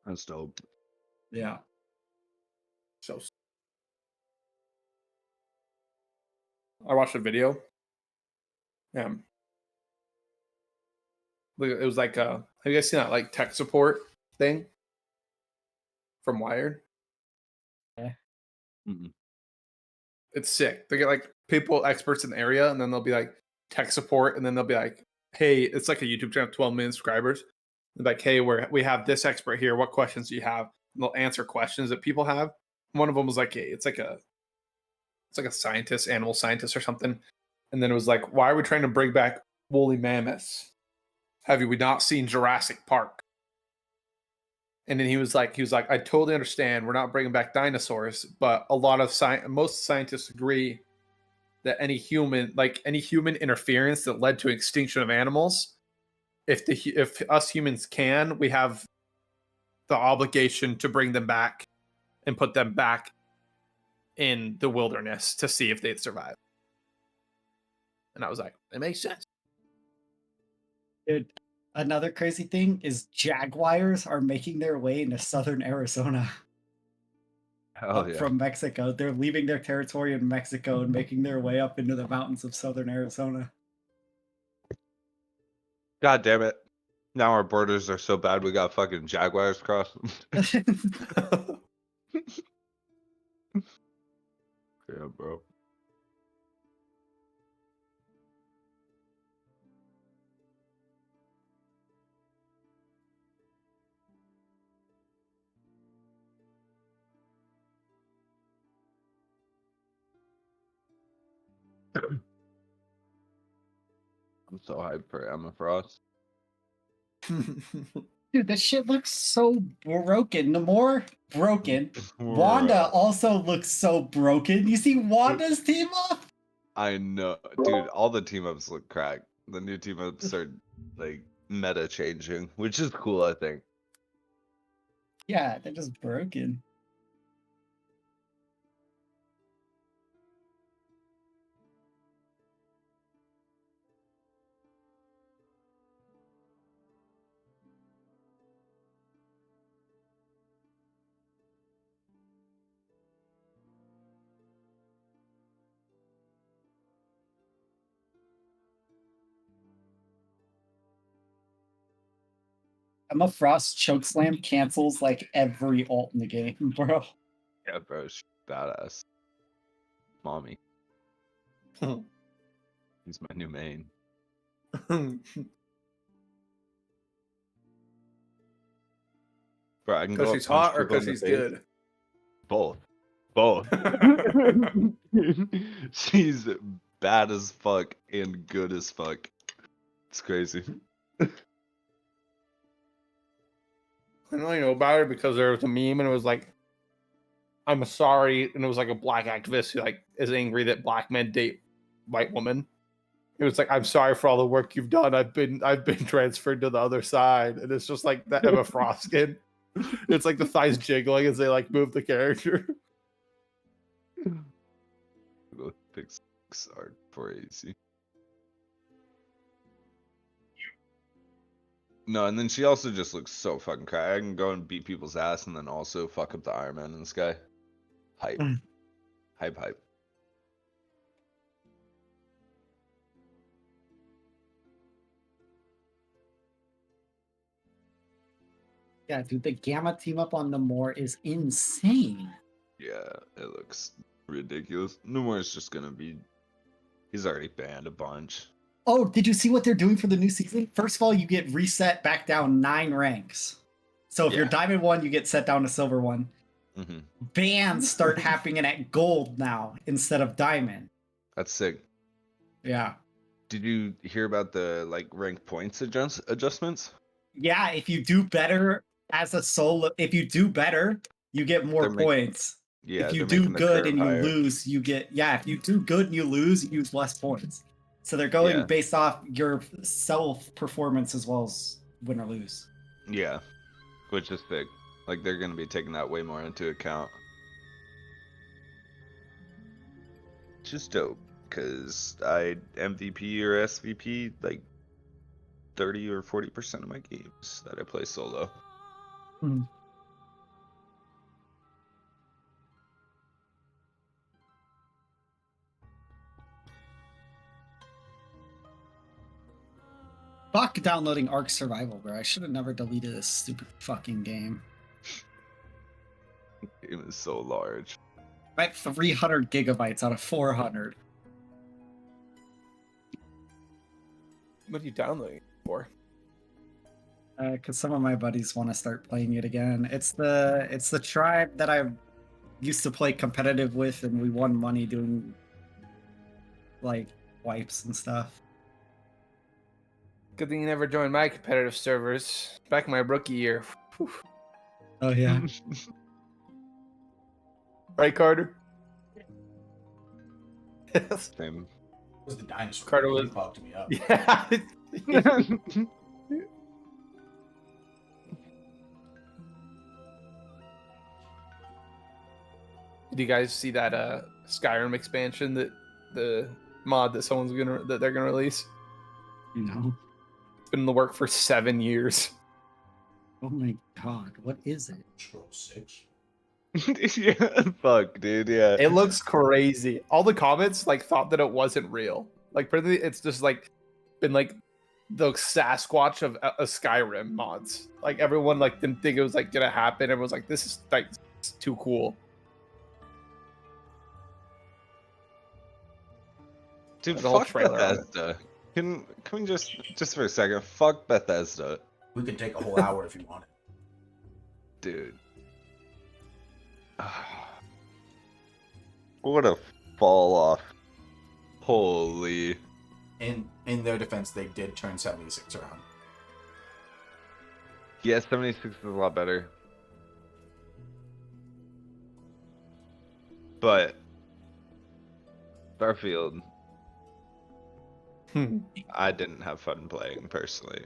Speaker 2: That's dope.
Speaker 5: Yeah.
Speaker 1: So I watched a video. It was like have you guys seen that like tech support thing from Wired?
Speaker 2: Mm-mm.
Speaker 1: It's sick. They get like people experts in the area, and then they'll be like tech support, and then they'll be like, "Hey, it's like a YouTube channel, 12 million subscribers." They're like, "Hey, we have this expert here. What questions do you have?" And they'll answer questions that people have. One of them was like, "Hey, it's like a scientist, animal scientist or something," and then it was like, "Why are we trying to bring back woolly mammoths? Have we not seen Jurassic Park?" And then he was like, I totally understand. We're not bringing back dinosaurs, but a lot of most scientists agree that any human interference that led to extinction of animals, if us humans can, we have the obligation to bring them back and put them back in the wilderness to see if they'd survive. And I was like, it makes sense.
Speaker 5: Dude, another crazy thing is jaguars are making their way into southern Arizona
Speaker 2: Hell yeah.
Speaker 5: from Mexico. They're leaving their territory in Mexico and making their way up into the mountains of southern Arizona.
Speaker 2: God damn it. Now our borders are so bad we got fucking jaguars crossing. Yeah, bro. I'm so hyped for Emma Frost.
Speaker 5: Dude, this shit looks so broken. Namor, broken. Wanda
Speaker 2: Bruh.
Speaker 5: also looks so broken. You see Wanda's team up?
Speaker 2: I know. Dude, all the team ups look cracked. The new team ups are like meta changing, which is cool, I think.
Speaker 5: Yeah, they're just broken. Emma Frost chokeslam cancels like every ult in the game, bro.
Speaker 2: Yeah, bro, she's badass. Mommy. He's my new main. Bro, I can go
Speaker 1: Because
Speaker 2: up
Speaker 1: she's
Speaker 2: punch
Speaker 1: hot or
Speaker 2: people in
Speaker 1: because
Speaker 2: the
Speaker 1: she's
Speaker 2: face.
Speaker 1: good?
Speaker 2: Both. Both. She's bad as fuck and good as fuck. It's crazy.
Speaker 1: I only know about her because there was a meme and it was like I'm sorry, and it was like a black activist who like is angry that black men date white women. It was like, I'm sorry for all the work you've done. I've been transferred to the other side, and it's just like the Emma Frost skin. It's like the thighs jiggling as they like move the character.
Speaker 2: Go fix art for AC. No, and then she also just looks so fucking crazy. I can go and beat people's ass and then also fuck up the Iron Man in the sky. Hype. Hype.
Speaker 5: Yeah, dude, the Gamma team up on Namor is insane.
Speaker 2: Yeah, it looks ridiculous. Numore's just gonna be... He's already banned a bunch.
Speaker 5: Oh, did you see what they're doing for the new season? First of all, you get reset back down 9 ranks. So if you're
Speaker 2: Yeah.
Speaker 5: Diamond 1, you get set down to Silver 1.
Speaker 2: Mm-hmm.
Speaker 5: Bans start happening at Gold now instead of Diamond.
Speaker 2: That's sick.
Speaker 5: Yeah.
Speaker 2: Did you hear about the like rank points adjustments?
Speaker 5: Yeah, if you do better as a solo, if you do better, you get more
Speaker 2: They're making-
Speaker 5: points.
Speaker 2: Yeah,
Speaker 5: if you
Speaker 2: they're
Speaker 5: do
Speaker 2: making the
Speaker 5: good
Speaker 2: curve
Speaker 5: and you
Speaker 2: higher.
Speaker 5: lose, you get if you do good and you lose, you use less points. So they're going
Speaker 2: Yeah.
Speaker 5: based off your self performance as well as win or lose.
Speaker 2: Yeah, which is big. Like they're gonna be taking that way more into account. Which is dope, cause I MVP or SVP like 30 or 40% of my games that I play solo.
Speaker 5: Fuck downloading Ark Survival, bro. I should have never deleted this stupid fucking game.
Speaker 2: Game is so large.
Speaker 5: I'm at 300 gigabytes out of 400.
Speaker 1: What are you downloading it for?
Speaker 5: Because some of my buddies want to start playing it again. It's the tribe that I used to play competitive with, and we won money doing like wipes and stuff.
Speaker 1: Good thing you never joined my competitive servers back in my rookie year. Whew.
Speaker 5: Oh yeah.
Speaker 1: Right, Carter? Yes.
Speaker 2: Same.
Speaker 4: It was the dinosaur.
Speaker 1: Carter
Speaker 4: He
Speaker 1: was-
Speaker 4: fucked me up.
Speaker 1: Yeah. Did you guys see that Skyrim expansion that the mod that they're gonna release?
Speaker 5: No.
Speaker 1: It's been in the work for 7 years.
Speaker 5: Oh my god, what is it?
Speaker 4: Scroll 6.
Speaker 2: Yeah, fuck, dude. Yeah.
Speaker 1: It looks crazy. All the comments like thought that it wasn't real. Like, pretty, it's just like been like the Sasquatch of a Skyrim mods. Like everyone like didn't think it was like gonna happen. Everyone's like, this is like it's too cool.
Speaker 2: Dude,
Speaker 1: The whole
Speaker 2: fuck
Speaker 1: trailer on it.
Speaker 2: Bethesda. Can we just for a second, fuck Bethesda,
Speaker 4: We could take a whole hour if you wanted.
Speaker 2: dude. What a fall off. Holy.
Speaker 4: In their defense, they did turn 76 around.
Speaker 2: Yeah, 76 is a lot better. But Starfield, I didn't have fun playing personally.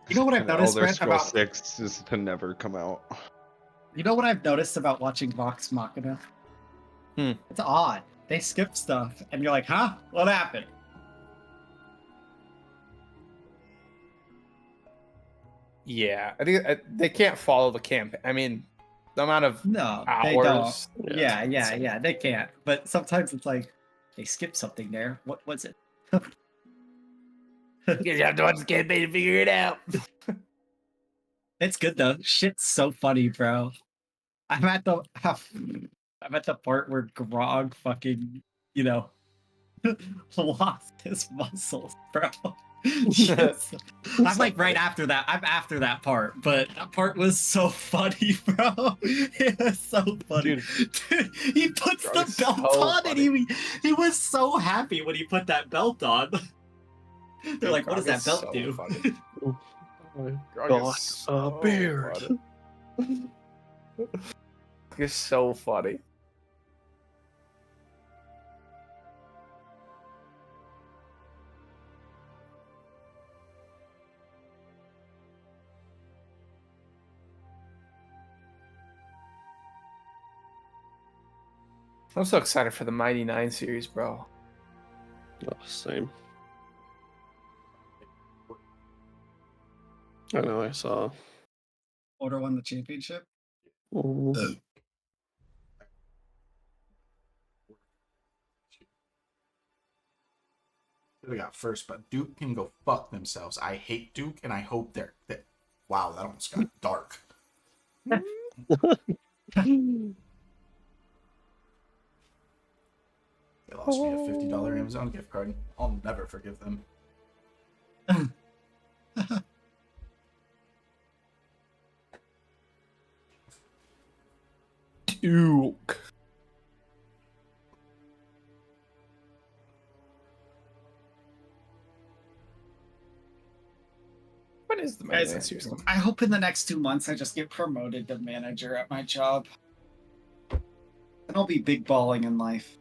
Speaker 5: You know what I've
Speaker 2: And
Speaker 5: noticed,
Speaker 2: Elder
Speaker 5: Brent,
Speaker 2: Scrolls
Speaker 5: about
Speaker 2: 6 is to never come out.
Speaker 5: you know what I've noticed about watching Vox Machina? It's odd. They skip stuff, and you're like, huh? What happened?
Speaker 1: Yeah, I think they can't follow the camp. I mean, the amount of
Speaker 5: No, they don't.
Speaker 1: hours.
Speaker 5: Yeah, they can't. But sometimes it's like they skip something there. What was it?
Speaker 1: You have to watch the campaign to figure it out.
Speaker 5: It's good though. Shit's so funny, bro. I'm at the part where Grog fucking, lost his muscles, bro. Yes. I'm like right after that. I'm after that part, but that part was so funny, bro. It was so funny. Dude, he puts
Speaker 1: Grog is
Speaker 5: the belt
Speaker 1: so
Speaker 5: on, and he was so happy when he put that belt on. They're like, what does that belt
Speaker 1: so
Speaker 5: do?
Speaker 1: funny. Grog
Speaker 3: Got
Speaker 1: is so
Speaker 3: a beard.
Speaker 1: funny. You're so funny. I'm so excited for the Mighty Nine series, bro.
Speaker 3: Oh, same. I know. I saw.
Speaker 5: Order won the championship.
Speaker 3: Oh,
Speaker 4: They got first, but Duke can go fuck themselves. I hate Duke, and I hope they're. Wow, that almost got dark. They lost me a $50 Amazon gift card. I'll never forgive them.
Speaker 1: Duke. When is the Mighty
Speaker 5: Guys,
Speaker 1: Nine series?
Speaker 5: I hope in the next 2 months I just get promoted to manager at my job. And I'll be big balling in life.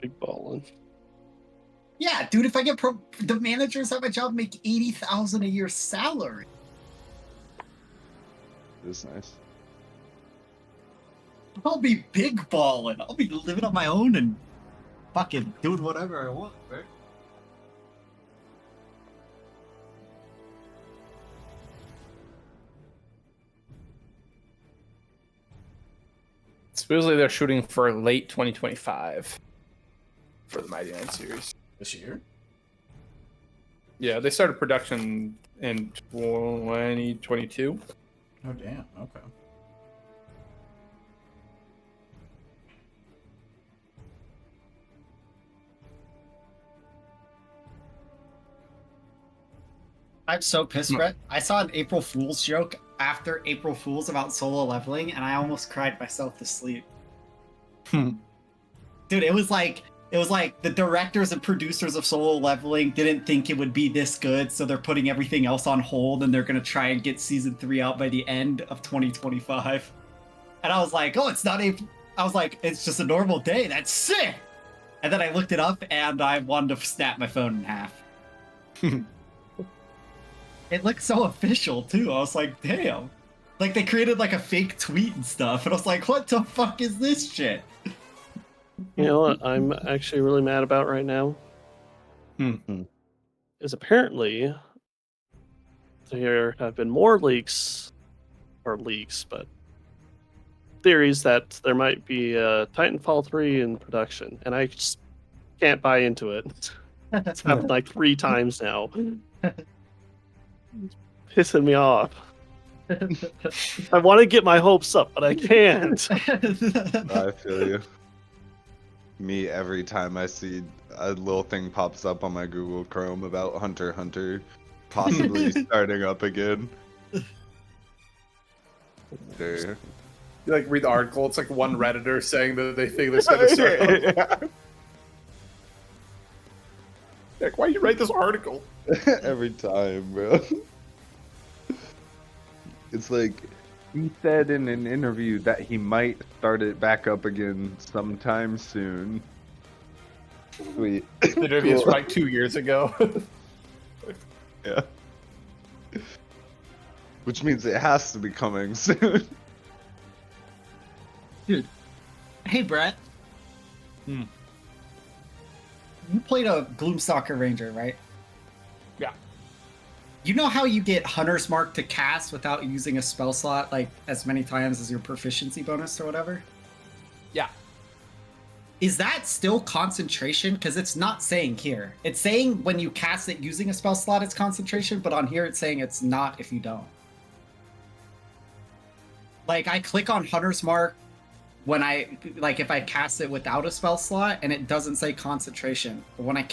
Speaker 3: big ballin'.
Speaker 5: Yeah, dude, if I get the managers at my job make 80,000 a year salary.
Speaker 2: It's nice.
Speaker 5: I'll be big balling. I'll be living on my own and fucking doing whatever I want, right?
Speaker 1: Supposedly they're shooting for late 2025 for the Mighty Nine series.
Speaker 4: This year?
Speaker 1: Yeah, they started production in 2022.
Speaker 4: Oh, damn. Okay.
Speaker 5: I'm so pissed, Brett. I saw an April Fool's joke after April Fool's about solo leveling, and I almost cried myself to sleep. Dude, it was like the directors and producers of solo leveling didn't think it would be this good, so they're putting everything else on hold, and they're gonna try and get season 3 out by the end of 2025. And I was like, oh, it's not April. I was like, it's just a normal day. That's sick. And then I looked it up, and I wanted to snap my phone in half. It looked so official too. I was like, damn. Like they created like a fake tweet and stuff. And I was like, what the fuck is this shit?
Speaker 3: You know what I'm actually really mad about right now?
Speaker 1: Hmm.
Speaker 3: Is apparently there have been more leaks, but theories that there might be Titanfall 3 in production, and I just can't buy into it. It's happened like 3 times now. Pissing me off. I want to get my hopes up, but I can't.
Speaker 2: I feel you. Me, every time I see a little thing pops up on my Google Chrome about Hunter x Hunter possibly starting up again. There.
Speaker 1: You like read the article, it's like one Redditor saying that they think this gonna start up. Like, why you write this article?
Speaker 2: Every time, bro. It's like he said in an interview that he might start it back up again sometime soon. Sweet.
Speaker 1: The interview was
Speaker 2: Cool.
Speaker 1: like 2 years ago.
Speaker 2: Yeah. Which means it has to be coming soon.
Speaker 5: Dude. Hey, Brett.
Speaker 1: Hmm.
Speaker 5: You played a Gloomstalker Ranger, right?
Speaker 1: Yeah.
Speaker 5: You know how you get Hunter's Mark to cast without using a spell slot like as many times as your proficiency bonus or whatever?
Speaker 1: Yeah.
Speaker 5: Is that still concentration? Because it's not saying here. It's saying when you cast it using a spell slot, it's concentration, but on here it's saying it's not if you don't. Like, I click on Hunter's Mark when if I cast it without a spell slot, and it doesn't say concentration. But when I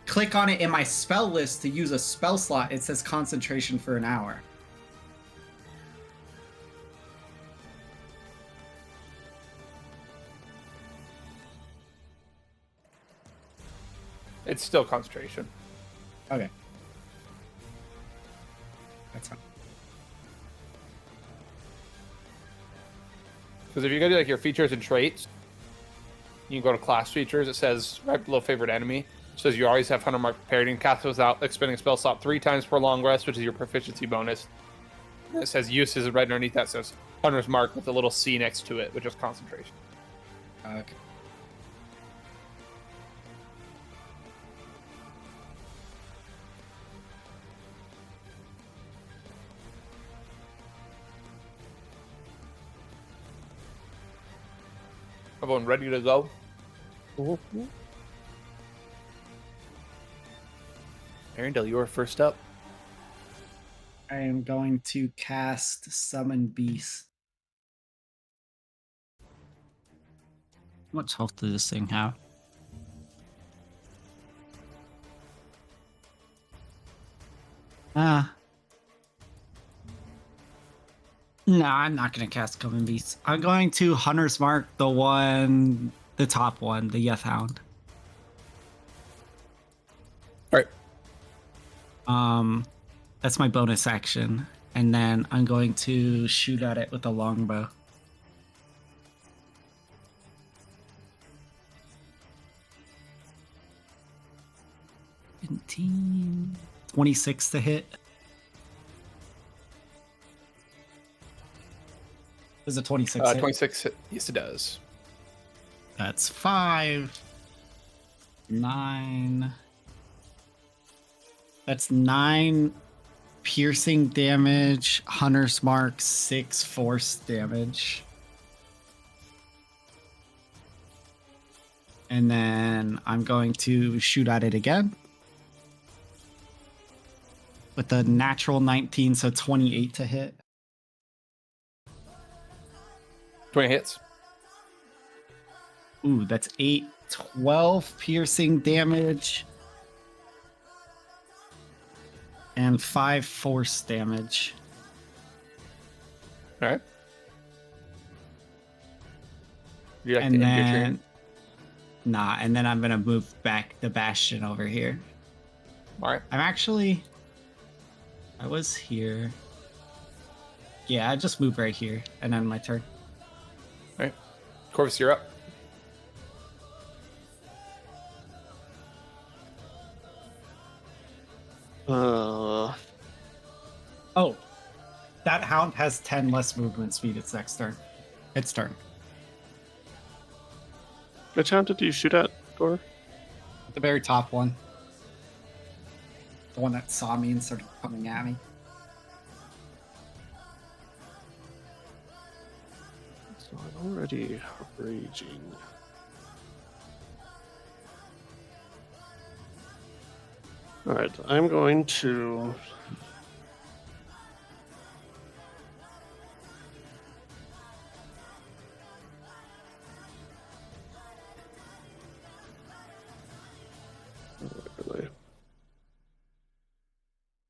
Speaker 5: click on it in my spell list to use a spell slot, it says concentration for an hour.
Speaker 1: It's still concentration.
Speaker 5: Okay. That's fine.
Speaker 1: Because if you go to like your features and traits, you can go to class features. It says right below favorite enemy. It says you always have Hunter Mark prepared. You can cast without expending spell slot 3 times per long rest, which is your proficiency bonus. And it says uses right underneath that says Hunter's Mark with a little C next to it, which is concentration.
Speaker 5: Okay.
Speaker 1: Everyone ready to go? Arendelle, you are first up.
Speaker 5: I am going to cast Summon Beast. How much health does this thing have? No, I'm not going to cast Summon Beast. I'm going to Hunter's Mark, the top one, the Yeth Hound.
Speaker 1: All right.
Speaker 5: That's my bonus action. And then I'm going to shoot at it with a longbow. 26 to hit. Is it 26?
Speaker 1: 26. Yes, it does.
Speaker 5: That's 5, 9. That's 9 piercing damage. Hunter's Mark, 6 force damage. And then I'm going to shoot at it again. With the natural 19, so 28 to hit.
Speaker 1: 20 hits.
Speaker 5: Ooh, that's 8, 12 piercing damage. And 5 force damage.
Speaker 1: All right. You like
Speaker 5: And
Speaker 1: to end your
Speaker 5: then...
Speaker 1: turn?
Speaker 5: Nah, and then I'm going to move back the Bastion over here.
Speaker 1: All right.
Speaker 5: I was here. Yeah, I just moved right here and then my turn.
Speaker 1: All right. Corvus, you're up.
Speaker 5: Oh, that hound has 10 less movement speed. It's next turn. Its turn.
Speaker 3: Which hound did you shoot at, Dor?
Speaker 5: The very top one. The one that saw me and started coming at me.
Speaker 3: So I'm already raging. Alright, I'm going to...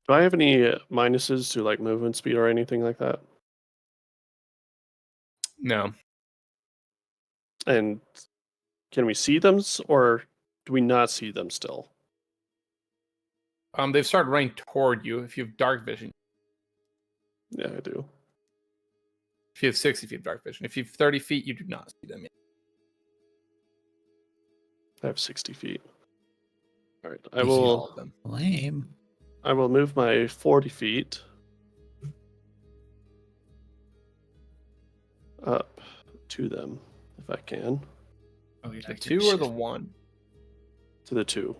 Speaker 3: Do I have any minuses to like movement speed or anything like that?
Speaker 1: No.
Speaker 3: And can we see them or do we not see them still?
Speaker 1: They've started running toward you. If you have dark vision.
Speaker 3: Yeah, I do.
Speaker 1: If you have 60 feet of dark vision. If you have 30 feet, you do not see them yet.
Speaker 3: I have 60 feet. All right,
Speaker 1: You see all of them.
Speaker 5: Lame.
Speaker 3: I will move my 40 feet up to them if I can.
Speaker 5: Oh,
Speaker 1: The 2 or the 1?
Speaker 3: To the 2.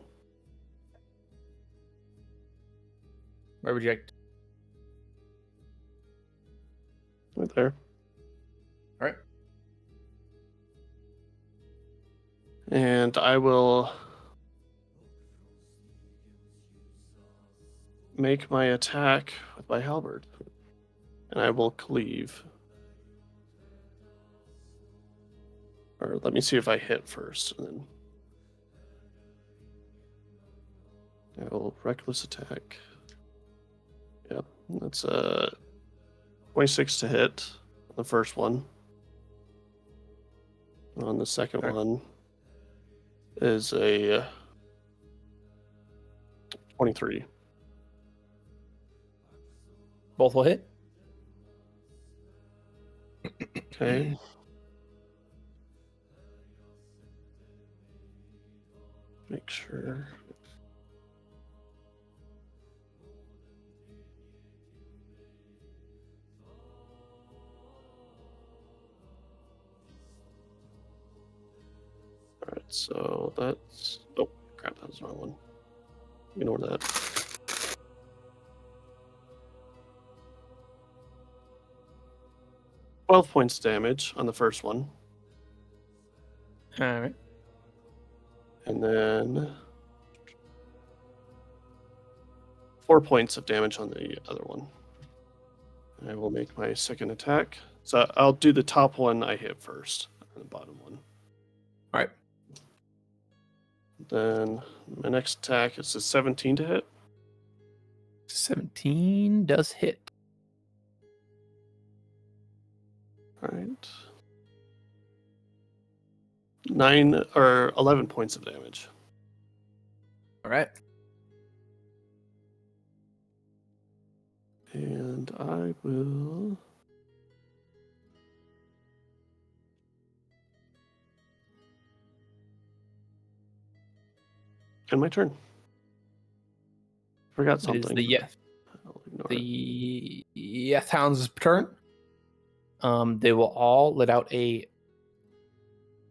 Speaker 1: Where would you like?
Speaker 3: Right there.
Speaker 1: All right.
Speaker 3: And I will make my attack with my halberd. And I will cleave. Or let me see if I hit first, and then I will reckless attack. Yep, that's 26 to hit on the first one. On the second
Speaker 1: Okay.
Speaker 3: one is a 23.
Speaker 6: Both will hit.
Speaker 3: Okay. Make sure. All right, so that's. Oh, crap, that was the wrong one. Ignore that. $12 points damage on the first one.
Speaker 6: All right.
Speaker 3: And then 4 points of damage on the other one. I will make my second attack. So I'll do the top one I hit first, and the bottom one.
Speaker 6: All right.
Speaker 3: Then my next attack is a 17 to hit.
Speaker 6: 17 does hit.
Speaker 3: All right. 11 points of damage.
Speaker 6: All right.
Speaker 3: And I will. End my turn. Forgot
Speaker 6: It is
Speaker 3: something.
Speaker 6: the
Speaker 3: I'll ignore it.
Speaker 6: Hound's turn. They will all let out a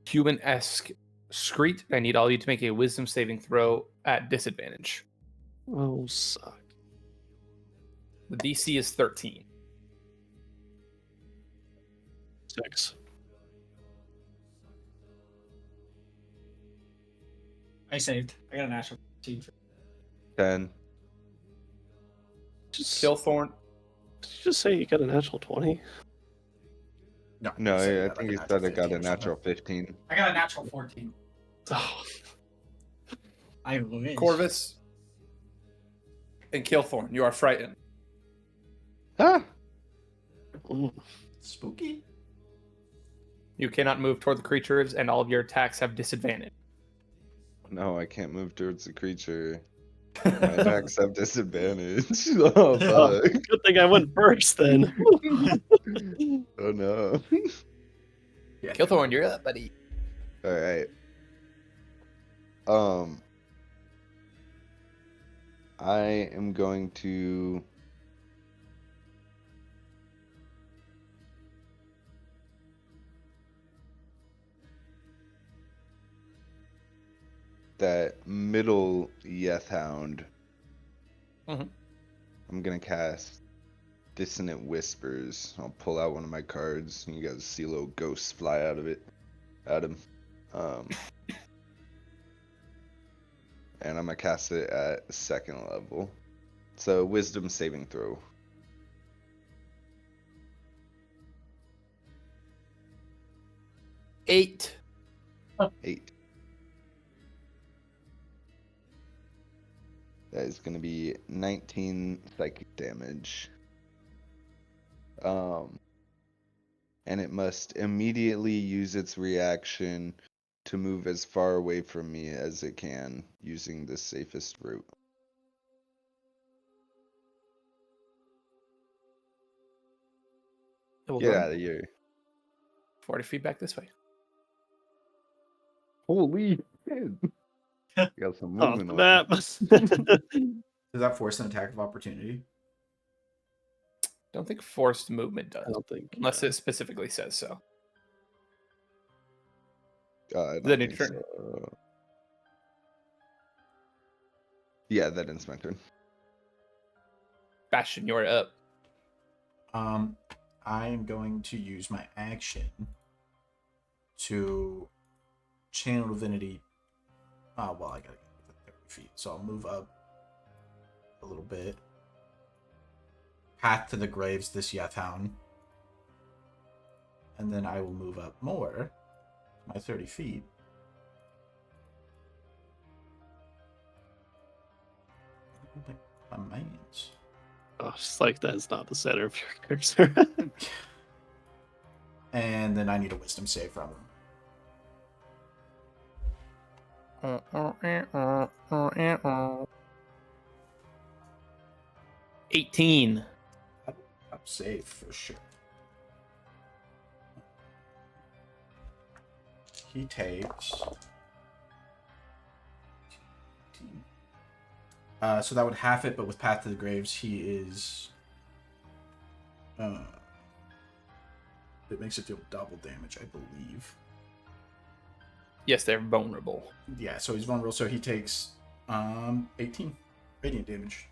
Speaker 6: human-esque screech. I need all you to make a wisdom saving throw at disadvantage.
Speaker 3: Oh, suck.
Speaker 6: The DC is 13.
Speaker 3: 6.
Speaker 5: I saved. I got a natural 15.
Speaker 2: 10.
Speaker 3: Just,
Speaker 6: Killthorn.
Speaker 3: did you just say you got a natural 20?
Speaker 2: No,
Speaker 4: you said you
Speaker 2: I
Speaker 4: got,
Speaker 2: think
Speaker 4: like,
Speaker 2: he
Speaker 4: a
Speaker 2: said
Speaker 4: natural
Speaker 2: it got
Speaker 4: 15
Speaker 2: a
Speaker 4: or something.
Speaker 2: natural 15.
Speaker 5: I got a natural 14.
Speaker 3: Oh,
Speaker 5: I wish.
Speaker 1: Corvus and Killthorn, you are frightened.
Speaker 2: Ah!
Speaker 3: mm.
Speaker 4: Spooky.
Speaker 1: You cannot move toward the creatures, and all of your attacks have disadvantage.
Speaker 2: No, I can't move towards the creature. My attacks have disadvantage. Oh,
Speaker 3: Oh,
Speaker 2: fuck.
Speaker 3: good thing I went first then.
Speaker 2: Oh, no.
Speaker 4: Yeah.
Speaker 6: Killthorn, you're up, buddy.
Speaker 2: Alright. I am going to that middle Yethhound.
Speaker 1: Mhm.
Speaker 2: I'm gonna cast Dissonant Whispers. I'll pull out one of my cards, and you guys see little ghosts fly out of it, at him. And I'm gonna cast it at 2nd level. So Wisdom saving throw.
Speaker 6: 8.
Speaker 2: 8. That is going to be 19 psychic damage. And it must immediately use its reaction to move as far away from me as it can using the safest route.
Speaker 6: It will
Speaker 2: Get
Speaker 6: go
Speaker 2: out of here.
Speaker 1: 40 feet back this way.
Speaker 2: Holy shit. Got some
Speaker 3: Off
Speaker 2: movement
Speaker 3: the
Speaker 2: on.
Speaker 3: map.
Speaker 4: Does that force an attack of opportunity?
Speaker 1: Don't think forced movement
Speaker 3: I
Speaker 1: does,
Speaker 3: don't think.
Speaker 1: unless it specifically says so.
Speaker 2: I don't
Speaker 1: Then your
Speaker 2: think
Speaker 1: turn.
Speaker 2: so. Yeah, that ends my turn.
Speaker 1: Bastion, you're up.
Speaker 4: I am going to use my action to channel divinity. Oh, well, I gotta get 30 feet, so I'll move up a little bit. Path to the graves, this Yethhound. And then I will move up more, my 30 feet. My minions.
Speaker 3: Oh, it's like that's not the center of your cursor.
Speaker 4: And then I need a wisdom save from him.
Speaker 6: 18.
Speaker 4: I'm safe for sure. He takes. So that would half it, but with Path to the Graves, he is. It makes it deal double damage, I believe.
Speaker 6: Yes, they're vulnerable.
Speaker 4: Yeah, so he's vulnerable. So he takes 18 radiant damage.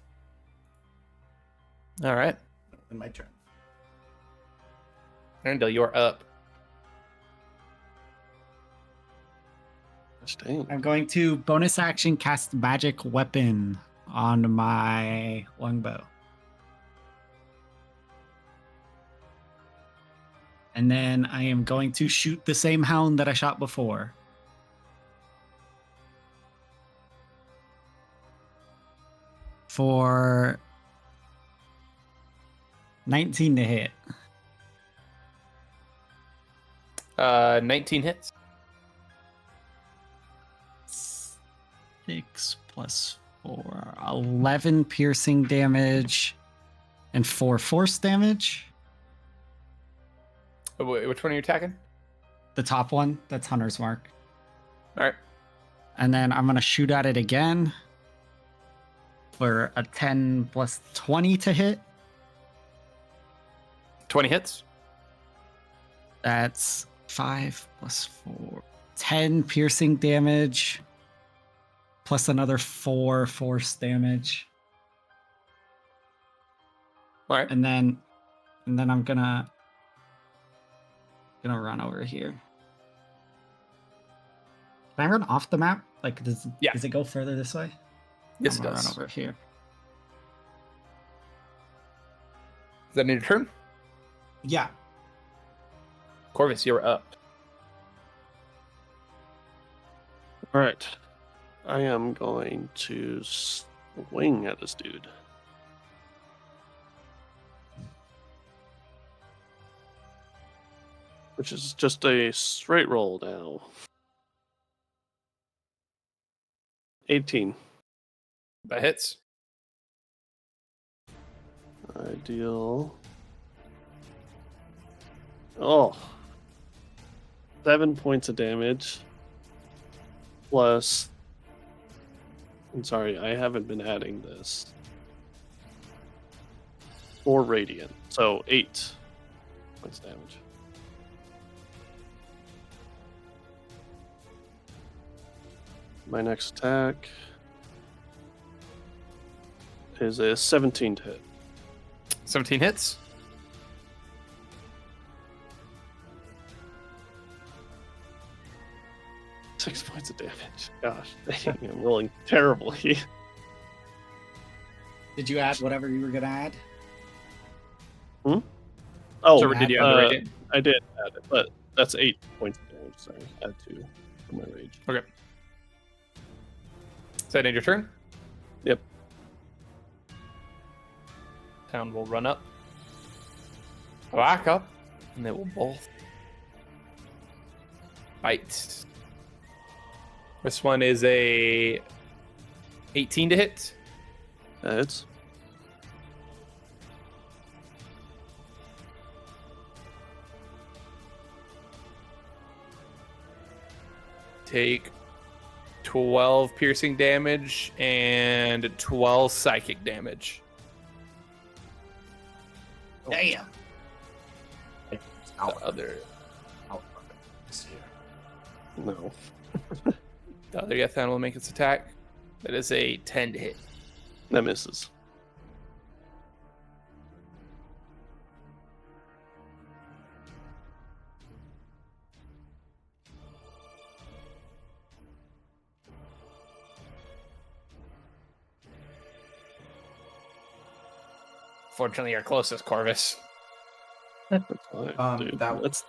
Speaker 6: All right.
Speaker 4: In my turn.
Speaker 6: Arendelle, you're up.
Speaker 3: Dang.
Speaker 5: I'm going to bonus action cast magic weapon on my longbow. And then I am going to shoot the same hound that I shot before. For 19 to hit.
Speaker 6: 19 hits.
Speaker 5: 6 plus 4. 11 piercing damage and 4 force damage.
Speaker 6: Which one are you attacking?
Speaker 5: The top one, that's Hunter's Mark.
Speaker 6: All right.
Speaker 5: And then I'm going to shoot at it again for a 10 plus 20 to hit.
Speaker 6: 20 hits.
Speaker 5: That's 5 plus 4. 10 piercing damage plus another 4 force damage.
Speaker 6: All right.
Speaker 5: And then I'm gonna run over here. Can I run off the map? Like, does it go further this way?
Speaker 6: Yes,
Speaker 5: I'm
Speaker 6: it
Speaker 5: gonna
Speaker 6: does.
Speaker 5: run over here.
Speaker 6: Is that your turn?
Speaker 5: Yeah.
Speaker 6: Corvus, you're up.
Speaker 3: All right. I am going to swing at this dude. Which is just a straight roll now. 18.
Speaker 6: That hits.
Speaker 3: I deal. 7 points of damage. Plus. I'm sorry, I haven't been adding this. 4 radiant. So 8 points damage. My next attack is a 17 to hit.
Speaker 6: 17 hits.
Speaker 3: Six points of damage. Gosh, dang, I'm rolling terribly.
Speaker 5: Did you add whatever you were gonna add?
Speaker 3: Oh,
Speaker 6: So did you add the radiant?
Speaker 3: I did add it, but that's 8 points of damage. Sorry, add 2 for my rage.
Speaker 6: Okay. Is that in your turn?
Speaker 3: Yep.
Speaker 6: Town will run up. Back up. And they will both bite. This one is a 18 to hit.
Speaker 3: It's
Speaker 6: Take 12 piercing damage and 12 psychic damage.
Speaker 5: Damn.
Speaker 6: The other
Speaker 3: no.
Speaker 6: The other Yethan will make its attack. That is a 10 to hit.
Speaker 3: That misses.
Speaker 6: Fortunately, you're closest, Corvus.
Speaker 3: That's fine, dude.
Speaker 4: That-
Speaker 3: That's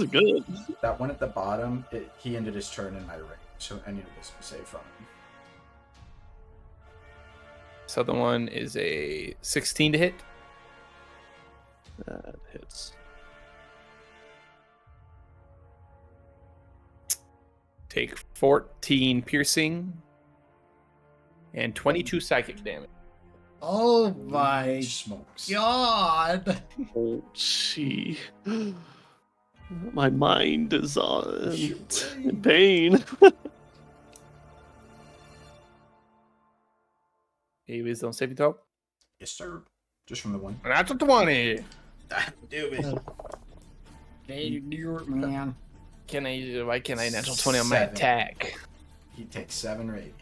Speaker 3: good.
Speaker 4: That one at the bottom, he ended his turn in my range, so I needed to save from him.
Speaker 6: So the one is a 16 to hit.
Speaker 3: That hits.
Speaker 6: Take 14 piercing and 22 psychic damage.
Speaker 5: Oh my
Speaker 4: Smokes.
Speaker 5: god!
Speaker 3: Oh, gee. My mind is in pain.
Speaker 6: Hey, wisdom saving throw.
Speaker 4: Yes, sir. Just from the one.
Speaker 6: Natural 20.
Speaker 4: Do it.
Speaker 5: Hey, New York man.
Speaker 6: Why can't I natural 20 on my
Speaker 4: 7.
Speaker 6: attack?
Speaker 4: He takes 7 radiant.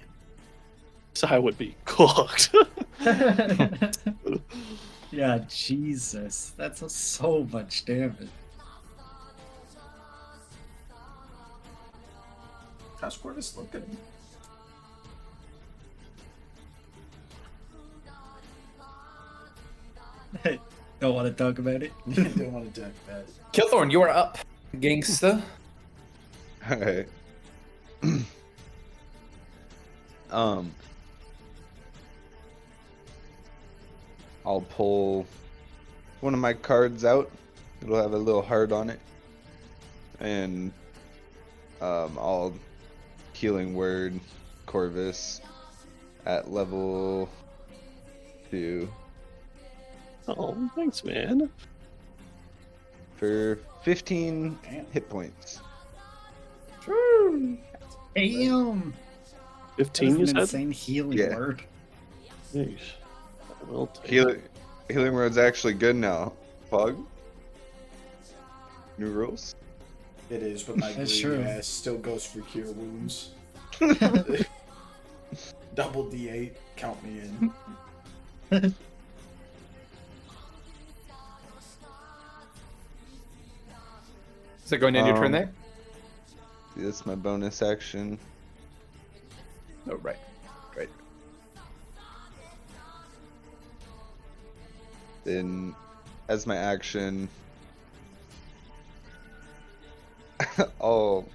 Speaker 3: So I would be cooked.
Speaker 5: Yeah, Jesus. That's so much damage.
Speaker 4: How's Corvus looking?
Speaker 5: Don't want to talk about it.
Speaker 4: Don't want to talk about it.
Speaker 6: Killthorn, you are up, gangsta.
Speaker 2: All right. I'll pull one of my cards out. It'll have a little heart on it, and I'll healing word Corvus at level 2
Speaker 3: Oh, thanks, man.
Speaker 2: for 15
Speaker 4: Damn.
Speaker 2: hit points.
Speaker 5: Damn!
Speaker 3: 15,
Speaker 5: That's
Speaker 3: you
Speaker 5: an
Speaker 3: said?
Speaker 5: insane healing
Speaker 2: Yeah.
Speaker 5: word.
Speaker 3: Jeez. Well, take
Speaker 2: Healing word's actually good now. Pug. New rules.
Speaker 4: It is, but my
Speaker 5: That's
Speaker 4: greedy
Speaker 5: true.
Speaker 4: ass still goes for cure wounds. Double D8, count me in.
Speaker 6: Is it going to end your turn there?
Speaker 2: That's my bonus action.
Speaker 6: Oh, right. Right.
Speaker 2: Then, as my action, I'll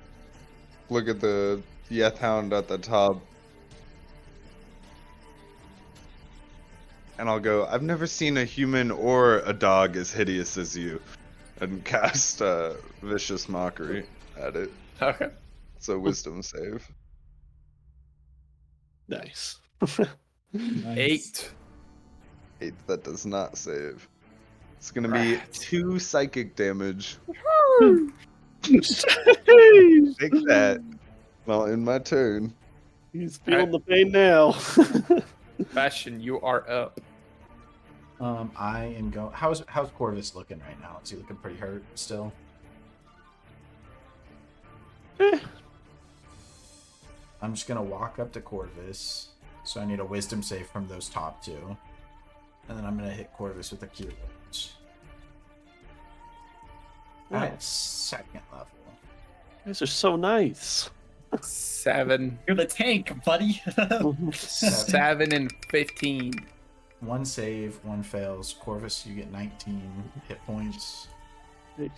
Speaker 2: look at the Yeth Hound at the top, and I'll go, I've never seen a human or a dog as hideous as you, and cast Vicious Mockery at it.
Speaker 6: Okay.
Speaker 2: It's a wisdom save.
Speaker 3: nice.
Speaker 5: Nice.
Speaker 2: 8, that does not save. It's gonna be
Speaker 6: Right.
Speaker 2: 2 psychic damage.
Speaker 3: Jeez.
Speaker 2: Take that. Well, in my turn.
Speaker 3: He's feeling the pain now.
Speaker 6: Bastion, you are up.
Speaker 4: I am going. How's Corvus looking right now? Is he looking pretty hurt still? I'm just gonna walk up to Corvus. So I need a wisdom save from those top 2. And then I'm gonna hit Corvus with a cure wounds. At 2nd level.
Speaker 3: You guys are so nice.
Speaker 6: 7.
Speaker 5: You're the tank, buddy.
Speaker 6: 7 and 15.
Speaker 4: 1 save, 1 fails. Corvus, you get 19 hit points. The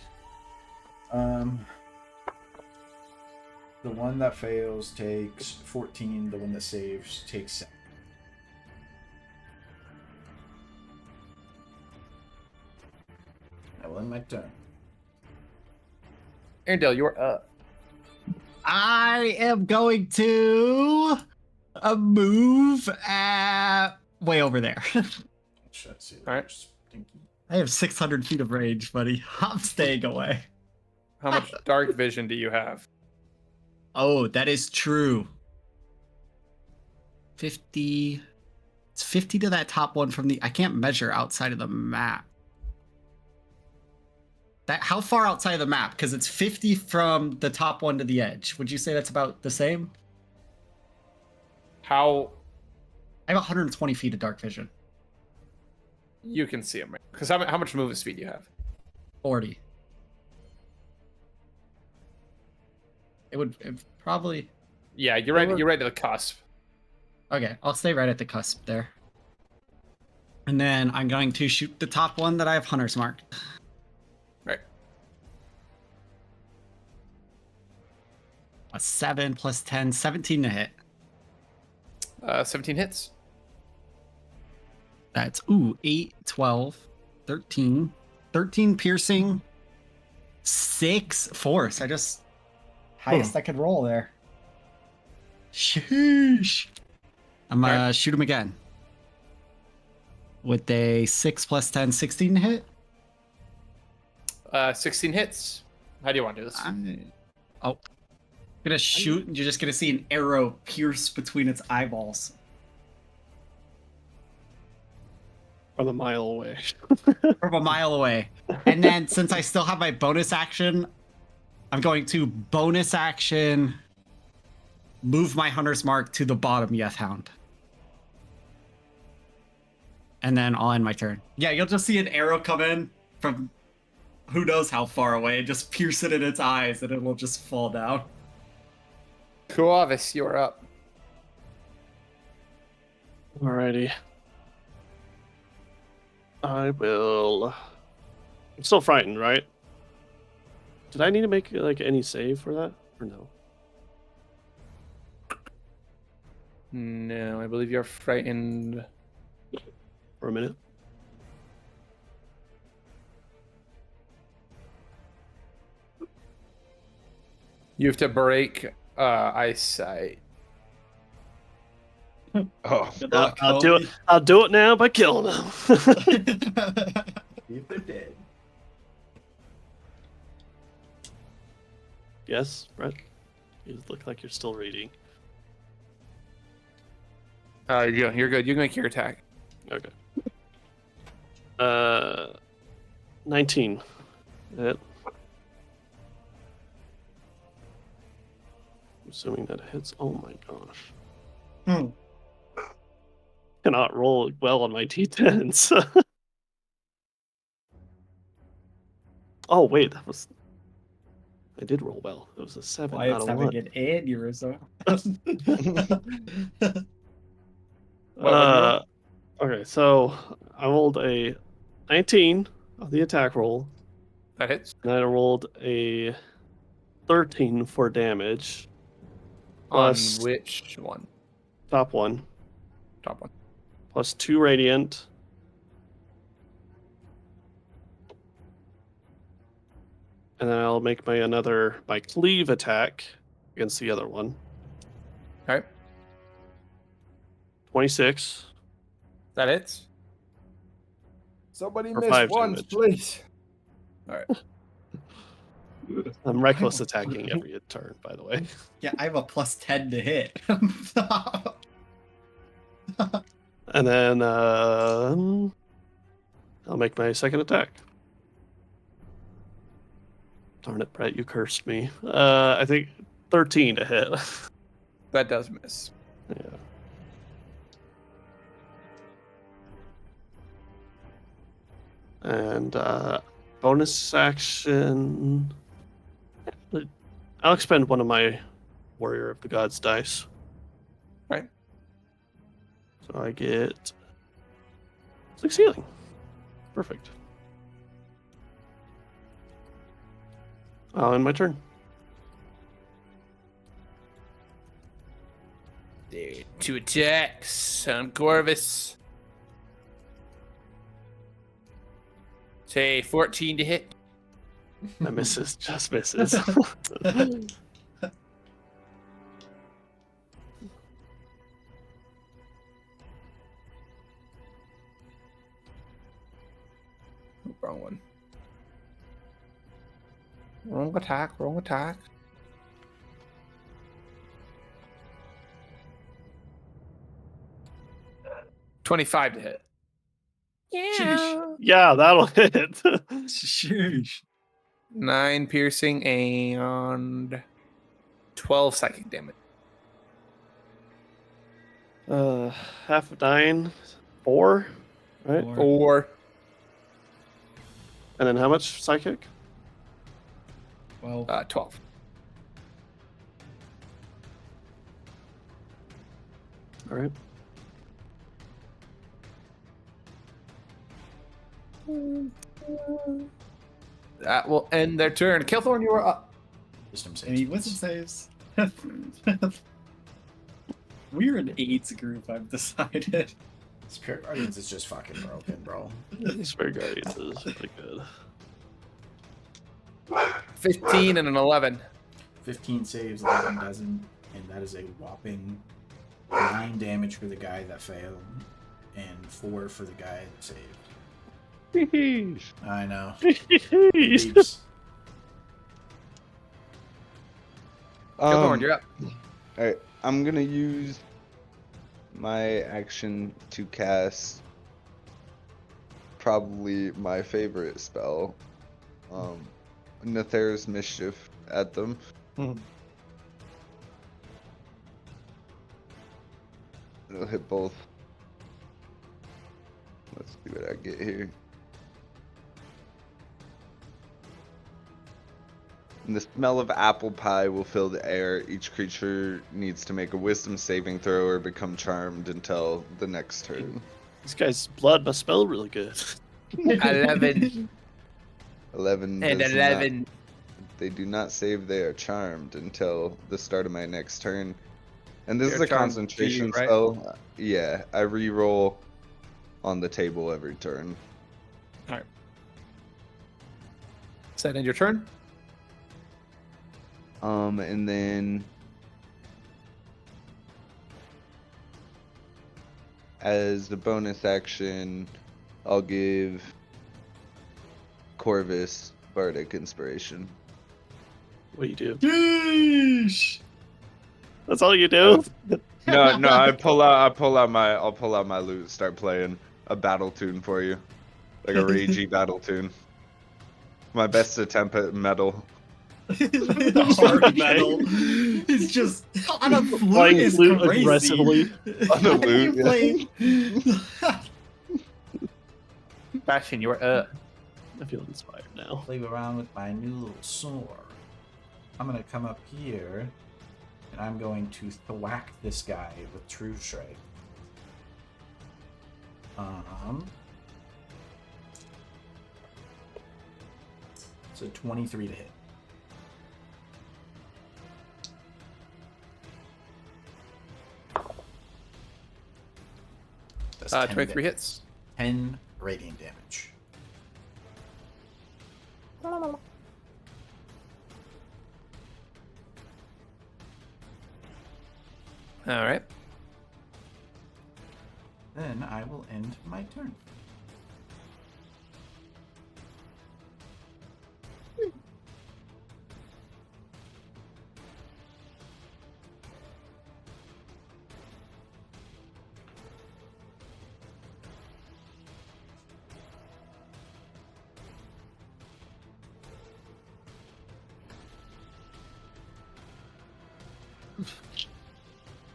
Speaker 4: one that fails takes 14. The one that saves takes 7. I will end my turn.
Speaker 6: Arendelle, you are up.
Speaker 5: I am going to move way over there.
Speaker 4: Let's see.
Speaker 6: All right.
Speaker 4: There's Dinky.
Speaker 5: I have 600 feet of range, buddy. I'm staying away.
Speaker 6: How much dark vision do you have?
Speaker 5: Oh, that is true. 50. It's 50 to that top one from the. I can't measure outside of the map. How far outside of the map? Because it's 50 from the top one to the edge. Would you say that's about the same?
Speaker 6: How
Speaker 5: I have 120 feet of dark vision.
Speaker 6: you can see him, right? Because how much movement speed do you have?
Speaker 5: 40. It would probably.
Speaker 6: Yeah, you're right. You're right at the cusp.
Speaker 5: Okay, I'll stay right at the cusp there. And then I'm going to shoot the top one that I have hunters marked.
Speaker 6: Right.
Speaker 5: A 7 plus 10, 17 to hit.
Speaker 6: 17 hits.
Speaker 5: That's 8, 12, 13, 13 piercing, 6 force. I just highest I could roll there. Sheesh. I'm gonna shoot him again. with a 6 plus 10, 16 to hit.
Speaker 1: 16 hits. How do you want to do this?
Speaker 5: I'm gonna shoot, and you're just gonna see an arrow pierce between its eyeballs.
Speaker 3: From a mile away.
Speaker 5: From a mile away. And then since I still have my bonus action, I'm going to bonus action move my Hunter's Mark to the bottom Yeth Hound. And then I'll end my turn. Yeah, you'll just see an arrow come in from who knows how far away, just pierce it in its eyes, and it will just fall down.
Speaker 1: Corvus, you're up.
Speaker 3: Alrighty. I will. I'm still frightened, right? Did I need to make like any save for that, or no?
Speaker 1: No, I believe you're frightened.
Speaker 3: For a minute.
Speaker 1: You have to break eyesight.
Speaker 2: Oh,
Speaker 3: I'll do it. I'll do it now by killing him.
Speaker 4: If they're dead.
Speaker 3: Yes, Brett. You look like you're still reading.
Speaker 1: You're good. You can make your attack.
Speaker 3: Okay. 19. Hit. Assuming that hits. Oh my gosh. Cannot roll well on my T10s. Oh wait, that was. I did roll well. It was a 7
Speaker 5: Why
Speaker 3: out
Speaker 5: it's
Speaker 3: of
Speaker 5: having
Speaker 3: 1.
Speaker 5: an aneurysm.
Speaker 3: Okay, so I rolled a 19 on the attack roll,
Speaker 1: That hits.
Speaker 3: and I rolled a 13 for damage.
Speaker 1: On
Speaker 3: Plus
Speaker 1: which one?
Speaker 3: top one,
Speaker 1: Top one.
Speaker 3: plus 2 radiant. And then I'll make my cleave attack against the other one.
Speaker 1: Okay.
Speaker 3: 26.
Speaker 1: That hits. Somebody
Speaker 3: For
Speaker 1: miss
Speaker 3: 5
Speaker 1: ones,
Speaker 3: damage.
Speaker 1: please. All right.
Speaker 3: I'm reckless attacking every turn, by the way.
Speaker 5: Yeah, I have a plus 10 to hit.
Speaker 3: And then I'll make my second attack. Darn it, Brett, you cursed me. I think 13 to hit.
Speaker 1: That does miss.
Speaker 3: Yeah. And bonus action. I'll expend one of my Warrior of the Gods dice.
Speaker 1: Right.
Speaker 3: So I get 6 healing. Perfect. I'll end my turn.
Speaker 1: There, 2 attacks on Corvus. Say 14 to hit.
Speaker 3: That misses, just misses.
Speaker 1: Wrong one. Wrong attack, wrong attack. $25 to hit.
Speaker 3: Yeah, that'll hit.
Speaker 5: Sheesh.
Speaker 1: 9 piercing and 12 psychic damage.
Speaker 3: Half of 9, 4, right?
Speaker 5: Four.
Speaker 1: 4.
Speaker 3: And then how much psychic?
Speaker 5: Well,
Speaker 1: 12.
Speaker 3: All right.
Speaker 1: That will end their turn. Kilthorn, you are up.
Speaker 4: Wisdom
Speaker 5: I
Speaker 4: saves.
Speaker 5: mean, wisdom saves. We're an AIDS group, I've decided.
Speaker 4: Spirit Guardians is just fucking broken, bro.
Speaker 3: Spirit Guardians is pretty good.
Speaker 1: 15 and an 11.
Speaker 4: 15 saves, 11 doesn't, and that is a whopping 9 damage for the guy that failed, and 4 for the guy that saved.
Speaker 3: Jeez.
Speaker 4: I know.
Speaker 3: Jeez.
Speaker 4: Beeps.
Speaker 1: Gilthorn, you're up.
Speaker 2: Alright, I'm gonna use my action to cast probably my favorite spell, Nether's Mischief at them.
Speaker 3: Mhm.
Speaker 2: It'll hit both. Let's see what I get here. And the smell of apple pie will fill the air. Each creature needs to make a wisdom saving throw or become charmed until the next turn.
Speaker 3: This guy's blood must smell really good.
Speaker 1: 11
Speaker 2: 11
Speaker 1: and
Speaker 2: does
Speaker 1: 11.
Speaker 2: Not, they do not save, they are charmed until the start of my next turn. And this
Speaker 1: They're
Speaker 2: is a
Speaker 1: charmed
Speaker 2: concentration
Speaker 1: to you, right?
Speaker 2: spell. Yeah, I re-roll on the table every turn.
Speaker 1: All right. Does that end your turn?
Speaker 2: And then as the bonus action, I'll give Corvus Bardic Inspiration.
Speaker 3: What do you do?
Speaker 5: Yeesh!
Speaker 3: That's all you do?
Speaker 2: No, I'll pull out my lute, start playing a battle tune for you. Like a ragey battle tune. My best attempt at metal.
Speaker 5: Hard metal. It's just on a flute
Speaker 3: Playing
Speaker 5: is
Speaker 3: flute
Speaker 5: crazy.
Speaker 3: aggressively.
Speaker 2: On a
Speaker 5: How do you
Speaker 2: lute,
Speaker 5: play-
Speaker 1: Bastion, you're up.
Speaker 3: I feel inspired now.
Speaker 4: Play around with my new little sword. I'm gonna come up here, and I'm going to thwack this guy with True Strike. It's a 23 to hit. That's 10
Speaker 1: 23 hits.
Speaker 4: 10 radiant damage.
Speaker 1: All right.
Speaker 4: Then I will end my turn.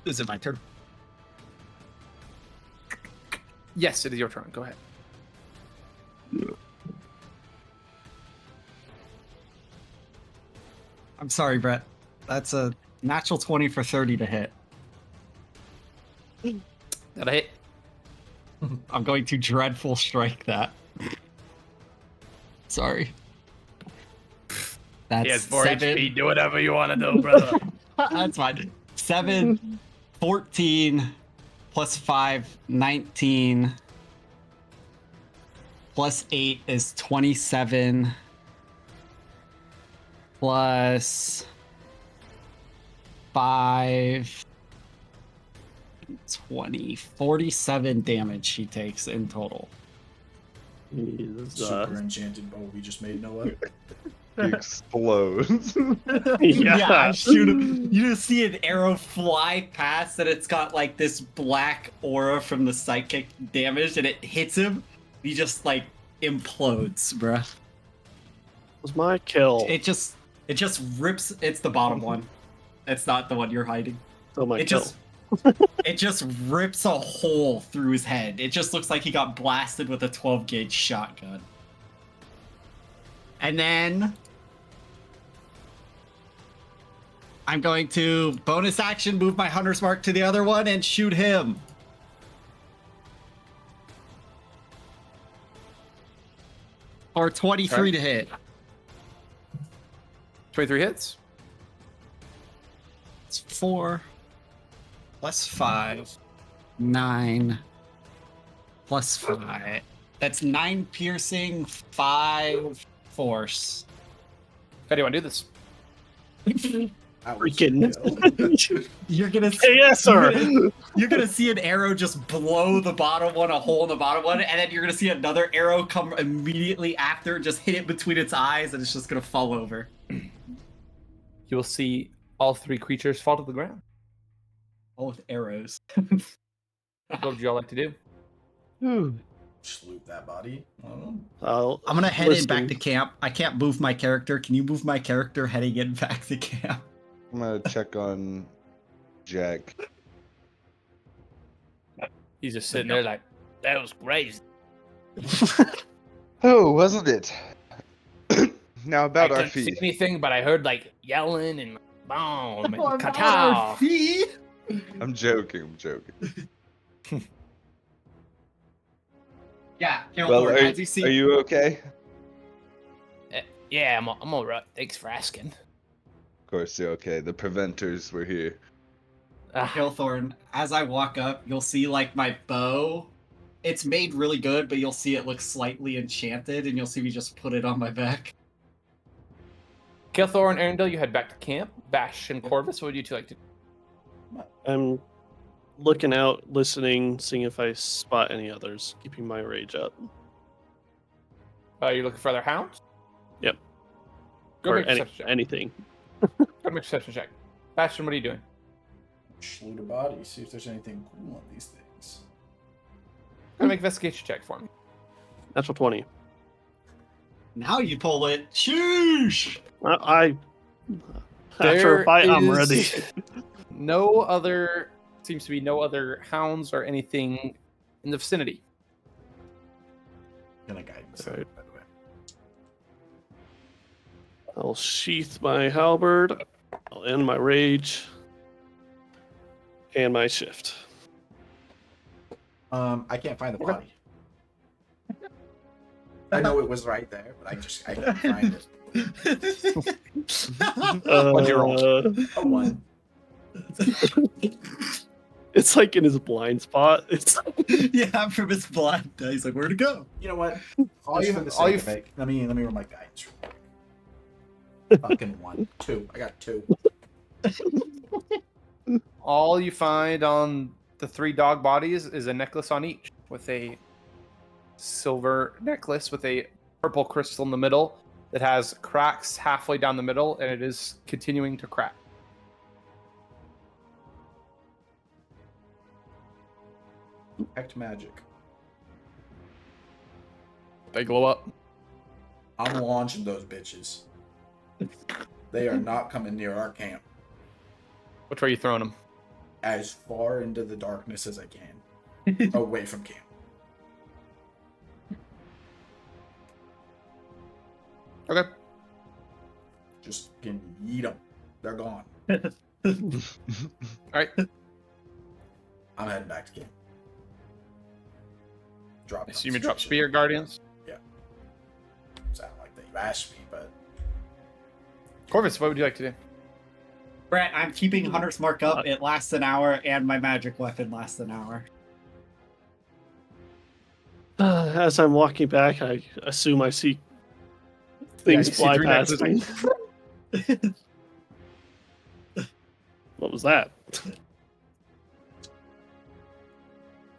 Speaker 5: Is it my turn?
Speaker 1: Yes, it is your turn. Go ahead.
Speaker 5: I'm sorry, Brett. That's a natural 20 for 30 to hit.
Speaker 1: That'll hit.
Speaker 5: I'm going to dreadful strike that. Sorry. That's
Speaker 1: He has 4
Speaker 5: 7.
Speaker 1: HP. Do whatever you want to do, brother.
Speaker 5: That's fine. 7, 14, plus 5, 19, plus 8 is 27, plus 5, 20, 47 damage he takes in total.
Speaker 3: Jesus.
Speaker 4: Super enchanted bow we just made Noah.
Speaker 2: He explodes.
Speaker 5: I shoot him. You just see an arrow fly past, and it's got like this black aura from the psychic damage, and it hits him. He just like implodes, bruh.
Speaker 3: Was my kill.
Speaker 5: It just rips. It's the bottom one. It's not the one you're hiding.
Speaker 3: Oh my
Speaker 5: It
Speaker 3: kill.
Speaker 5: it just rips a hole through his head. It just looks like he got blasted with a 12 gauge shotgun. And then I'm going to bonus action move my Hunter's Mark to the other one and shoot him. Or 23
Speaker 1: Okay.
Speaker 5: to hit.
Speaker 1: 23 hits.
Speaker 5: It's 4 plus 5, 9 plus 5. That's 9 piercing, 5 force.
Speaker 1: How do you want to do this?
Speaker 4: I was
Speaker 3: Freaking.
Speaker 5: You're gonna
Speaker 3: Yes, sir.
Speaker 5: you're gonna see an arrow just blow the bottom one, a hole in the bottom one, and then you're gonna see another arrow come immediately after, just hit it between its eyes, and it's just gonna fall over.
Speaker 6: You will see all three creatures fall to the ground.
Speaker 5: All with arrows.
Speaker 6: What would y'all like to do?
Speaker 4: Just loot that body. I don't know.
Speaker 3: I'll
Speaker 5: I'm gonna head in back
Speaker 3: listen.
Speaker 5: to camp. I can't move my character. Can you move my character heading in back to camp?
Speaker 2: I'm gonna check on Jack.
Speaker 6: He's just sitting there like, that was crazy.
Speaker 2: Oh, wasn't it? Now
Speaker 6: I
Speaker 2: about our
Speaker 6: couldn't see
Speaker 2: fee.
Speaker 6: anything, but I heard like yelling and boom
Speaker 5: Oh,
Speaker 6: and cacao.
Speaker 2: I'm joking. I'm joking.
Speaker 5: Yeah,
Speaker 2: Well,
Speaker 5: Kelthor, as you see,
Speaker 2: are you okay?
Speaker 6: Yeah, I'm all right. Thanks for asking.
Speaker 2: Of course you're okay. The preventers were here.
Speaker 5: Kilthorn, as I walk up, you'll see like my bow. It's made really good, but you'll see it looks slightly enchanted, and you'll see me just put it on my back.
Speaker 6: Kelthor and Arendelle, you head back to camp. Bash and Corvus, what would you two like to do?
Speaker 3: I'm looking out, listening, seeing if I spot any others, keeping my rage up.
Speaker 6: You're looking for other hounds?
Speaker 3: Yep.
Speaker 6: Go
Speaker 3: Or
Speaker 6: make a perception check.
Speaker 3: anything.
Speaker 6: Go make a perception check. Bastion, what are you doing?
Speaker 4: Just loot a body, see if there's anything cool on these things.
Speaker 6: Go make an investigation check for me.
Speaker 3: Natural 20.
Speaker 5: Now you pull it. Sheesh!
Speaker 3: I after
Speaker 6: There
Speaker 3: a fight, I'm
Speaker 6: is
Speaker 3: ready.
Speaker 6: Seems to be no other hounds or anything in the vicinity.
Speaker 4: Gonna guidance,
Speaker 3: Alright.
Speaker 4: by the way.
Speaker 3: I'll sheath my halberd. I'll end my rage. And my shift.
Speaker 4: I can't find the
Speaker 6: Okay.
Speaker 4: body. I know it was right there, but I can't find it.
Speaker 6: What'd you roll?
Speaker 4: A 1.
Speaker 3: It's like in his blind spot. It's
Speaker 5: Yeah, from his blind. He's like, where to go?
Speaker 4: You know what?
Speaker 2: All
Speaker 4: Just
Speaker 2: you-
Speaker 4: for the
Speaker 2: all
Speaker 4: sake
Speaker 2: you
Speaker 4: of it, let me roll my guidance real quick. Fucking 1. 2. I got 2.
Speaker 1: All you find on the 3 dog bodies is a necklace on each, with a silver necklace with a purple crystal in the middle that has cracks halfway down the middle, and it is continuing to crack.
Speaker 4: Act magic.
Speaker 1: They glow up.
Speaker 4: I'm launching those bitches. They are not coming near our camp.
Speaker 1: Which way are you throwing them?
Speaker 4: As far into the darkness as I can. Away from camp.
Speaker 1: Okay.
Speaker 4: Just can yeet them. They're gone.
Speaker 1: All right.
Speaker 4: I'm heading back to camp. Drop.
Speaker 1: I assume you drop spear guardians.
Speaker 4: Sound like that you asked me, but
Speaker 1: Corvus, what would you like to do?
Speaker 5: Brett, I'm keeping Hunter's Mark up. It lasts an hour, and my magic weapon lasts an hour.
Speaker 3: as I'm walking back, I assume I see things
Speaker 1: you see
Speaker 3: fly
Speaker 1: 3
Speaker 3: past me.
Speaker 1: necklaces.
Speaker 3: What was that?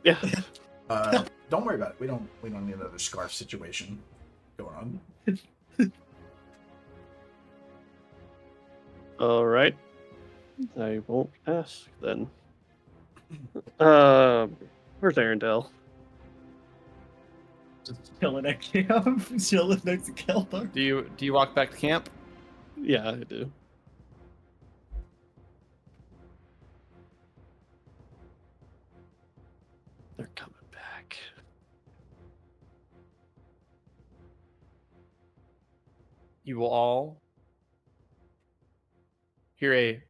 Speaker 3: Yeah.
Speaker 4: don't worry about it. We don't need another scarf situation going on.
Speaker 3: All right. I won't ask then. Where's Arendelle?
Speaker 5: Just chilling at camp. Chilling next to Kelthor.
Speaker 1: Do you walk back to camp?
Speaker 3: Yeah, I do. They're coming back.
Speaker 1: You will all hear a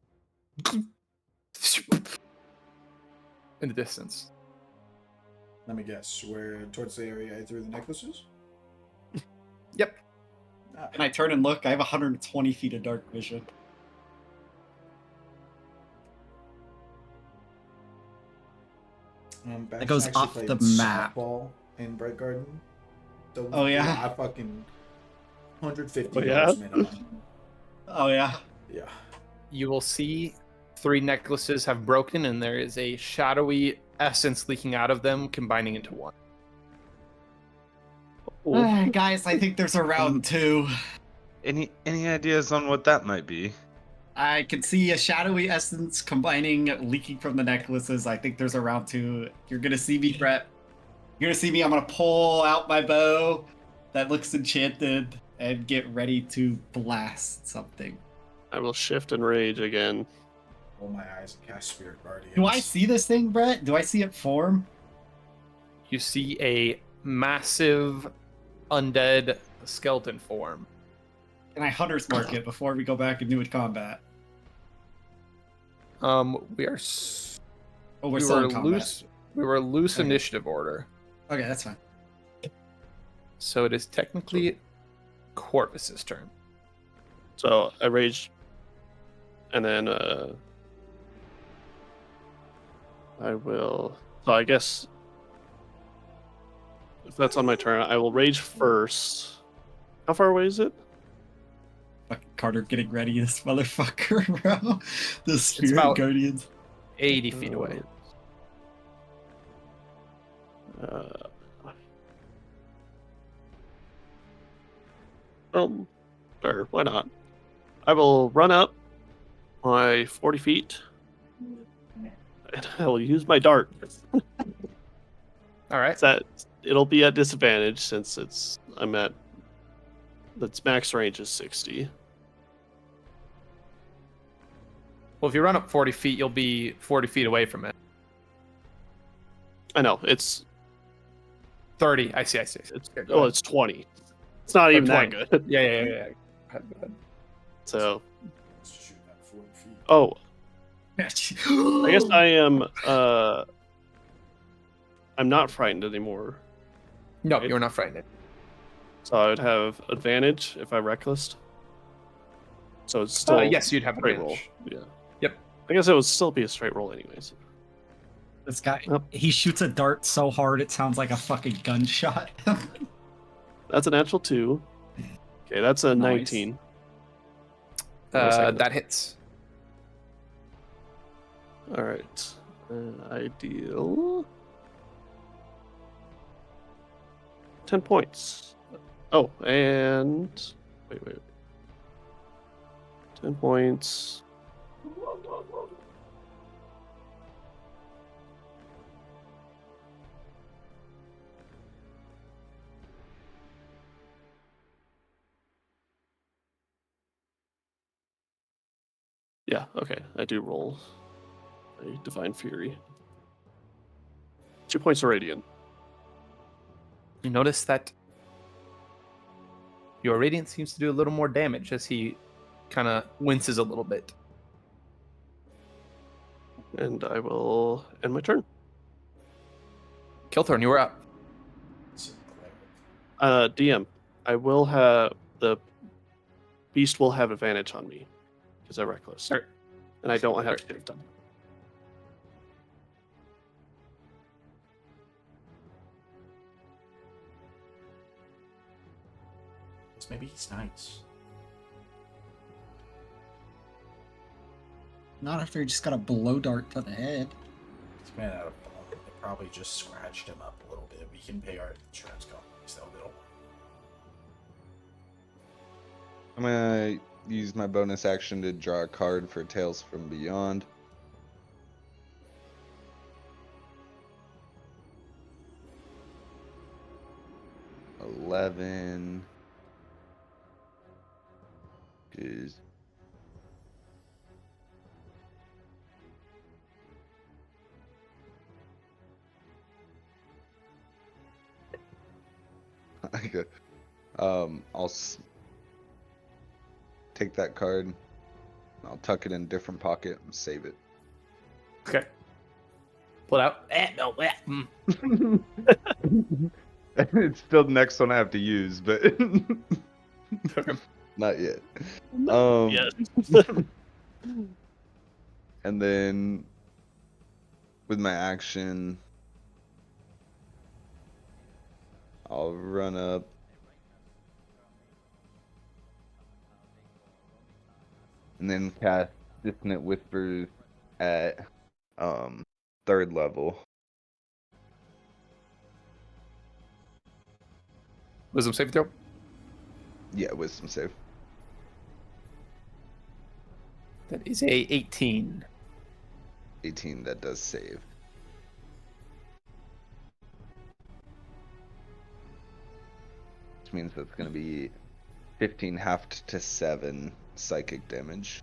Speaker 1: in the distance.
Speaker 4: Let me guess. Where towards the area I threw the necklaces?
Speaker 1: Yep.
Speaker 4: Ah,
Speaker 5: And I turn and look. I have 120 feet of dark vision.
Speaker 4: Bash
Speaker 5: goes
Speaker 4: actually
Speaker 5: off
Speaker 4: played
Speaker 5: the map.
Speaker 4: softball in Bright Garden.
Speaker 5: Oh, yeah?
Speaker 4: I fucking 150
Speaker 3: Oh, yeah?
Speaker 4: yards minimum.
Speaker 5: Oh yeah.
Speaker 4: Yeah.
Speaker 1: you will see 3 necklaces have broken, and there is a shadowy essence leaking out of them, combining into one.
Speaker 5: Guys, I think there's a round 2.
Speaker 2: Any ideas on what that might be?
Speaker 5: I can see a shadowy essence combining, leaking from the necklaces. I think there's a round 2. You're gonna see me, Brett. You're gonna see me. I'm gonna pull out my bow that looks enchanted and get ready to blast something.
Speaker 3: I will shift and rage again.
Speaker 4: Roll my eyes and cast Spirit Guardians.
Speaker 5: Do I see this thing, Brett? Do I see it form?
Speaker 1: You see a massive undead skeleton form.
Speaker 5: Can I Hunter's Mark it before we go back and do it combat?
Speaker 1: We are
Speaker 5: Oh, we're
Speaker 1: we
Speaker 5: still
Speaker 1: were
Speaker 5: in combat.
Speaker 1: loose. We were loose
Speaker 5: Okay.
Speaker 1: initiative order,
Speaker 5: Okay, that's fine.
Speaker 1: so it is technically Corvus's turn.
Speaker 3: So I rage, and then I will. So I guess if that's on my turn, I will rage first. How far away is it?
Speaker 5: Fucking Carter getting ready, this motherfucker, bro. The Spirit
Speaker 1: about-
Speaker 5: Guardians.
Speaker 1: 80 feet away.
Speaker 3: Sure, why not? I will run up my 40 feet, and I will use my dart.
Speaker 1: All right.
Speaker 3: It's at, it'll be at disadvantage since its max range is 60.
Speaker 1: Well, if you run up 40 feet, you'll be 40 feet away from it.
Speaker 3: I know it's
Speaker 1: 30. I see.
Speaker 3: it's
Speaker 1: Okay, go ahead.
Speaker 3: it's 20. It's not even that
Speaker 1: 20.
Speaker 3: good.
Speaker 1: Yeah. Go ahead.
Speaker 3: So
Speaker 4: Let's shoot that 40 feet.
Speaker 3: oh, I guess I am I'm not frightened anymore.
Speaker 1: No, you're not frightened.
Speaker 3: So I would have advantage if I reckless. So it's still
Speaker 1: Yes, you'd have
Speaker 3: straight roll.
Speaker 1: advantage.
Speaker 3: Yeah.
Speaker 1: Yep.
Speaker 3: I guess it would still be a straight roll anyways.
Speaker 5: This guy,
Speaker 3: Yep.
Speaker 5: he shoots a dart so hard it sounds like a fucking gunshot.
Speaker 3: That's a natural 2. Okay, that's a
Speaker 1: Nice.
Speaker 3: 19. Second.
Speaker 1: That hits.
Speaker 3: All right. I deal 10 points. Oh, and wait. 10 points. Yeah, okay. I do roll a Divine Fury. 2 points of Radiant.
Speaker 1: You notice that your radiant seems to do a little more damage as he kind of winces a little bit.
Speaker 3: And I will end my turn.
Speaker 1: Kilthorn, you were up.
Speaker 4: It's a cleric.
Speaker 3: DM, I will have the beast will have advantage on me because I reckless,
Speaker 1: Sure.
Speaker 3: and I don't have to get it done.
Speaker 4: Maybe he's nice.
Speaker 5: Not after he just got a blow dart to the head.
Speaker 4: He's made out of bone. They probably just scratched him up a little bit. We can pay our insurance companies though.
Speaker 2: I'm gonna use my bonus action to draw a card for Tales from Beyond. $11 is okay. I'll take that card. I'll tuck it in a different pocket and save it.
Speaker 1: Okay. Pull it out.
Speaker 2: It's still the next one I have to use, but not yet.
Speaker 3: Yes.
Speaker 2: And then with my action, I'll run up. And then cast Dissonant Whispers at 3rd level.
Speaker 1: Wisdom saving throw.
Speaker 2: Yeah, wisdom save.
Speaker 1: That is a 18.
Speaker 2: 18, that does save. Which means that's going to be 15 halved to 7 psychic damage.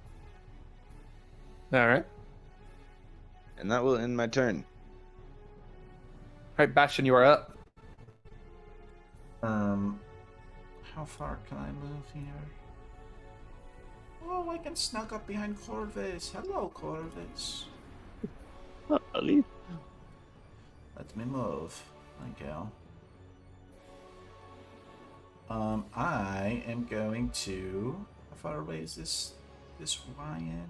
Speaker 1: All right.
Speaker 2: And that will end my turn.
Speaker 1: All right, Bastion, you are up.
Speaker 4: How far can I move here? Oh, I can snuck up behind Corvus. Hello, Corvus.
Speaker 3: Ali.
Speaker 4: Let me move. Thank you. I am going to. How far away is this Ryan?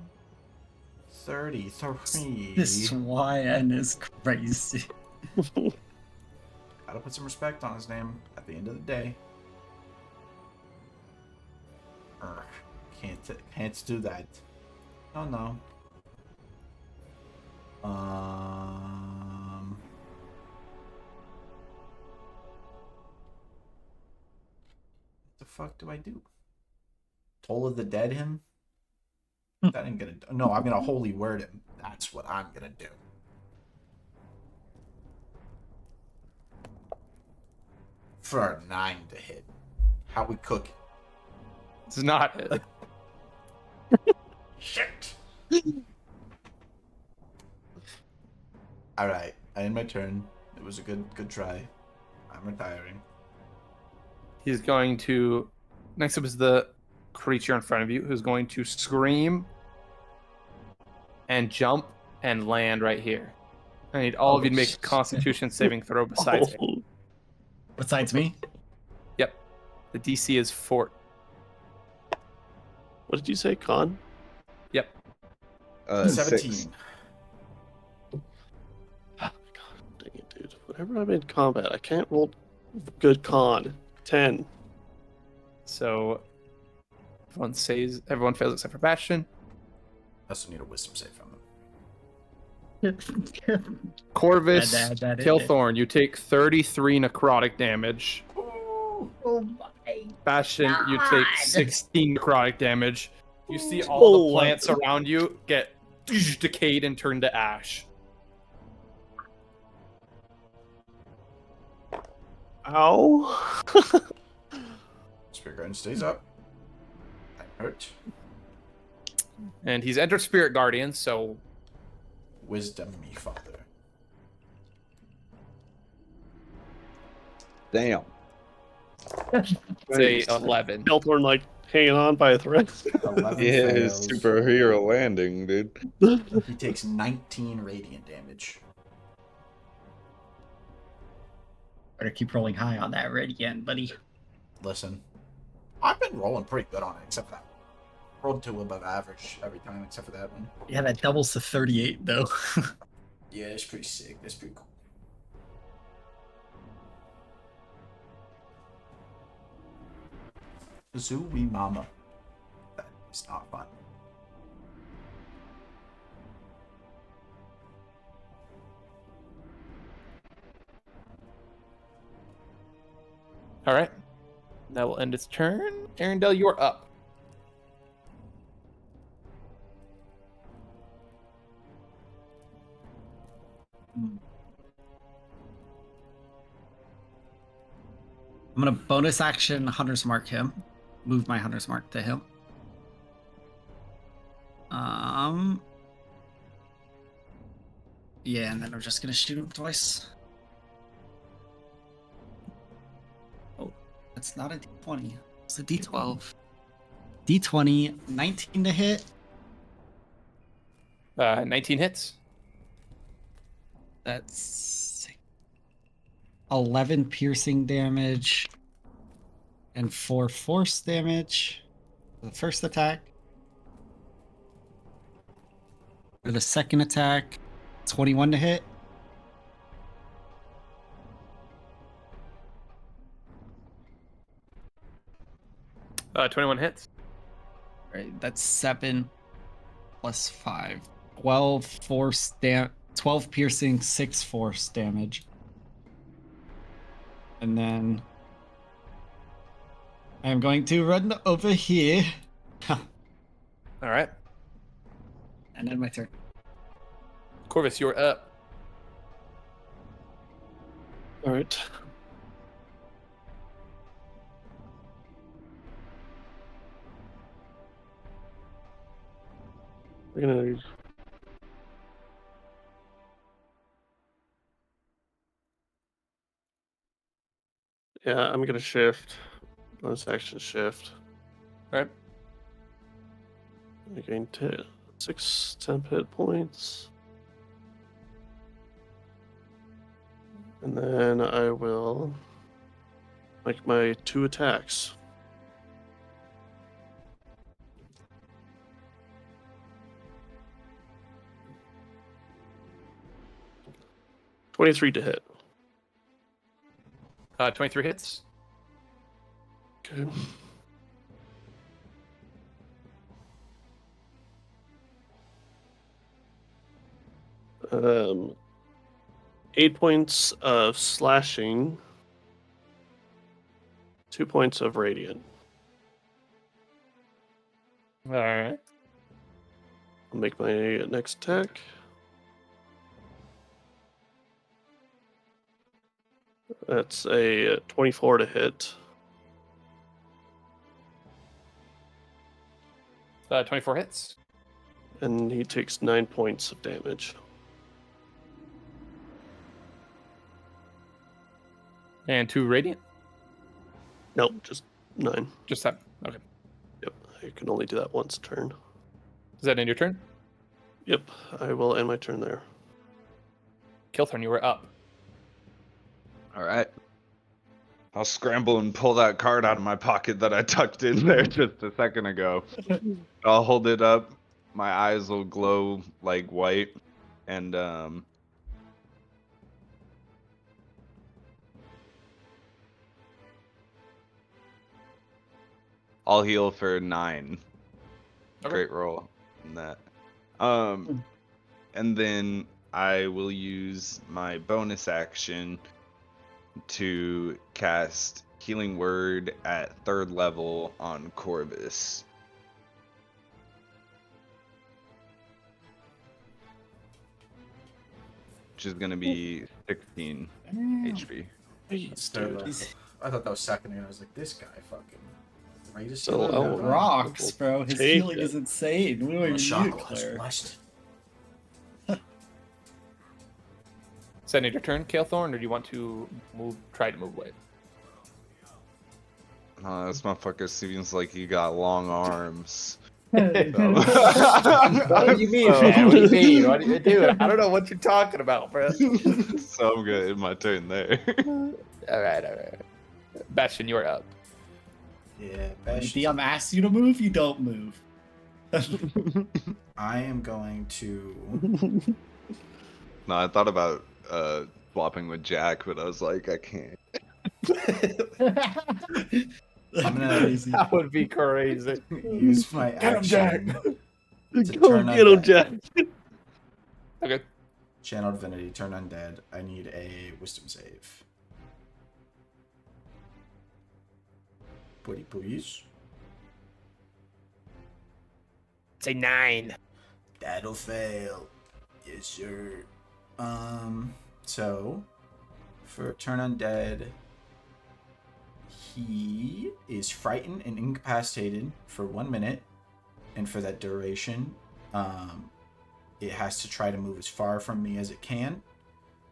Speaker 4: 33.
Speaker 5: This YN is crazy.
Speaker 4: Gotta put some respect on his name at the end of the day. Urgh, can't do that. Oh no. What the fuck do I do? Toll of the Dead him? That ain't gonna. No, I'm gonna holy word him. That's what I'm gonna do. For a 9 to hit. How we cook it?
Speaker 1: It's not it.
Speaker 4: Shit. All right, I end my turn. It was a good try. I'm retiring.
Speaker 1: He's going to. Next up is the creature in front of you, who's going to scream and jump and land right here. I need all of you to make a Constitution saving throw besides it.
Speaker 3: Oh,
Speaker 5: Besides me?
Speaker 1: Yep. The DC is 4.
Speaker 3: what did you say, Con?
Speaker 1: Yep.
Speaker 4: 17.
Speaker 2: 6.
Speaker 3: Oh my god, dang it, dude. Whenever I'm in combat, I can't roll good con. 10.
Speaker 1: So everyone fails except for Bastion.
Speaker 4: I also need a wisdom save from him.
Speaker 1: Corvus,
Speaker 5: That is
Speaker 1: Kilthorn, you take 33 necrotic damage.
Speaker 5: Oh my.
Speaker 1: Bastion, you take 16 necrotic damage. You see all
Speaker 3: Oh,
Speaker 1: the plants around you get decayed and turned to ash.
Speaker 3: Ow.
Speaker 4: Spirit Guardian stays up. I'm hurt.
Speaker 1: And he's entered Spirit Guardian, so
Speaker 4: Wisdom me, Father.
Speaker 2: Damn.
Speaker 1: it's a 11.
Speaker 3: Kelthorn, like, hanging on by a thread.
Speaker 4: 11
Speaker 2: Yeah,
Speaker 4: fails.
Speaker 2: superhero landing, dude.
Speaker 4: He takes 19 radiant damage.
Speaker 5: Better keep rolling high on that radiant, buddy.
Speaker 4: Listen, I've been rolling pretty good on it, except for that. Rolled 2 above average every time, except for that one.
Speaker 5: Yeah, that doubles to 38 though.
Speaker 4: Yeah, that's pretty sick. That's pretty cool. Zooey Mama. That is not fun.
Speaker 1: All right. That will end its turn. Arendelle, you're up.
Speaker 5: I'm gonna bonus action Hunter's Mark him. Move my Hunter's Mark to him. Yeah, and then I'm just gonna shoot him twice. Oh, that's not a D20. It's a D12. D20, 19 to hit.
Speaker 1: 19 hits.
Speaker 5: That's 11 piercing damage and 4 force damage. The first attack. For the second attack, 21 to hit.
Speaker 1: Uh, 21 hits.
Speaker 5: Right, that's 7
Speaker 7: plus 5. 12 piercing, 6 force damage. And then I'm going to run over here.
Speaker 6: All right.
Speaker 5: And then my turn.
Speaker 6: Corvus, you're up.
Speaker 3: All right. We're gonna. Yeah, I'm gonna shift. Bonus action shift.
Speaker 6: All right.
Speaker 3: I gain 6 temp hit points. And then I will make my 2 attacks. $23 to hit.
Speaker 6: 23 hits.
Speaker 3: Okay. Um, 8 points of slashing, 2 points of radiant.
Speaker 6: All right.
Speaker 3: I'll make my next attack. That's a 24 to hit.
Speaker 6: 24 hits.
Speaker 3: And he takes 9 points of damage.
Speaker 6: And 2 radiant.
Speaker 3: Nope, just 9.
Speaker 6: Just that. Okay.
Speaker 3: Yep, I can only do that once a turn.
Speaker 6: Is that end your turn?
Speaker 3: Yep, I will end my turn there.
Speaker 6: Kilthorn, you were up.
Speaker 2: All right. I'll scramble and pull that card out of my pocket that I tucked in there just a second ago. I'll hold it up. My eyes will glow like white, and I'll heal for 9.
Speaker 6: Okay.
Speaker 2: Great roll in that. And then I will use my bonus action to cast Healing Word at 3rd level on Corvus. Which is going to be 16 HP.
Speaker 3: Jeez,
Speaker 4: Third
Speaker 3: dude.
Speaker 4: level. I thought that was second, and I was like, this guy fucking. Greatest
Speaker 3: So
Speaker 4: healer
Speaker 3: low.
Speaker 4: ever.
Speaker 5: Rocks, bro. His
Speaker 3: Take
Speaker 5: healing
Speaker 3: it.
Speaker 5: is insane. We don't even need
Speaker 4: Shock
Speaker 5: it,
Speaker 4: was
Speaker 5: Claire.
Speaker 4: blessed.
Speaker 6: Is that end your turn, Kilthorn, or do you want to try to move away?
Speaker 2: This motherfucker seems like he got long arms.
Speaker 6: What do you mean, man? What do you mean? What do you do? I don't know what you're talking about, bro.
Speaker 2: So I'm good in my turn there.
Speaker 6: All right. Bastion, you're up.
Speaker 4: Yeah,
Speaker 5: When
Speaker 4: Bash.
Speaker 5: DM asks you to move, you don't move.
Speaker 4: I am going to.
Speaker 2: No, I thought about swapping with Jack, but I was like, I can't.
Speaker 4: I'm gonna
Speaker 5: Crazy.
Speaker 6: That would be crazy.
Speaker 4: use my
Speaker 6: Get him, Jack.
Speaker 4: action to
Speaker 3: Go
Speaker 4: turn
Speaker 3: get him,
Speaker 4: undead.
Speaker 3: Jack.
Speaker 6: Okay.
Speaker 4: Channel Divinity, turn undead. I need a Wisdom save. Pretty please.
Speaker 6: Say 9.
Speaker 4: That'll fail. Yes, sir. So for turn undead, he is frightened and incapacitated for 1 minute, and for that duration, it has to try to move as far from me as it can.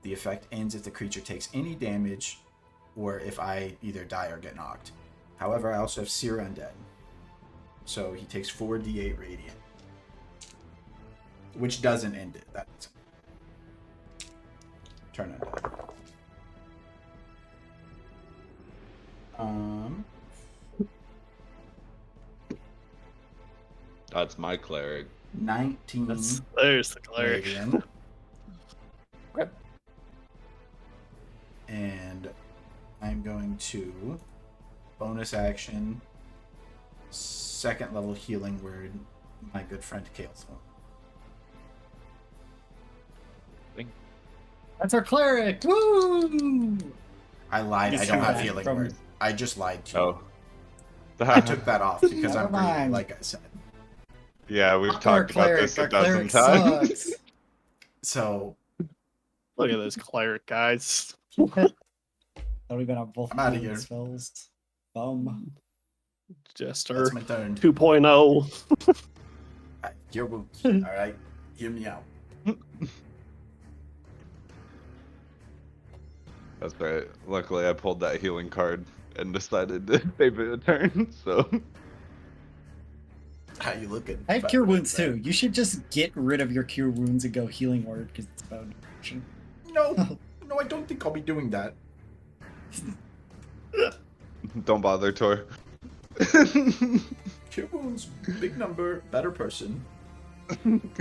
Speaker 4: The effect ends if the creature takes any damage, or if I either die or get knocked. However, I also have Seer Undead, so he takes 4d8 radiant, which doesn't end it. That's turn undead.
Speaker 2: That's my cleric.
Speaker 4: 19
Speaker 3: There's the cleric.
Speaker 4: radiant.
Speaker 6: Okay.
Speaker 4: And I'm going to bonus action 2nd level healing word, my good friend Kael'thorn.
Speaker 5: That's our cleric. Woo!
Speaker 4: I lied.
Speaker 5: He's
Speaker 4: I don't have
Speaker 5: coming
Speaker 4: healing
Speaker 5: from-
Speaker 4: word. I just lied to you.
Speaker 2: Oh.
Speaker 4: I took that off because
Speaker 5: Never
Speaker 4: I'm greedy,
Speaker 5: mind.
Speaker 4: like I said.
Speaker 2: Yeah, we've
Speaker 5: Fuck our
Speaker 2: talked about this a
Speaker 5: our
Speaker 2: dozen
Speaker 5: cleric
Speaker 2: times.
Speaker 5: sucks.
Speaker 4: So
Speaker 3: Look at this cleric, guys.
Speaker 5: Don't even have both
Speaker 4: I'm outta
Speaker 5: healing
Speaker 4: here.
Speaker 5: spells. Bum.
Speaker 3: Jester
Speaker 4: that's my turn.
Speaker 3: 2.0.
Speaker 4: Your wounds. All right, hear me out.
Speaker 2: That's right. Luckily, I pulled that healing card and decided to save it a turn. So
Speaker 4: How you looking?
Speaker 5: I have
Speaker 4: By
Speaker 5: cure
Speaker 4: the way,
Speaker 5: wounds too. You should just get rid of your cure wounds and go healing word because it's about action.
Speaker 4: No, no, I don't think I'll be doing that.
Speaker 2: don't bother, Tor.
Speaker 4: Cure wounds, big number, better person.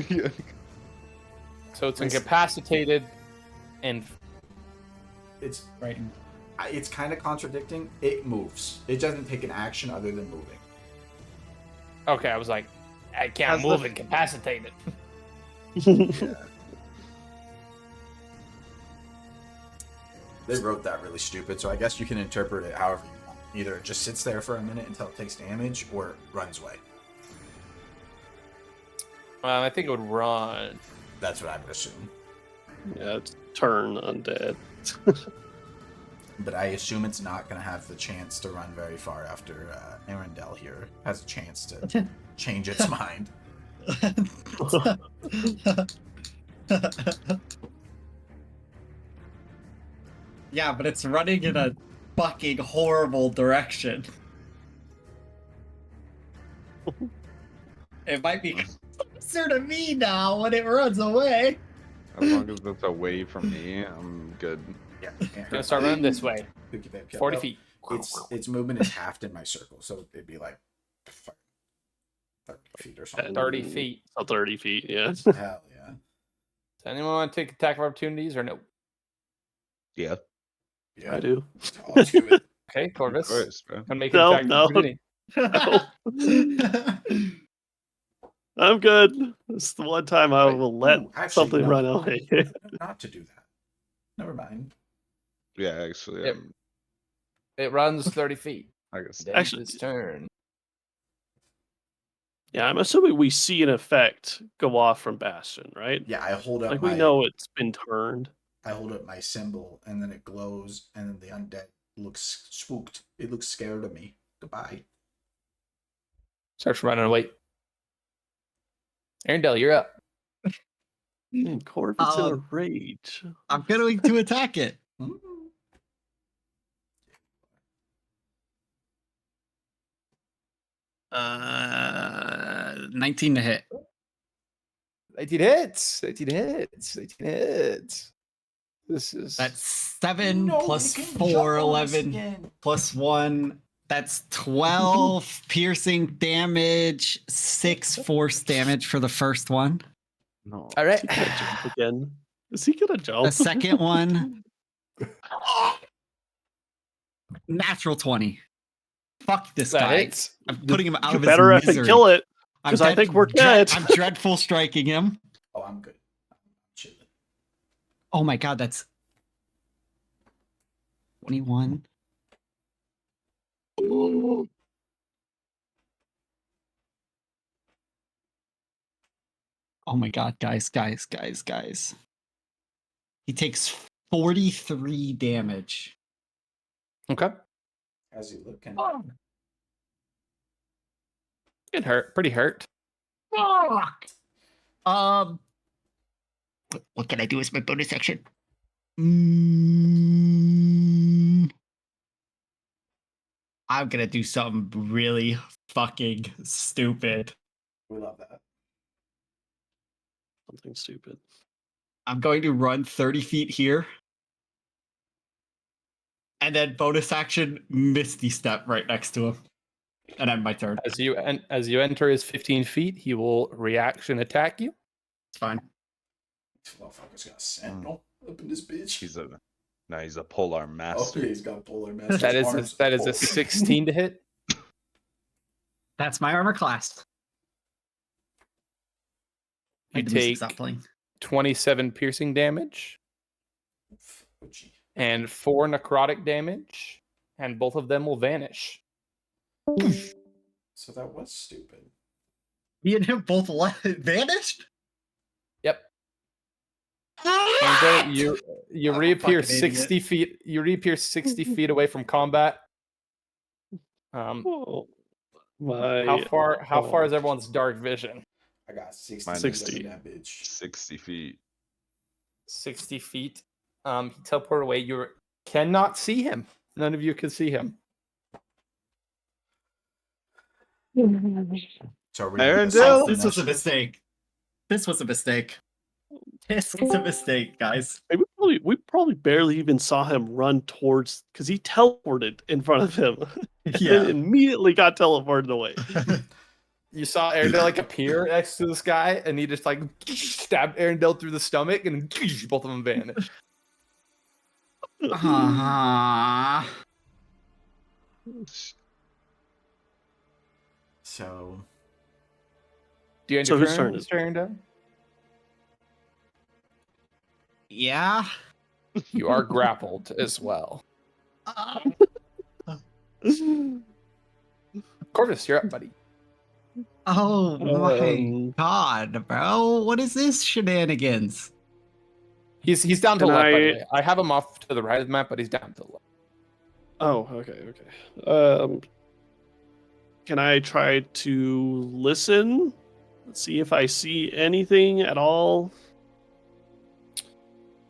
Speaker 2: Yeah.
Speaker 6: So it's incapacitated and
Speaker 4: It's
Speaker 5: Right.
Speaker 4: it's kind of contradicting. It moves. It doesn't take an action other than moving.
Speaker 6: okay. I was like, I can't
Speaker 2: How's
Speaker 6: move
Speaker 2: the-
Speaker 6: incapacitated.
Speaker 4: They wrote that really stupid, so I guess you can interpret it however you want. Either it just sits there for a minute until it takes damage, or it runs away.
Speaker 6: I think it would run.
Speaker 4: That's what I would assume.
Speaker 3: Yeah, it's turn undead.
Speaker 4: But I assume it's not going to have the chance to run very far after Arendelle here has a chance to change its mind.
Speaker 5: Yeah, but it's running in a fucking horrible direction. It might be closer to me now when it runs away.
Speaker 2: As long as it's away from me, I'm good.
Speaker 4: Yeah,
Speaker 6: Gonna start running this way. 40
Speaker 4: Well,
Speaker 6: feet.
Speaker 4: Its movement is halved in my circle, so it'd be like 30 feet or something.
Speaker 6: 30 feet.
Speaker 3: Oh, 30 feet, yeah.
Speaker 4: Hell yeah.
Speaker 6: Does anyone want to take attack of opportunities or no?
Speaker 2: Yeah,
Speaker 4: Yeah.
Speaker 3: I do.
Speaker 4: I'll do it.
Speaker 6: Okay,
Speaker 2: of
Speaker 6: Corvus.
Speaker 2: course, bro.
Speaker 6: Gonna make
Speaker 3: No,
Speaker 6: an attack
Speaker 3: no.
Speaker 6: of opportunity.
Speaker 3: I'm good. This is the one time I will let
Speaker 4: Ooh, actually,
Speaker 3: something
Speaker 4: no.
Speaker 3: run away.
Speaker 4: Not to do that. Never mind.
Speaker 2: Yeah, actually,
Speaker 6: Yep. It runs 30 feet.
Speaker 2: I guess.
Speaker 6: Then
Speaker 3: Actually-
Speaker 6: it's turn.
Speaker 3: Yeah, I'm assuming we see an effect go off from Bastion, right?
Speaker 4: Yeah, I hold up
Speaker 3: Like
Speaker 4: my
Speaker 3: we know it's been turned.
Speaker 4: I hold up my symbol and then it glows and then the undead looks spooked. It looks scared of me. Goodbye.
Speaker 6: Starts running away. Arendelle, you're up.
Speaker 3: Man, Corvus in a
Speaker 5: Um,
Speaker 3: rage.
Speaker 5: I'm going to attack it.
Speaker 4: Mm.
Speaker 5: 19 to hit.
Speaker 6: 18 hits. 18 hits. 18 hits. This is
Speaker 5: That's 7
Speaker 4: No,
Speaker 5: plus
Speaker 4: you can
Speaker 5: 4,
Speaker 4: jump on us
Speaker 5: 11
Speaker 4: again.
Speaker 5: plus 1. That's 12 piercing damage, 6 force damage for the first one.
Speaker 2: No.
Speaker 6: all right.
Speaker 3: Is he gonna jump again? Is he gonna jump?
Speaker 5: The second one, natural 20. Fuck this
Speaker 6: That
Speaker 5: guy.
Speaker 6: hits.
Speaker 5: I'm putting him out
Speaker 3: You
Speaker 5: of
Speaker 3: better
Speaker 5: his
Speaker 3: have to
Speaker 5: misery.
Speaker 3: kill it.
Speaker 5: I'm
Speaker 3: 'cause I think we're dead.
Speaker 5: I'm dreadful striking him.
Speaker 4: Oh, I'm good. I'm chilling.
Speaker 5: Oh my god, that's 21. Oh my god, guys. He takes 43 damage.
Speaker 6: Okay.
Speaker 4: How's he looking?
Speaker 6: It hurt. Pretty hurt.
Speaker 5: Fuck. What can I do as my bonus action? I'm gonna do something really fucking stupid.
Speaker 4: We love that.
Speaker 3: Something stupid.
Speaker 5: I'm going to run 30 feet here. And then bonus action, Misty Step right next to him. And end my turn.
Speaker 6: As you enter his 15 feet, he will reaction attack you.
Speaker 5: It's fine.
Speaker 4: This motherfucker's got a sentinel up in this bitch.
Speaker 2: He's a polar
Speaker 4: Oh,
Speaker 2: master.
Speaker 4: he's got polar master.
Speaker 6: That is
Speaker 4: arms.
Speaker 6: that is
Speaker 4: Oh.
Speaker 6: a 16 to hit.
Speaker 5: That's my armor class.
Speaker 6: You
Speaker 5: Wait, the music
Speaker 6: take
Speaker 5: stop playing.
Speaker 1: 27 piercing damage
Speaker 4: Oh, gee.
Speaker 1: and 4 necrotic damage, and both of them will vanish.
Speaker 4: So that was stupid.
Speaker 5: Me and him both vanished.
Speaker 1: Yep. And you
Speaker 5: I'm a
Speaker 1: reappear
Speaker 5: fucking idiot.
Speaker 1: 60 feet. You reappear 60 feet away from combat.
Speaker 3: Oh, my.
Speaker 1: How far is everyone's dark vision?
Speaker 4: I got 60.
Speaker 2: Mine is
Speaker 3: 60.
Speaker 4: That bitch.
Speaker 2: 60 feet.
Speaker 1: 60 feet. He teleported away. You cannot see him. None of you can see him.
Speaker 4: So are we
Speaker 2: Arendelle?
Speaker 5: This was a mistake. This was a mistake. This was a mistake, guys.
Speaker 3: We probably barely even saw him run towards because he teleported in front of him. And immediately got teleported away.
Speaker 1: You saw Arendelle like appear next to this guy, and he just like stabbed Arendelle through the stomach, and both of them vanished.
Speaker 4: So
Speaker 1: Do you end
Speaker 3: So
Speaker 1: your
Speaker 3: whose
Speaker 1: turn,
Speaker 3: turn is
Speaker 1: Mr. Arendelle?
Speaker 5: Yeah.
Speaker 1: You are grappled as well. Corvus, you're up, buddy.
Speaker 7: Oh my
Speaker 3: Um,
Speaker 7: god, bro. What is this shenanigans?
Speaker 1: He's down to
Speaker 3: Can
Speaker 1: the left, by the
Speaker 3: I-
Speaker 1: way. I have him off to the right of the map, but he's down to the left.
Speaker 3: Oh, okay. Can I try to listen? See if I see anything at all?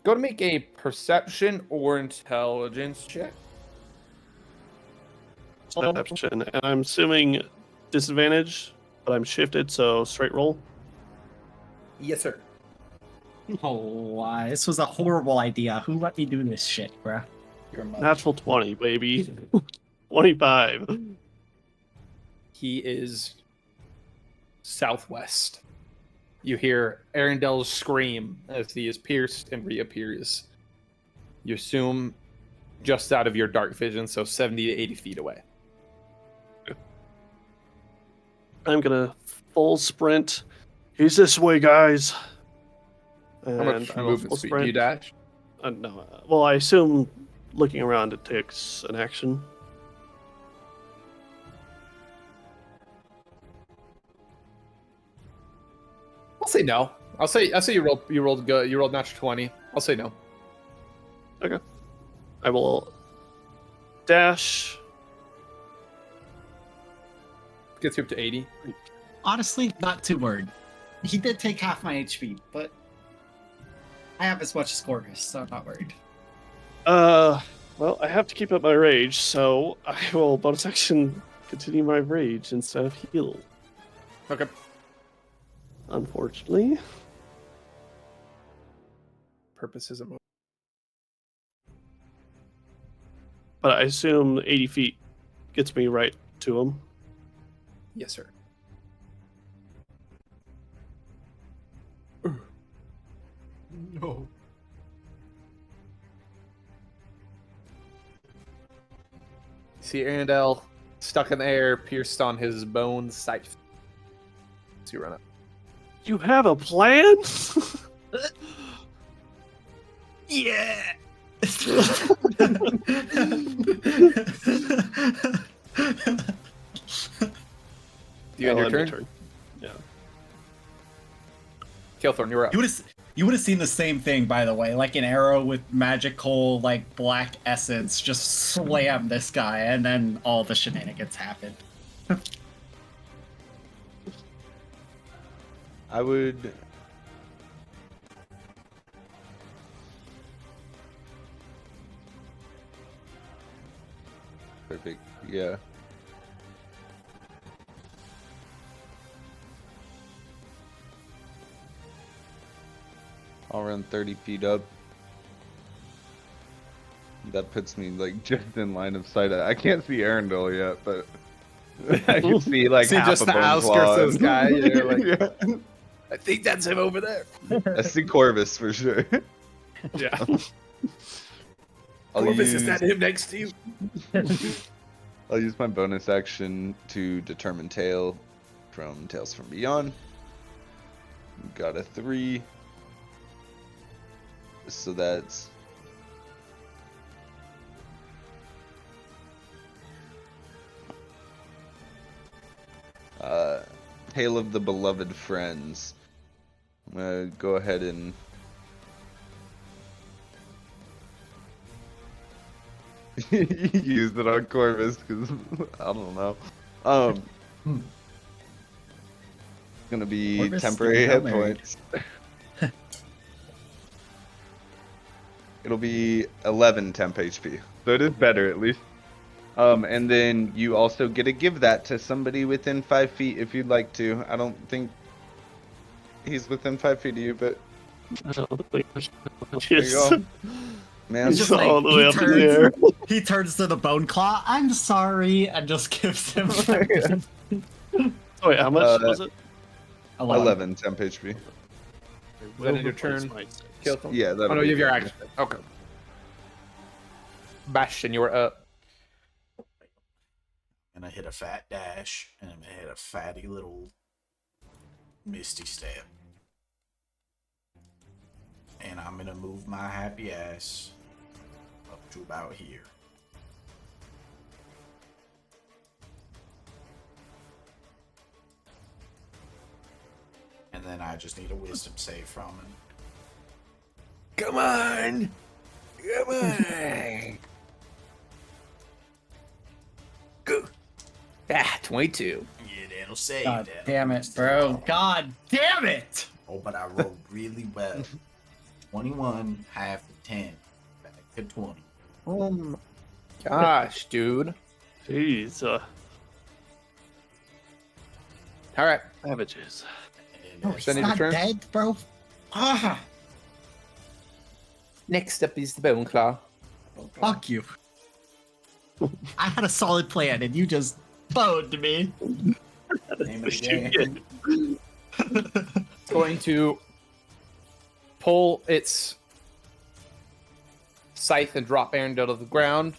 Speaker 1: Go to make a perception or intelligence check.
Speaker 3: Perception, and I'm assuming disadvantage, but I'm shifted, so straight roll.
Speaker 1: Yes, sir.
Speaker 5: Oh, this was a horrible idea. Who let me do this shit, bruh?
Speaker 6: You're a mother.
Speaker 3: Natural 20, baby. 25.
Speaker 1: He is southwest. You hear Arendelle's scream as he is pierced and reappears. You assume just out of your dark vision, so 70 to 80 feet away.
Speaker 3: I'm gonna full sprint. He's this way, guys.
Speaker 1: How
Speaker 3: And
Speaker 1: much
Speaker 3: I will
Speaker 1: movement
Speaker 3: full
Speaker 1: speed do you
Speaker 3: sprint.
Speaker 1: dash?
Speaker 3: No, well, I assume looking around it takes an action.
Speaker 1: I'll say no. I'll say you rolled good. You rolled natural 20. I'll say no.
Speaker 3: I will dash.
Speaker 1: Gets you up to 80.
Speaker 5: Honestly, not too worried. He did take half my HP, but I have as much as Corvus, so I'm not worried.
Speaker 3: Well, I have to keep up my rage, so I will bonus action continue my rage instead of heal.
Speaker 1: Okay.
Speaker 3: Unfortunately.
Speaker 1: Purposes of
Speaker 3: But I assume 80 feet gets me right to him.
Speaker 1: yes, sir.
Speaker 4: no.
Speaker 1: See Arendelle stuck in the air, pierced on his bone scythe. So you run up.
Speaker 3: You have a plan?
Speaker 5: Yeah.
Speaker 1: Do you end
Speaker 3: I'll
Speaker 1: your
Speaker 3: end
Speaker 1: turn?
Speaker 3: Yeah.
Speaker 1: Kilthorn, you're up.
Speaker 5: You would have seen the same thing, by the way, like an arrow with magical, like, black essence just slam this guy, and then all the shenanigans happened.
Speaker 2: I would. Perfect. Yeah. I'll run 30 feet up. That puts me like just in line of sight. I can't see Arendelle yet, but I can see like
Speaker 1: See
Speaker 2: half
Speaker 1: just
Speaker 2: a
Speaker 1: the
Speaker 2: bone
Speaker 1: outskirts
Speaker 2: claw.
Speaker 1: of this guy. You're like,
Speaker 2: Yeah.
Speaker 1: I think that's him over there.
Speaker 2: I see Corvus for sure.
Speaker 3: Yeah.
Speaker 2: I'll
Speaker 1: Corvus,
Speaker 2: use,
Speaker 1: is that him next to you?
Speaker 2: I'll use my bonus action to determine Tail from Tales from Beyond. Got a 3. So that's Tale of the Beloved Friends. I'm gonna go ahead and use it on Corvus because I don't know. Gonna be
Speaker 7: Corvus
Speaker 2: temporary
Speaker 7: still
Speaker 2: hit
Speaker 7: married.
Speaker 2: points. It'll be 11 temp HP, so it is better at least. And then you also get to give that to somebody within 5 feet if you'd like to. I don't think he's within 5 feet of you, but
Speaker 3: I don't think
Speaker 2: there you go. Man,
Speaker 5: It's just
Speaker 3: It's all
Speaker 5: like,
Speaker 3: the way up in the air.
Speaker 5: he turns to the Bone Claw. I'm sorry, and just gives him
Speaker 3: Oh, wait, how much was it?
Speaker 2: 11 temp HP.
Speaker 1: that in your turn? Kill them.
Speaker 2: Yeah,
Speaker 1: Oh
Speaker 2: that'll
Speaker 1: no,
Speaker 2: be
Speaker 1: you have your
Speaker 2: good.
Speaker 1: action. Okay. Bastion, you are up.
Speaker 4: And I hit a fat dash, and I'm gonna hit a fatty little misty step. And I'm gonna move my happy ass up to about here. And then I just need a wisdom save from him.
Speaker 6: Come on! Come on! Go! Ah, 22.
Speaker 4: Yeah, that'll save
Speaker 7: God
Speaker 4: that.
Speaker 7: damn it, bro.
Speaker 5: God damn it!
Speaker 4: Oh, but I rolled really well. 21, half of 10. Back to 20.
Speaker 1: Oh my gosh, dude.
Speaker 3: Jeez,
Speaker 1: All right.
Speaker 3: savages.
Speaker 4: And
Speaker 5: No,
Speaker 4: that's
Speaker 5: he's
Speaker 1: Send it
Speaker 5: not
Speaker 1: return?
Speaker 5: dead, bro. Ah,
Speaker 1: Next up is the Bone Claw.
Speaker 5: fuck you. I had a solid plan, and you just boned me.
Speaker 4: name of the game.
Speaker 1: It's going to pull its scythe and drop Arendelle to the ground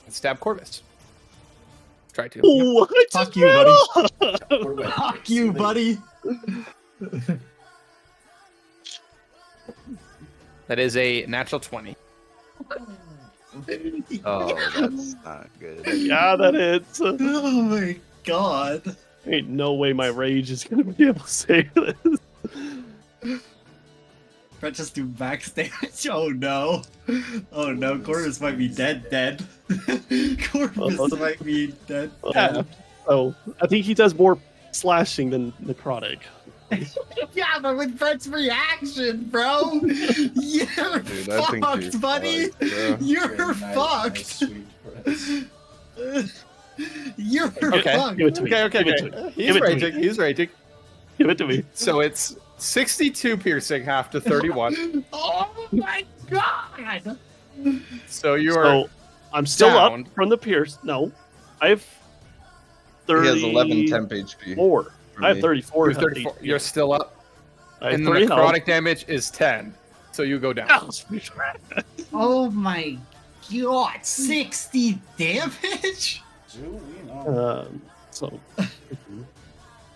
Speaker 1: and stab Corvus. Try to.
Speaker 3: What?
Speaker 5: Fuck you, buddy.
Speaker 4: Buddy.
Speaker 5: Fuck you, buddy.
Speaker 1: That is a natural 20.
Speaker 2: Oh, that's not good.
Speaker 3: Yeah, that hits.
Speaker 5: Oh my god.
Speaker 3: Ain't no way my rage is gonna be able to save this.
Speaker 5: Brett just do max damage. Oh no. Oh no, Corvus might be dead. Corvus might be dead.
Speaker 3: Yeah. Oh, I think he does more slashing than necrotic.
Speaker 5: Yeah, but with Brett's reaction, bro. You're
Speaker 2: Dude, I think
Speaker 5: fucked,
Speaker 2: you're
Speaker 5: buddy.
Speaker 2: fucked, bro.
Speaker 5: You're
Speaker 4: Nice,
Speaker 5: fucked.
Speaker 4: sweet breaths.
Speaker 5: You're
Speaker 1: Okay.
Speaker 5: fucked.
Speaker 3: Give it to me.
Speaker 1: Okay.
Speaker 3: Give it to me.
Speaker 1: He's
Speaker 3: Give it to
Speaker 1: raging.
Speaker 3: me.
Speaker 1: He's raging.
Speaker 3: Give it to me.
Speaker 1: So it's 62 piercing, half to 31.
Speaker 5: Oh my god.
Speaker 1: So you are
Speaker 3: So I'm still
Speaker 1: down.
Speaker 3: up from the pierce. No, I have
Speaker 2: He
Speaker 3: 30.
Speaker 2: has 11 temp HP.
Speaker 3: Four.
Speaker 2: for
Speaker 3: I have
Speaker 2: me.
Speaker 3: 34.
Speaker 1: you're 34. You're still up.
Speaker 3: I have
Speaker 1: And the
Speaker 3: 3 health.
Speaker 1: necrotic damage is 10. So you go down.
Speaker 5: Oh my god. 60 damage?
Speaker 4: Do we know?
Speaker 3: So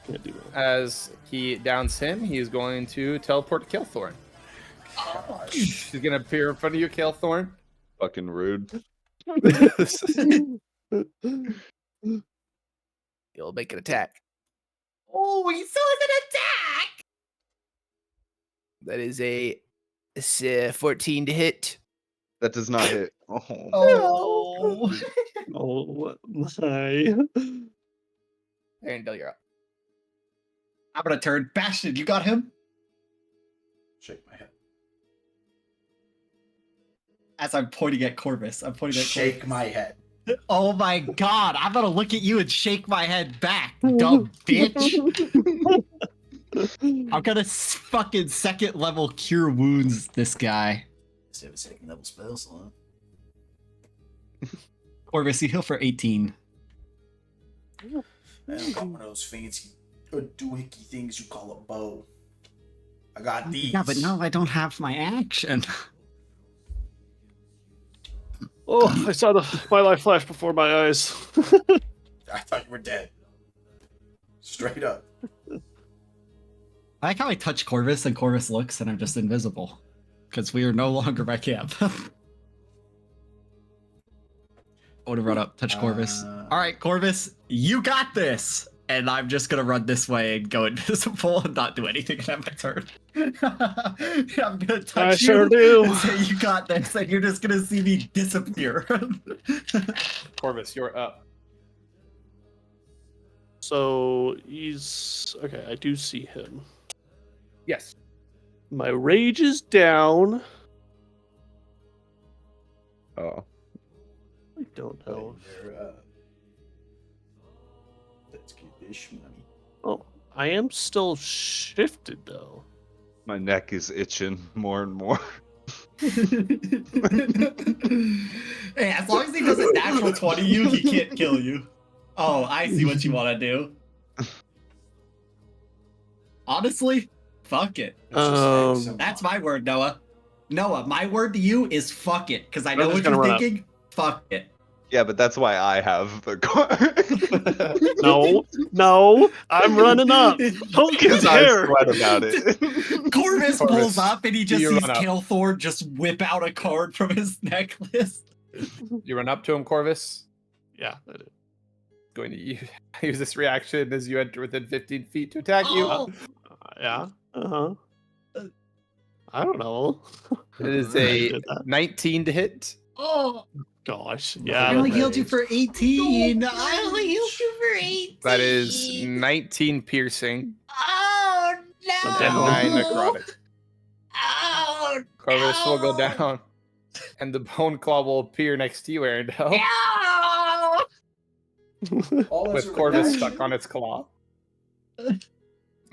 Speaker 3: can't do that.
Speaker 1: As he downs him, he is going to teleport to Kilthorn. He's going to appear in front of you, Kilthorn.
Speaker 2: Fucking rude.
Speaker 1: He'll make an attack.
Speaker 5: Oh, he still has an attack!
Speaker 1: That is a 14 to hit.
Speaker 2: That does not hit. Oh.
Speaker 5: Oh.
Speaker 3: Oh, what? Hi.
Speaker 1: Arendelle, you're up.
Speaker 5: I'm gonna turn. Bastion, you got him?
Speaker 4: Shake my head.
Speaker 5: As I'm pointing at Corvus. I'm pointing at
Speaker 4: Shake my head.
Speaker 5: Corvus. Oh my god, I'm gonna look at you and shake my head back, dumb bitch. I'm gonna fucking second level cure wounds this guy.
Speaker 4: Let's have a second level spell slot.
Speaker 5: Corvus, you heal for 18.
Speaker 4: I don't got one of those fancy doohickey things you call a bow. I got these.
Speaker 5: Yeah, but no, I don't have my action.
Speaker 3: Oh, I saw my life flash before my eyes.
Speaker 4: I thought you were dead. Straight up.
Speaker 5: I like how I touch Corvus and Corvus looks and I'm just invisible.
Speaker 7: because we are no longer by camp. I want to run up, touch Corvus. All right, Corvus, you got this. And I'm just gonna run this way and go invisible and not do anything at my turn. I'm gonna touch
Speaker 3: I
Speaker 7: you
Speaker 3: sure do.
Speaker 7: and say you got this, and you're just gonna see me disappear.
Speaker 1: Corvus, you're up.
Speaker 3: So he's okay. I do see him.
Speaker 1: Yes.
Speaker 3: My rage is down.
Speaker 2: Oh.
Speaker 3: I don't know.
Speaker 4: Let's keep this money.
Speaker 3: Oh, I am still shifted though.
Speaker 2: My neck is itching more and more.
Speaker 7: Hey, as long as he doesn't natural 20 you, he can't kill you. Oh, I see what you want to do. Honestly, fuck it.
Speaker 4: It's just eggs and
Speaker 7: That's
Speaker 4: wine.
Speaker 7: my word, Noah. Noah, my word to you is fuck it, because I
Speaker 3: I'm
Speaker 7: know
Speaker 3: just
Speaker 7: what
Speaker 3: gonna
Speaker 7: you're
Speaker 3: run up.
Speaker 7: thinking. Fuck it.
Speaker 2: Yeah, but that's why I have the car.
Speaker 3: No, I'm running up. Don't get
Speaker 2: Because I
Speaker 3: there.
Speaker 2: sweat about it.
Speaker 7: Corvus pulls up and he just
Speaker 1: you
Speaker 7: sees
Speaker 1: run up.
Speaker 7: Kael'thor just whip out a card from his necklace.
Speaker 1: You run up to him, Corvus.
Speaker 3: Yeah, I did.
Speaker 1: Going to use this reaction as you enter within 15 feet to attack you.
Speaker 7: Oh,
Speaker 3: Yeah. I don't know.
Speaker 1: It is
Speaker 3: I
Speaker 1: a
Speaker 3: did that.
Speaker 1: 19 to hit.
Speaker 7: oh.
Speaker 3: Gosh.
Speaker 7: I
Speaker 3: Yeah.
Speaker 7: only
Speaker 4: that
Speaker 7: healed you
Speaker 4: is-
Speaker 7: for 18. I only healed you for 18.
Speaker 1: That is 19 piercing
Speaker 7: Oh, no.
Speaker 3: I'm
Speaker 1: and
Speaker 3: down.
Speaker 1: 9 necrotic.
Speaker 7: Oh,
Speaker 1: Corvus will go
Speaker 7: no.
Speaker 1: down, and the bone claw will appear next to you, Arendelle,
Speaker 7: No.
Speaker 4: All as
Speaker 1: with
Speaker 4: a
Speaker 1: Corvus
Speaker 4: reaction.
Speaker 1: stuck on its claw.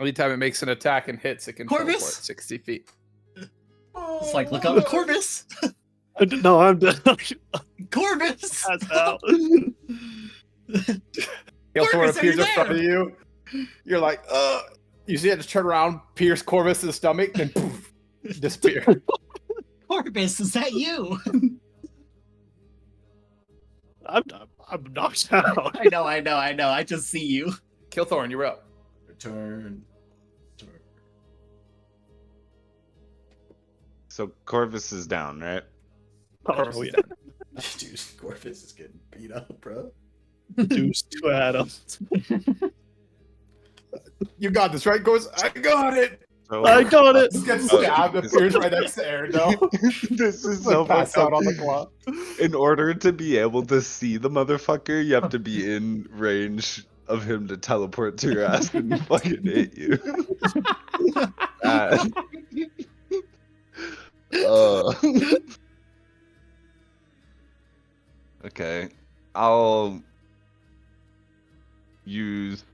Speaker 1: Anytime it makes an attack and hits, it can teleport
Speaker 7: Corvus?
Speaker 1: 60 feet.
Speaker 7: It's like, look up, Corvus.
Speaker 3: No, I'm done.
Speaker 7: Corvus.
Speaker 3: That's out.
Speaker 1: Hailthorn
Speaker 7: Corvus, are
Speaker 1: appears
Speaker 7: you
Speaker 1: in front of you. You're like, you see it just turn around, pierce Corvus in the stomach, then poof, disappear.
Speaker 7: Corvus, is that you?
Speaker 3: I'm knocked out.
Speaker 7: I know. I just see you.
Speaker 1: Kilthorn, you're up.
Speaker 4: Return.
Speaker 2: So Corvus is down, right?
Speaker 3: Oh, yeah.
Speaker 4: Dude, Corvus is getting beat up, bro.
Speaker 3: Deuce to Adam.
Speaker 1: You got this, right, Corvus? I got it!
Speaker 2: So,
Speaker 3: I got it.
Speaker 1: Just gets stabbed, appears right next to Arendelle.
Speaker 2: This is
Speaker 1: Like,
Speaker 2: so
Speaker 1: pass
Speaker 2: fucked
Speaker 1: out
Speaker 2: up.
Speaker 1: on the claw.
Speaker 2: In order to be able to see the motherfucker, you have to be in range of him to teleport to your ass and fucking hit you. Uh, okay, I'll use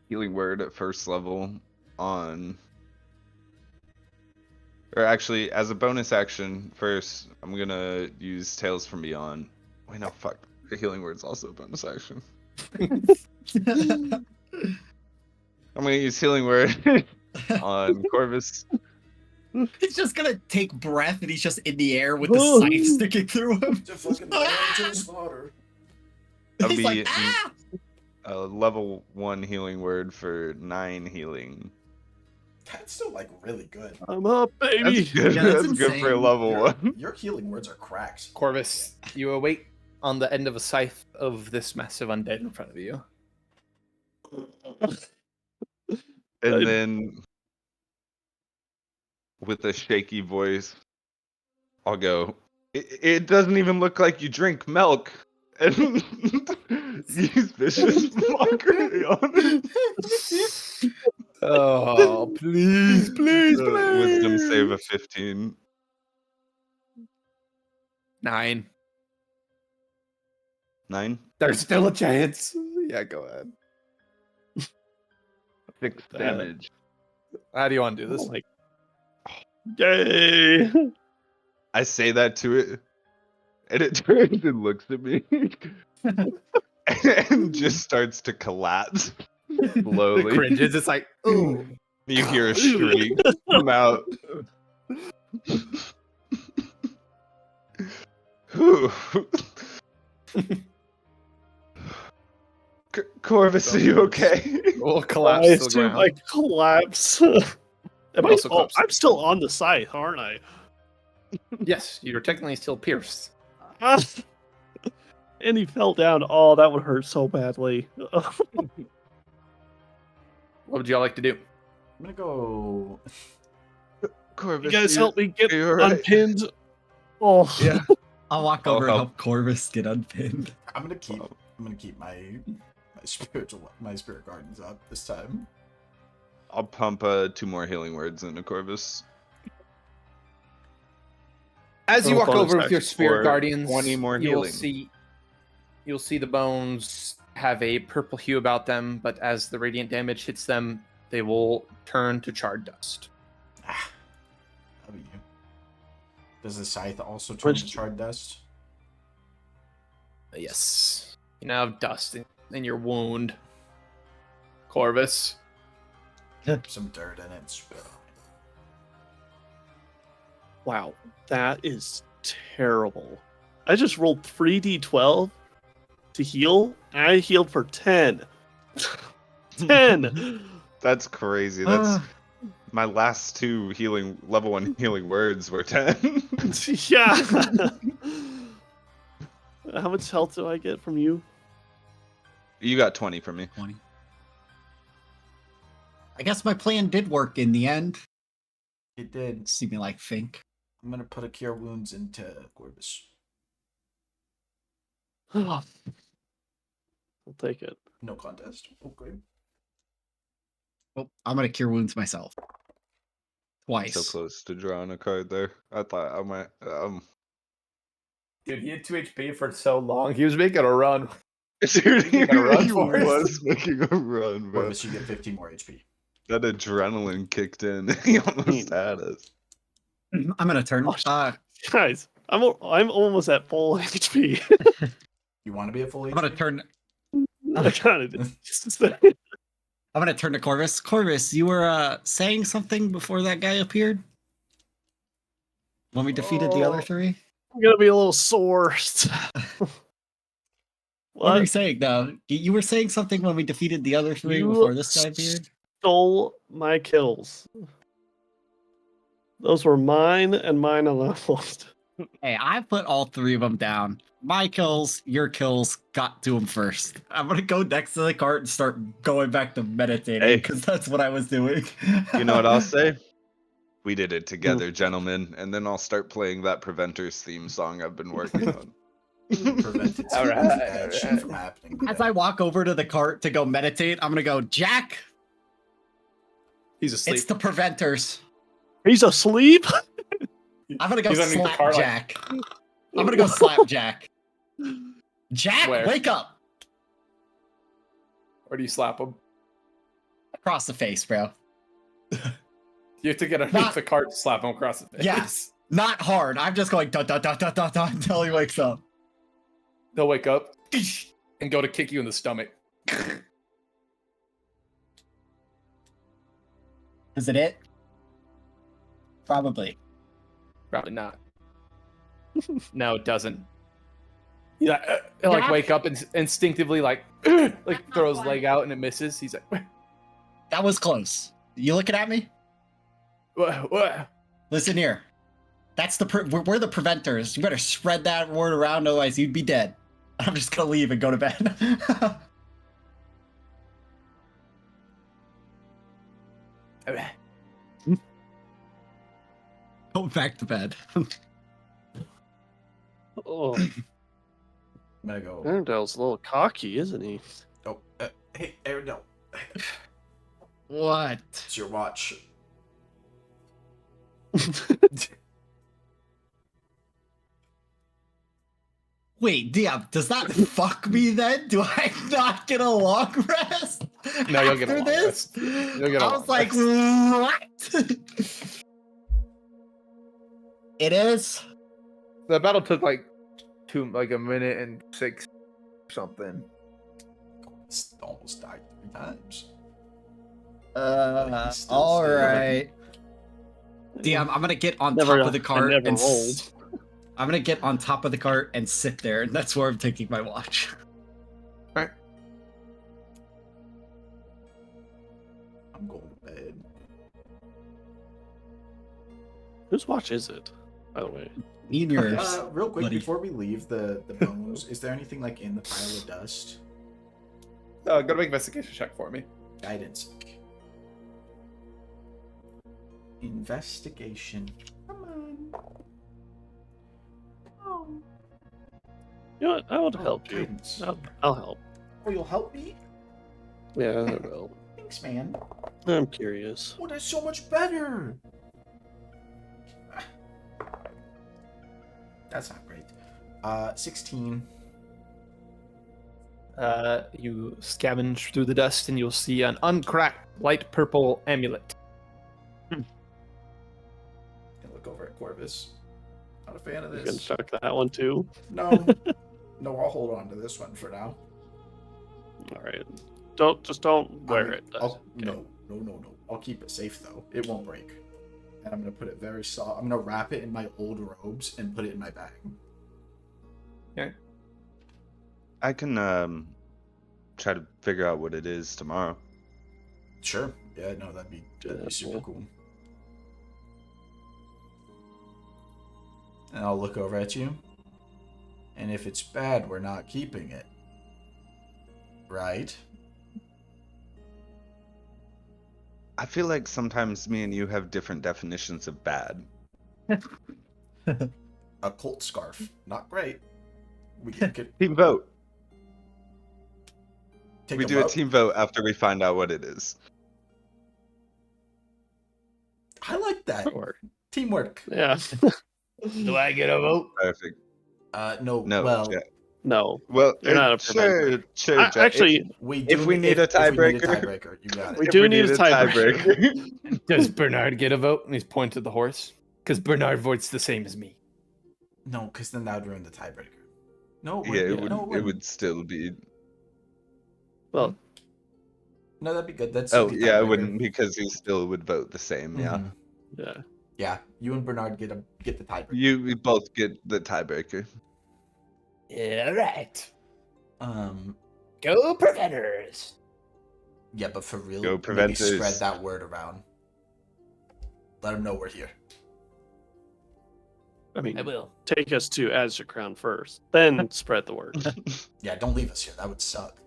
Speaker 2: Healing Word at first level on, or actually, as a bonus action, first I'm gonna use Tales from Beyond. Wait, no, fuck. The Healing Word's also a bonus action. I'm gonna use Healing Word on Corvus.
Speaker 7: He's just gonna take breath and he's just in the air with the scythe sticking through him.
Speaker 4: To fucking lay to the slaughter.
Speaker 2: That'll
Speaker 7: He's
Speaker 2: be
Speaker 7: like, ah!
Speaker 2: a level 1 Healing Word for 9 healing.
Speaker 4: That's still like really good.
Speaker 3: I'm up, baby.
Speaker 2: That's good.
Speaker 7: Yeah, that's
Speaker 2: That's good for a
Speaker 7: insane.
Speaker 2: level
Speaker 4: Your,
Speaker 2: 1.
Speaker 4: your healing words are cracks.
Speaker 1: Corvus, you await on the end of a scythe of this massive undead in front of you.
Speaker 2: And then, with a shaky voice, I'll go, it doesn't even look like you drink milk. And use vicious mockery on it.
Speaker 1: Oh, please, please,
Speaker 2: Wisdom save of 15.
Speaker 1: 9.
Speaker 2: 9?
Speaker 1: There's still a chance. Yeah, go ahead.
Speaker 2: 6 damage.
Speaker 1: How do you want to do this?
Speaker 3: Like, yay!
Speaker 2: I say that to it, and it turns and looks at me, and just starts to collapse
Speaker 1: It
Speaker 2: slowly.
Speaker 1: cringes. It's like, ooh.
Speaker 2: You hear a shriek come out. Whew. Corvus, are you okay?
Speaker 1: We'll collapse
Speaker 3: I
Speaker 1: to the
Speaker 3: assume
Speaker 1: ground.
Speaker 3: I collapse. Am I,
Speaker 1: also
Speaker 3: oh,
Speaker 1: collapsed.
Speaker 3: I'm still on the scythe, aren't I?
Speaker 1: Yes, you're technically still pierced.
Speaker 3: And he fell down. Oh, that would hurt so badly.
Speaker 1: What would y'all like to do?
Speaker 4: I'm gonna go.
Speaker 2: Corvus,
Speaker 3: You guys help me get
Speaker 2: are you all right?
Speaker 3: unpinned. Oh,
Speaker 2: Yeah.
Speaker 7: I'll walk
Speaker 2: I'll
Speaker 7: over and
Speaker 2: help.
Speaker 7: help Corvus get unpinned.
Speaker 4: I'm gonna keep my spirit gardens up this time.
Speaker 2: I'll pump 2 more healing words into Corvus.
Speaker 1: As you
Speaker 3: Oh,
Speaker 1: walk
Speaker 3: bonus
Speaker 1: over with your
Speaker 3: action
Speaker 1: spirit
Speaker 2: for
Speaker 1: guardians,
Speaker 2: 20 more
Speaker 1: you'll
Speaker 2: healing.
Speaker 1: you'll see the bones have a purple hue about them, but as the radiant damage hits them, they will turn to charred dust.
Speaker 4: Ah, W. Does the scythe also turn to
Speaker 3: Which-
Speaker 4: charred dust?
Speaker 1: Yes. You now have dust in your wound. Corvus.
Speaker 4: Some dirt in it. Spit on it.
Speaker 3: wow, that is terrible. I just rolled 3d12 to heal, and I healed for 10. 10.
Speaker 2: That's crazy. That's
Speaker 7: Ah,
Speaker 2: my last 2 level 1 healing words were 10.
Speaker 3: Yeah. How much health do I get from you?
Speaker 2: You got 20 from me.
Speaker 7: 20. I guess my plan did work in the end.
Speaker 4: It did.
Speaker 7: See me like think.
Speaker 4: I'm gonna put a cure wounds into Corvus.
Speaker 3: I'll take it.
Speaker 4: No contest. Okay.
Speaker 7: Oh, I'm gonna cure wounds myself. Twice.
Speaker 2: So close to drawing a card there. I thought I might.
Speaker 6: Dude, he had 2 HP for so long. He was making a run.
Speaker 2: Dude, he
Speaker 6: Making a run
Speaker 2: really
Speaker 6: for us.
Speaker 2: was making a run, bro.
Speaker 4: Corvus, you get 15 more HP.
Speaker 2: That adrenaline kicked in. He almost had us.
Speaker 7: I'm gonna turn.
Speaker 3: Oh, Guys, I'm almost at full HP.
Speaker 4: You want to be at full HP?
Speaker 7: I'm gonna turn.
Speaker 3: I kind of did.
Speaker 7: I'm gonna turn to Corvus. Corvus, you were saying something before that guy appeared. When we defeated the other 3.
Speaker 3: I'm gonna be a little sore.
Speaker 7: What were you
Speaker 3: What?
Speaker 7: saying though? You were saying something when we defeated the other 3
Speaker 3: You
Speaker 7: before this guy appeared.
Speaker 3: Stole my kills. Those were mine and mine alone.
Speaker 7: Hey, I put all 3 of them down. My kills, your kills, got to him first. I'm gonna go next to the cart and start going back to meditating
Speaker 2: Hey.
Speaker 7: because that's what I was doing.
Speaker 2: You know what I'll say? We did it together, gentlemen. And then I'll start playing that Preventers theme song I've been working on.
Speaker 4: Prevented some
Speaker 6: Alright,
Speaker 4: bad shit
Speaker 6: alright.
Speaker 4: from happening.
Speaker 7: As
Speaker 4: today.
Speaker 7: I walk over to the cart to go meditate, I'm gonna go, Jack,
Speaker 1: He's asleep.
Speaker 7: it's the preventers.
Speaker 3: He's asleep?
Speaker 7: I'm gonna go
Speaker 6: He's underneath the
Speaker 7: slap
Speaker 6: cart, like-
Speaker 7: Jack. I'm gonna go slap Jack. Jack,
Speaker 1: Where?
Speaker 7: wake up!
Speaker 1: Or do you slap him?
Speaker 7: Across the face, bro.
Speaker 1: You have to get underneath
Speaker 7: Not-
Speaker 1: the cart to slap him across the face.
Speaker 7: Yes. Not hard. I'm just going dun dun dun dun dun dun until he wakes up.
Speaker 1: They'll wake up and go to kick you in the stomach.
Speaker 7: Is it? Probably.
Speaker 1: Probably not. No, it doesn't. Yeah, he'll like
Speaker 7: Jack?
Speaker 1: wake up and instinctively like throw his leg out and it misses. He's like,
Speaker 7: That was close. You looking at me?
Speaker 1: what?
Speaker 7: Listen here. That's we're the preventers. You better spread that word around, otherwise you'd be dead. I'm just gonna leave and go to bed. Go back to bed.
Speaker 3: Oh,
Speaker 4: I'm gonna go.
Speaker 3: Arundel's a little cocky, isn't he?
Speaker 4: Oh, hey, Arundel.
Speaker 7: What?
Speaker 4: It's your watch.
Speaker 7: Wait, Diab, does that fuck me then? Do I not get a long rest?
Speaker 1: No, you'll get a
Speaker 7: after
Speaker 1: long
Speaker 7: this?
Speaker 1: rest. You'll get a
Speaker 7: I
Speaker 1: long
Speaker 7: was like,
Speaker 1: rest.
Speaker 7: what? It is?
Speaker 6: The battle took like a minute and 6 something.
Speaker 4: Almost died 3 times. He's still
Speaker 7: All
Speaker 4: standing.
Speaker 7: right. Diab, I'm gonna get on
Speaker 3: Never-
Speaker 7: top of the cart
Speaker 3: I never
Speaker 7: and
Speaker 3: rolled.
Speaker 7: I'm gonna get on top of the cart and sit there, and that's where I'm taking my watch.
Speaker 4: I'm going to bed.
Speaker 3: Whose watch is it, by the way?
Speaker 7: Me and yours.
Speaker 4: Real quick,
Speaker 7: buddy.
Speaker 4: before we leave the bones, is there anything like in the pile of dust?
Speaker 1: Go to make investigation check for me.
Speaker 4: Guidance. Investigation. Come on. Oh.
Speaker 3: You know what? I will help you.
Speaker 4: Guidance.
Speaker 3: I'll help.
Speaker 4: Oh, you'll help me?
Speaker 3: Yeah, I will.
Speaker 4: Thanks, man.
Speaker 3: I'm curious.
Speaker 4: Oh, that's so much better. That's not great. 16.
Speaker 6: You scavenge through the dust and you'll see an uncracked light purple amulet.
Speaker 4: And look over at Corvus. Not a fan of
Speaker 3: You can
Speaker 4: this.
Speaker 3: chuck that one too.
Speaker 4: No. No, I'll hold on to this one for now.
Speaker 3: All right. Don't wear it.
Speaker 4: No. I'll keep it safe though. It won't break. And I'm gonna put it very soft. I'm gonna wrap it in my old robes and put it in my bag.
Speaker 2: I can try to figure out what it is tomorrow.
Speaker 4: Sure. Yeah, no, that'd be super cool. And I'll look over at you. And if it's bad, we're not keeping it. Right?
Speaker 2: I feel like sometimes me and you have different definitions of bad.
Speaker 4: A cult scarf. Not great. We could
Speaker 2: Team vote.
Speaker 4: take
Speaker 2: We
Speaker 4: a
Speaker 2: do a
Speaker 4: vote.
Speaker 2: team vote after we find out what it is.
Speaker 4: I like that.
Speaker 3: Or,
Speaker 4: Teamwork.
Speaker 3: yeah.
Speaker 6: Do I get a vote?
Speaker 2: Perfect.
Speaker 4: No.
Speaker 2: No.
Speaker 4: Well,
Speaker 2: Jack.
Speaker 3: No.
Speaker 2: Well,
Speaker 3: You're not a
Speaker 2: sure, Jack.
Speaker 3: Actually,
Speaker 4: we do
Speaker 2: If we need a
Speaker 4: if we need
Speaker 2: tiebreaker.
Speaker 4: tiebreaker, you got
Speaker 3: We
Speaker 4: it.
Speaker 3: do need a tiebreaker.
Speaker 6: Does Bernard get a vote? And he's pointed to the horse. Because Bernard votes the same as me.
Speaker 4: No, because then that would ruin the tiebreaker. No,
Speaker 2: Yeah, it would.
Speaker 4: No,
Speaker 2: It
Speaker 4: wouldn't.
Speaker 2: would still be.
Speaker 3: well,
Speaker 4: No, that'd be good. That's
Speaker 2: Oh yeah, it wouldn't because he still would vote the same. Yeah.
Speaker 3: yeah.
Speaker 4: Yeah, you and Bernard get the tiebreaker.
Speaker 2: We both get the tiebreaker.
Speaker 6: Yeah, right.
Speaker 8: Go Preventers!
Speaker 4: Yeah, but for real,
Speaker 2: Go
Speaker 4: maybe
Speaker 2: Preventers.
Speaker 4: spread that word around. Let them know we're here.
Speaker 3: I mean,
Speaker 8: I will.
Speaker 3: take us to Azure Crown first, then spread the word.
Speaker 4: Yeah, don't leave us here. That would suck.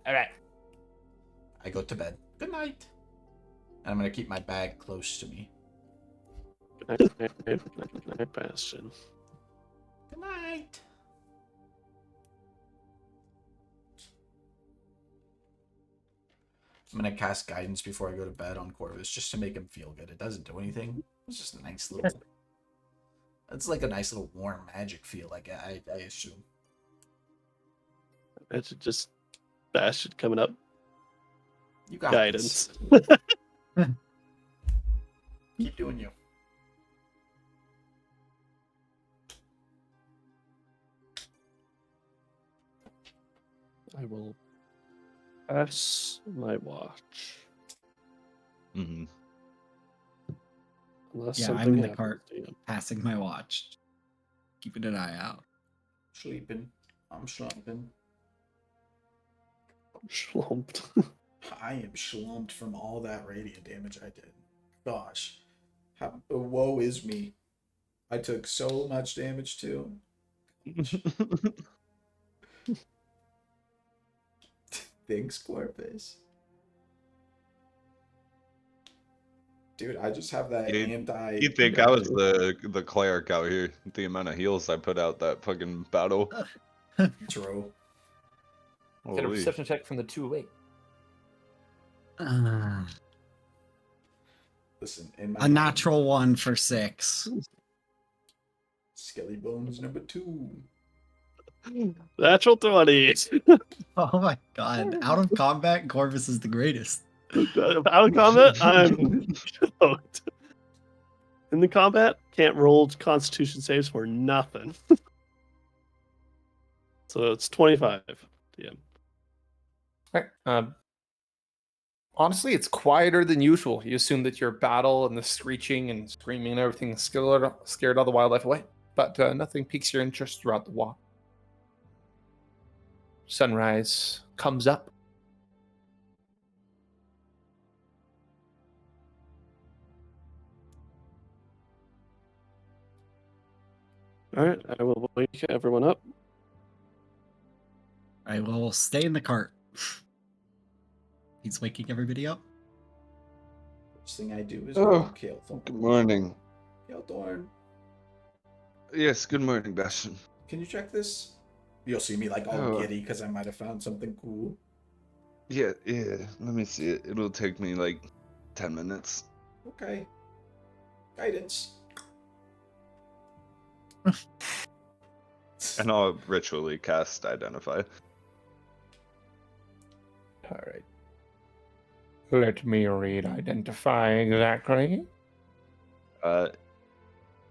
Speaker 8: All right.
Speaker 4: I go to bed. Good night. And I'm gonna keep my bag close to me.
Speaker 3: Night Bastion.
Speaker 4: Good night. I'm gonna cast guidance before I go to bed on Corvus just to make him feel good. It doesn't do anything. It's just a nice little. It's like a nice little warm magic feel. Like I assume.
Speaker 3: That's just Bastion coming up.
Speaker 4: You got
Speaker 3: Guidance.
Speaker 4: this. Keep doing you.
Speaker 3: I will pass my watch.
Speaker 2: Hmm.
Speaker 3: Unless
Speaker 7: Yeah,
Speaker 3: something
Speaker 7: I'm in the
Speaker 3: happens
Speaker 7: cart.
Speaker 3: to you.
Speaker 7: Passing my watch. Keeping an eye out.
Speaker 4: Sleeping. I'm slumping.
Speaker 3: Schlumped.
Speaker 4: I am slumped from all that radiant damage I did. Gosh. Woe is me. I took so much damage too. Thanks, Corpus. Dude, I just have that
Speaker 2: You-
Speaker 4: anti.
Speaker 2: You think I was the cleric out here? The amount of heals I put out that fucking battle.
Speaker 4: True.
Speaker 6: Get a
Speaker 2: Holy.
Speaker 6: perception check from the 208.
Speaker 4: Listen, in my
Speaker 7: A natural 1 for 6.
Speaker 4: Skelly Bones number 2.
Speaker 3: Natural 20.
Speaker 7: Oh my god. Out of combat, Corvus is the greatest.
Speaker 3: Out of combat, I'm choked. In the combat, can't roll Constitution saves for nothing. So it's 25. Yeah.
Speaker 6: Right. Honestly, it's quieter than usual. You assume that your battle and the screeching and screaming and everything scared all the wildlife away, but nothing piques your interest throughout the walk. Sunrise comes up.
Speaker 3: All right, I will wake everyone up.
Speaker 7: I will stay in the cart. He's waking everybody up.
Speaker 8: First thing I do is
Speaker 2: Oh,
Speaker 8: Kael'thorn.
Speaker 2: Good morning.
Speaker 8: Kael'thorn,
Speaker 2: Yes, good morning, Bastion.
Speaker 8: can you check this? You'll see me like all
Speaker 2: Oh.
Speaker 8: giddy because I might have found something cool.
Speaker 2: Yeah. Let me see it. It'll take me like 10 minutes.
Speaker 8: Okay. Guidance.
Speaker 2: And I'll ritually cast Identify.
Speaker 6: All right. Let me read identify exactly.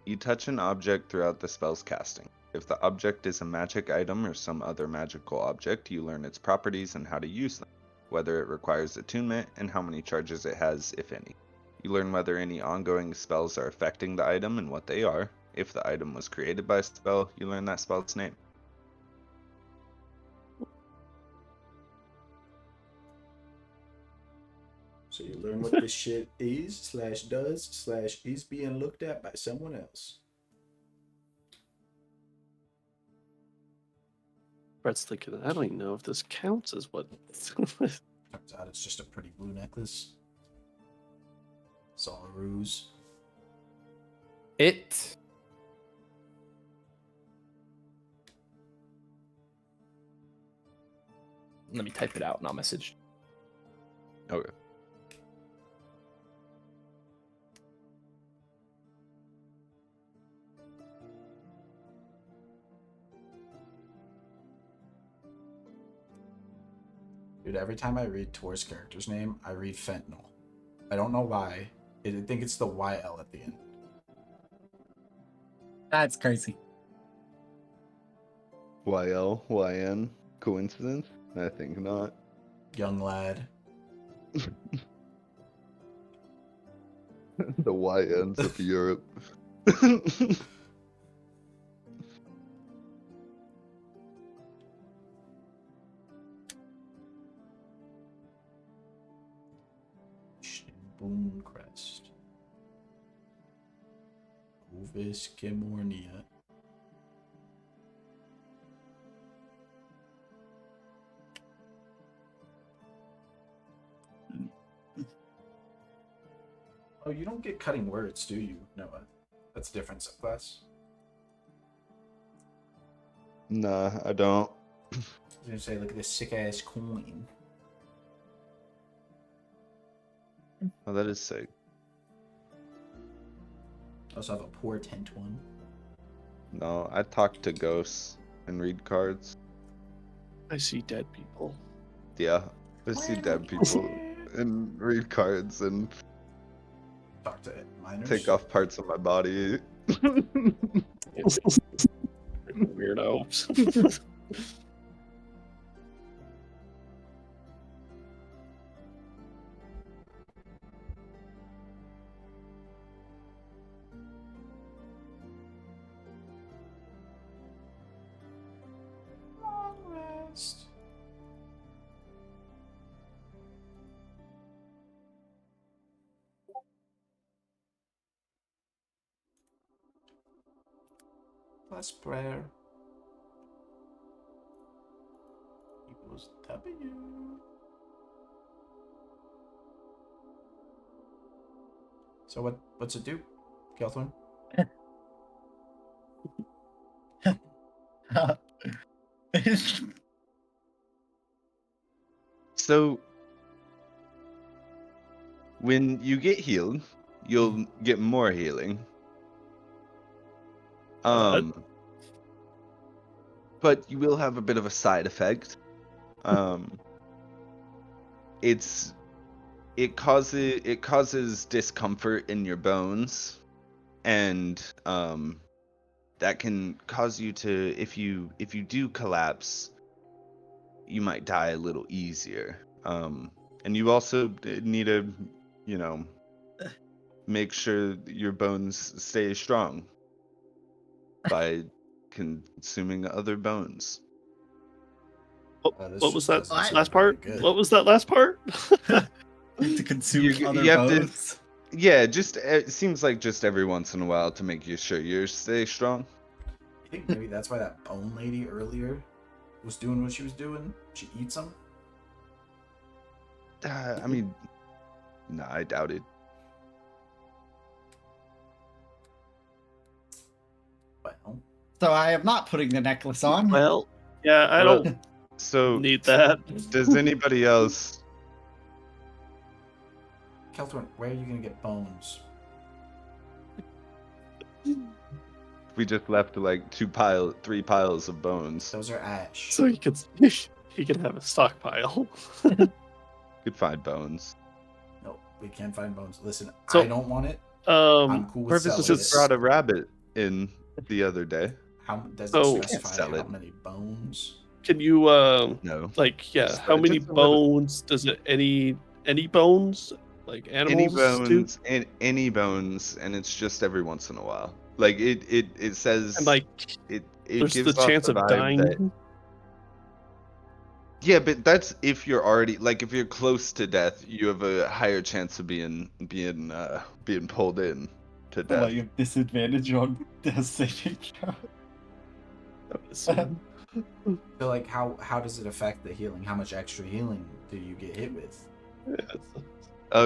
Speaker 2: You touch an object throughout the spell's casting. If the object is a magic item or some other magical object, you learn its properties and how to use them, whether it requires attunement, and how many charges it has, if any. You learn whether any ongoing spells are affecting the item and what they are. If the item was created by a spell, you learn that spell's name.
Speaker 8: So you learn what this shit is, /does, /is being looked at by someone else.
Speaker 3: Brett's thinking, I don't even know if this counts as what.
Speaker 8: Turns out it's just a pretty blue necklace. It's all a ruse.
Speaker 6: It. Let me type it out and I'll message.
Speaker 2: Okay.
Speaker 8: Dude, every time I read Tor's character's name, I read fentanyl. I don't know why. I think it's the YL at the end.
Speaker 7: That's crazy.
Speaker 2: YL, YN, coincidence? I think not.
Speaker 8: Young lad.
Speaker 2: The YNs of Europe.
Speaker 8: Booncrest. Ovis Kimornia. Oh, you don't get cutting words, do you, Noah? That's a different subclass.
Speaker 2: Nah, I don't.
Speaker 8: I was gonna say, look at this sick ass coin.
Speaker 2: Oh, that is sick.
Speaker 8: I also have a portent one.
Speaker 2: No, I talk to ghosts and read cards.
Speaker 3: I see dead people.
Speaker 2: Yeah, I see dead people and read cards and
Speaker 8: Talk to minors.
Speaker 2: take off parts of my body.
Speaker 3: Weirdo.
Speaker 8: Long rest. Last prayer equals W. So what's it do, Kelthorn?
Speaker 2: So, when you get healed, you'll get more healing. But you will have a bit of a side effect. It causes discomfort in your bones, and that can cause you to, if you do collapse, you might die a little easier. And you also need to, make sure your bones stay strong by consuming other bones.
Speaker 3: What was that
Speaker 8: doesn't sound
Speaker 3: last
Speaker 8: very
Speaker 3: part?
Speaker 8: good.
Speaker 3: What was that last part?
Speaker 7: To consume
Speaker 2: You
Speaker 7: other
Speaker 2: have to-
Speaker 7: bones.
Speaker 2: Yeah, just it seems like just every once in a while to make you sure you stay strong.
Speaker 8: You think maybe that's why that bone lady earlier was doing what she was doing? She eats them?
Speaker 2: I mean, nah, I doubt it.
Speaker 8: Well,
Speaker 5: So I am not putting the necklace on.
Speaker 3: Well, yeah, I
Speaker 2: Well,
Speaker 3: don't
Speaker 2: So,
Speaker 3: need that.
Speaker 2: does anybody else?
Speaker 8: Kelthorn, where are you gonna get bones?
Speaker 2: We just left like 3 piles of bones.
Speaker 8: Those are ash.
Speaker 3: So he could have a stockpile.
Speaker 2: Could find bones.
Speaker 8: No, we can't find bones. Listen,
Speaker 3: So-
Speaker 8: I don't want it. I'm cool with
Speaker 3: Corvus
Speaker 8: selling
Speaker 3: is
Speaker 2: Just
Speaker 3: just
Speaker 8: it.
Speaker 2: brought a rabbit in the other day.
Speaker 8: How does
Speaker 3: So-
Speaker 8: it specify
Speaker 2: Sell
Speaker 8: how
Speaker 2: it.
Speaker 8: many bones?
Speaker 3: Can you
Speaker 2: No.
Speaker 3: like yeah?
Speaker 2: Just-
Speaker 3: How many
Speaker 2: just a little.
Speaker 3: bones does it? Any bones? Like
Speaker 2: Any
Speaker 3: animals too?
Speaker 2: bones, any bones, and it's just every once in a while. Like it says
Speaker 3: And like
Speaker 2: it
Speaker 3: there's
Speaker 2: gives
Speaker 3: the
Speaker 2: off
Speaker 3: chance
Speaker 2: the
Speaker 3: of
Speaker 2: vibe
Speaker 3: dying.
Speaker 2: that- yeah, but that's if you're already like if you're close to death, you have a higher chance of being pulled in to death.
Speaker 5: you have disadvantage on the saving throw.
Speaker 3: So,
Speaker 8: So like how does it affect the healing? How much extra healing do you get hit with?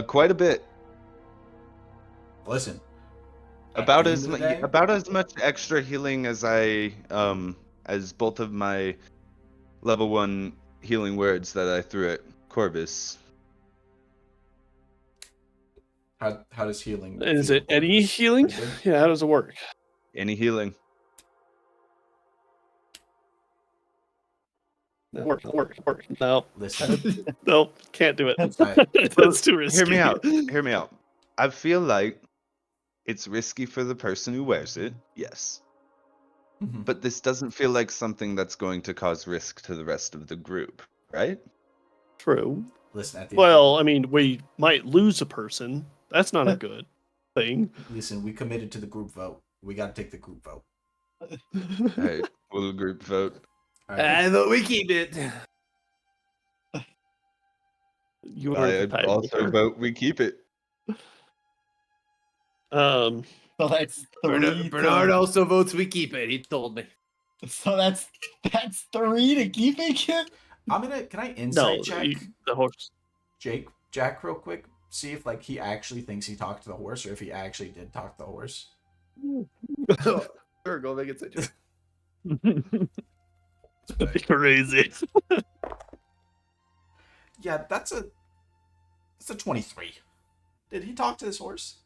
Speaker 2: Quite a bit.
Speaker 8: Listen. at
Speaker 2: About
Speaker 8: the
Speaker 2: as
Speaker 8: end of
Speaker 2: much
Speaker 8: the day,
Speaker 2: about as much extra healing as I as both of my level 1 healing words that I threw at Corvus.
Speaker 8: how does healing
Speaker 3: is
Speaker 8: feel,
Speaker 3: it any
Speaker 8: Corvus?
Speaker 3: healing?
Speaker 8: Pretty good?
Speaker 3: Yeah, how does it work?
Speaker 2: Any healing.
Speaker 3: Work. No,
Speaker 8: Listen,
Speaker 3: no, can't do it.
Speaker 8: Alright.
Speaker 3: That's too risky.
Speaker 2: Hear me out. Hear me out. I feel like it's risky for the person who wears it, yes.
Speaker 8: Mhm.
Speaker 2: But this doesn't feel like something that's going to cause risk to the rest of the group, right?
Speaker 3: True.
Speaker 8: listen at the
Speaker 3: Well, I mean, we might lose a person. That's not a good thing.
Speaker 8: listen, we committed to the group vote. We gotta take the group vote.
Speaker 2: Alright, we'll group vote.
Speaker 8: Alright.
Speaker 1: But we keep it.
Speaker 3: You are the
Speaker 2: I also
Speaker 3: tiebreaker.
Speaker 2: vote we keep it.
Speaker 3: Um,
Speaker 5: So that's three.
Speaker 1: Bernard also votes we keep it. He told me.
Speaker 5: So that's 3 to keeping it.
Speaker 8: Can I
Speaker 3: no,
Speaker 8: insight check
Speaker 3: the horse.
Speaker 8: Jack real quick? See if like he actually thinks he talked to the horse or if he actually did talk to the horse.
Speaker 1: Sure, go make it such.
Speaker 3: That'd be crazy.
Speaker 8: Yeah, that's a 23. Did he talk to this horse?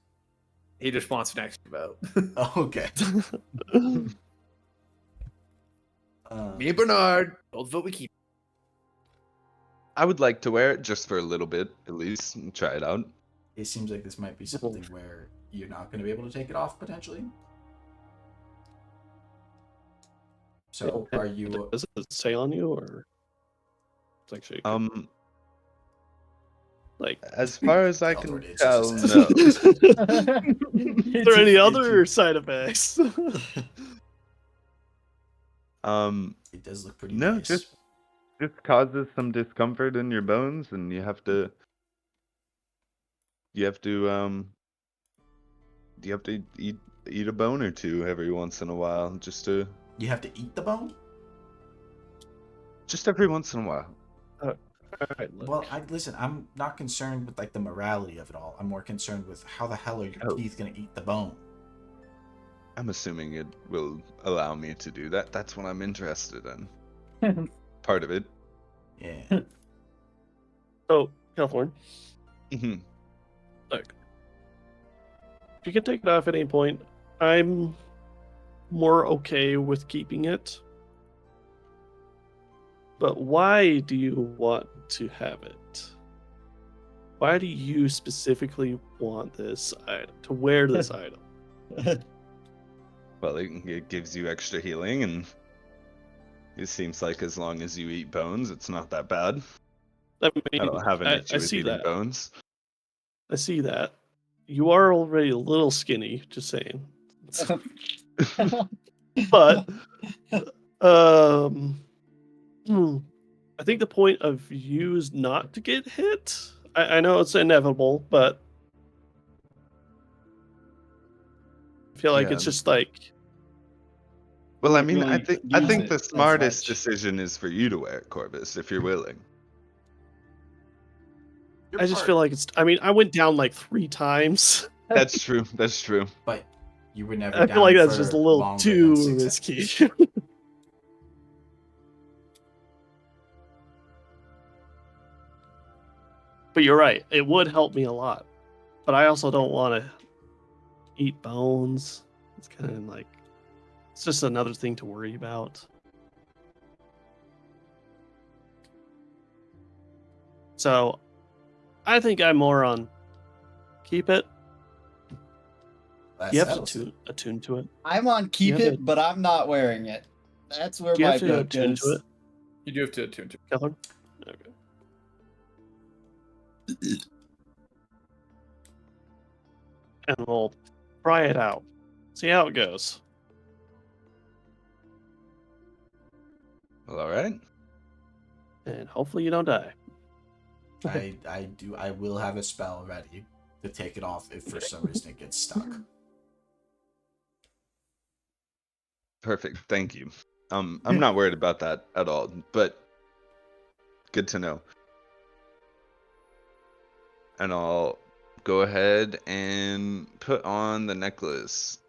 Speaker 1: He just wants an extra vote.
Speaker 8: Oh, okay.
Speaker 1: Me and Bernard both vote we keep.
Speaker 2: I would like to wear it just for a little bit, at least, and try it out.
Speaker 8: It seems like this might be something where you're not going to be able to take it off potentially. So, are you?
Speaker 3: Does it say on you, or it's actually like?
Speaker 2: As far as I
Speaker 8: Although
Speaker 2: can
Speaker 8: it
Speaker 2: tell,
Speaker 8: itches
Speaker 2: no.
Speaker 3: Is there any other side effects?
Speaker 8: It does look pretty
Speaker 2: No,
Speaker 8: nice.
Speaker 2: just causes some discomfort in your bones, and you have to eat a bone or two every once in a while, just
Speaker 8: You have to eat the bone.
Speaker 2: every once in a while.
Speaker 3: Alright, look.
Speaker 8: Well, listen. I'm not concerned with like the morality of it all. I'm more concerned with how the hell are your
Speaker 2: Oh.
Speaker 8: teeth going to eat the bone?
Speaker 2: I'm assuming it will allow me to do that. That's what I'm interested in. Part of it.
Speaker 8: Yeah.
Speaker 3: So, California,
Speaker 2: Mhm.
Speaker 3: if you can take it off at any point, I'm more okay with keeping it. But why do you want to have it? Why do you specifically want this item, to wear this item?
Speaker 2: Well, it gives you extra healing, and it seems like as long as you eat bones, it's not that bad.
Speaker 3: I mean,
Speaker 2: I don't have an
Speaker 3: I
Speaker 2: issue with
Speaker 3: see
Speaker 2: eating
Speaker 3: that.
Speaker 2: bones.
Speaker 3: I see that. You are already a little skinny, just saying. But I think the point of you is not to get hit. I know it's inevitable, but I feel like it's
Speaker 2: Yeah.
Speaker 3: just like
Speaker 2: Well, I mean, I
Speaker 5: really
Speaker 2: think
Speaker 5: use it
Speaker 2: the
Speaker 5: as
Speaker 2: smartest
Speaker 5: much.
Speaker 2: decision is for you to wear it, Corvus, if you're willing.
Speaker 3: I just feel like it's. I mean, I went down like 3 times.
Speaker 2: That's true. That's true.
Speaker 8: But you were never
Speaker 3: I
Speaker 8: down
Speaker 3: feel like that's
Speaker 8: for
Speaker 3: just a little
Speaker 8: longer
Speaker 3: too
Speaker 8: than 6
Speaker 3: risky. But you're right. It would help me a lot. But I also don't want to eat bones. It's kind of like it's just another thing to worry about. So, I think I'm more on keep it.
Speaker 8: That
Speaker 3: You have
Speaker 8: settles
Speaker 3: to
Speaker 8: it.
Speaker 3: attune to it.
Speaker 9: I'm on keep
Speaker 3: Yeah,
Speaker 9: it, but I'm not wearing it. That's where
Speaker 3: Do you
Speaker 9: my
Speaker 3: have to
Speaker 9: vote
Speaker 3: attune
Speaker 9: goes.
Speaker 3: to it,
Speaker 6: You do have to attune to.
Speaker 3: Kellen? Okay. And we'll try it out. See how it goes.
Speaker 2: Well, all right.
Speaker 3: And hopefully you don't die.
Speaker 8: I will have a spell ready to take it off if for some reason it gets stuck.
Speaker 2: Perfect. Thank you. I'm not worried about that at all, but good to know. And I'll go ahead and put on the necklace.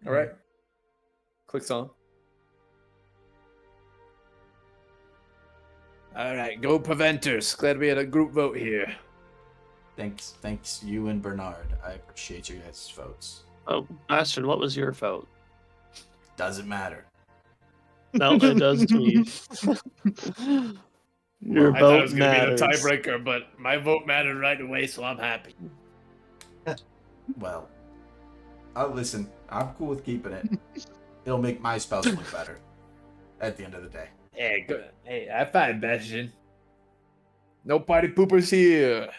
Speaker 6: All right. Clicks on. All right, go Preventers. Glad we had a group vote here.
Speaker 8: Thanks you and Bernard. I appreciate your guys' votes.
Speaker 3: Oh, Bastard, what was your vote?
Speaker 8: Doesn't matter.
Speaker 3: No, it does to me. Your
Speaker 6: I thought it
Speaker 3: vote
Speaker 6: was going to be
Speaker 3: matters.
Speaker 6: the tiebreaker, but my vote mattered right away, so I'm happy.
Speaker 8: Well, listen, I'm cool with keeping it. It'll make my spells look better at the end of the day.
Speaker 6: Hey, good. Hey, I find Bastion. No party poopers here.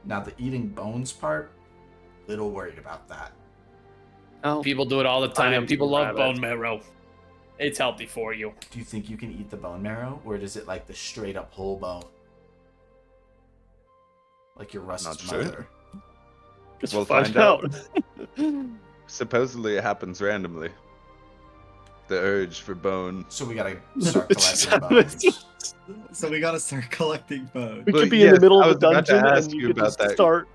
Speaker 8: Now, the eating bones part, little worried about that.
Speaker 3: Oh,
Speaker 6: People do it all the
Speaker 3: I
Speaker 6: time.
Speaker 3: am
Speaker 6: People love
Speaker 3: rabbit.
Speaker 6: bone marrow. It's healthy for you.
Speaker 8: Do you think you can eat the bone marrow, or is it like the straight up whole bone? Like your Russ's
Speaker 2: Not sure.
Speaker 8: mother.
Speaker 3: just
Speaker 2: We'll
Speaker 3: find
Speaker 2: find
Speaker 3: out.
Speaker 2: Supposedly it happens randomly. The urge for bone.
Speaker 8: So we gotta start collecting bones.
Speaker 5: So we gotta start collecting bones.
Speaker 3: We
Speaker 2: Well,
Speaker 3: could be in the
Speaker 2: yes,
Speaker 3: middle
Speaker 2: I
Speaker 3: of a
Speaker 2: was about to
Speaker 3: dungeon
Speaker 2: ask
Speaker 3: and
Speaker 2: you
Speaker 3: you could
Speaker 2: about
Speaker 3: just
Speaker 2: that.
Speaker 3: start.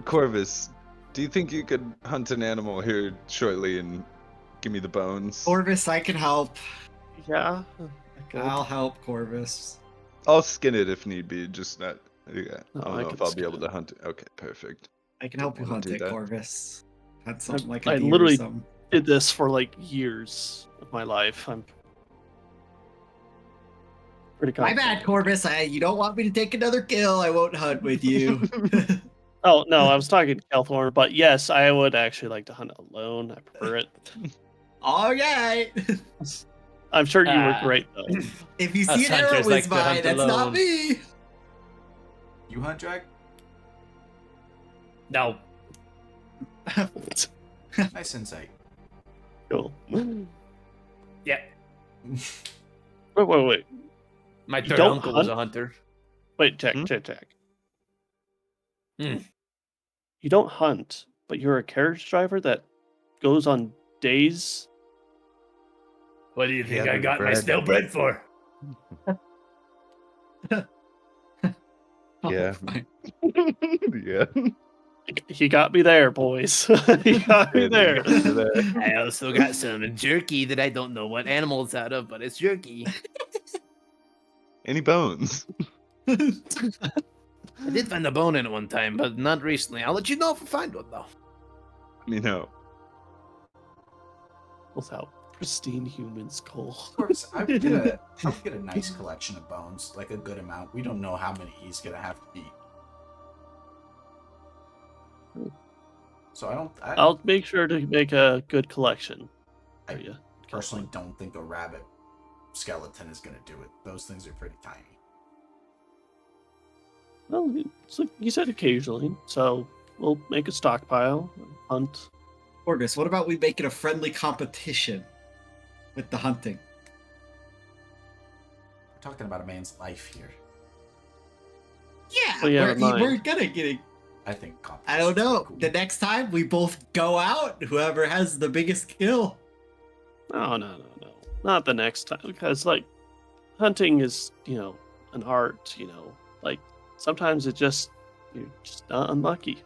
Speaker 2: Corvus, do you think you could hunt an animal here shortly and give me the bones?
Speaker 5: Corvus, I can help.
Speaker 3: Yeah. Okay.
Speaker 5: I'll help Corvus.
Speaker 2: I'll skin it if need be, just not. Yeah,
Speaker 3: No,
Speaker 2: I don't
Speaker 3: I
Speaker 2: know
Speaker 3: can
Speaker 2: if I'll be
Speaker 3: skin
Speaker 2: able
Speaker 3: it.
Speaker 2: to hunt it. Okay, perfect.
Speaker 5: I can help you
Speaker 2: Wanna
Speaker 5: hunt
Speaker 2: do
Speaker 5: it,
Speaker 2: that?
Speaker 5: Corvus. That's something like a
Speaker 3: I
Speaker 5: deer or
Speaker 3: literally
Speaker 5: something.
Speaker 3: did this for like years of my life. I'm pretty
Speaker 5: My
Speaker 3: confident.
Speaker 5: bad, Corvus. You don't want me to take another kill. I won't hunt with you.
Speaker 3: Oh no, I was talking to Kelthorn, but yes, I would actually like to hunt alone. I prefer it.
Speaker 5: All right.
Speaker 3: I'm sure you were
Speaker 6: Ah.
Speaker 3: great though.
Speaker 5: If you
Speaker 6: Us
Speaker 5: see an arrow
Speaker 6: hunters
Speaker 5: whiz
Speaker 6: like to
Speaker 5: by,
Speaker 6: hunt
Speaker 5: that's
Speaker 6: alone.
Speaker 5: not me.
Speaker 8: You hunt, Drag?
Speaker 6: No.
Speaker 8: Nice insight.
Speaker 3: Cool.
Speaker 6: Yeah.
Speaker 3: Wait.
Speaker 6: My
Speaker 3: You
Speaker 6: third
Speaker 3: don't
Speaker 6: uncle was
Speaker 3: hunt?
Speaker 6: a hunter.
Speaker 3: Wait, check.
Speaker 6: Hmm.
Speaker 3: You don't hunt, but you're a carriage driver that goes on days.
Speaker 6: What do you think
Speaker 2: Yeah,
Speaker 6: I got my
Speaker 2: bread.
Speaker 6: stale bread for?
Speaker 2: Yeah.
Speaker 5: Fine.
Speaker 2: Yeah.
Speaker 3: He got me there, boys. He got me there.
Speaker 6: I also got some jerky that I don't know what animal it's out of, but it's jerky.
Speaker 2: Any bones?
Speaker 6: I did find a bone in it one time, but not recently. I'll let you know if I find one, though.
Speaker 2: Let me know.
Speaker 3: Without pristine human skull.
Speaker 8: Of course, I would get a nice collection of bones, like a good amount. We don't know how many he's gonna have to eat. So
Speaker 3: I'll make sure to make a good collection for
Speaker 8: I
Speaker 3: you.
Speaker 8: personally don't think a rabbit skeleton is gonna do it. Those things are pretty tiny.
Speaker 3: Well, it's like you said occasionally, so we'll make a stockpile, hunt.
Speaker 5: Corvus, what about we make it a friendly competition with the hunting?
Speaker 8: We're talking about a man's life here.
Speaker 5: Yeah,
Speaker 3: Well, yeah, mine.
Speaker 5: we're gonna get it.
Speaker 8: I think
Speaker 5: I don't
Speaker 8: competition's
Speaker 5: know.
Speaker 8: cool.
Speaker 5: The next time we both go out, whoever has the biggest kill.
Speaker 3: No, not the next time, because like hunting is, an art. Like sometimes you're just not unlucky.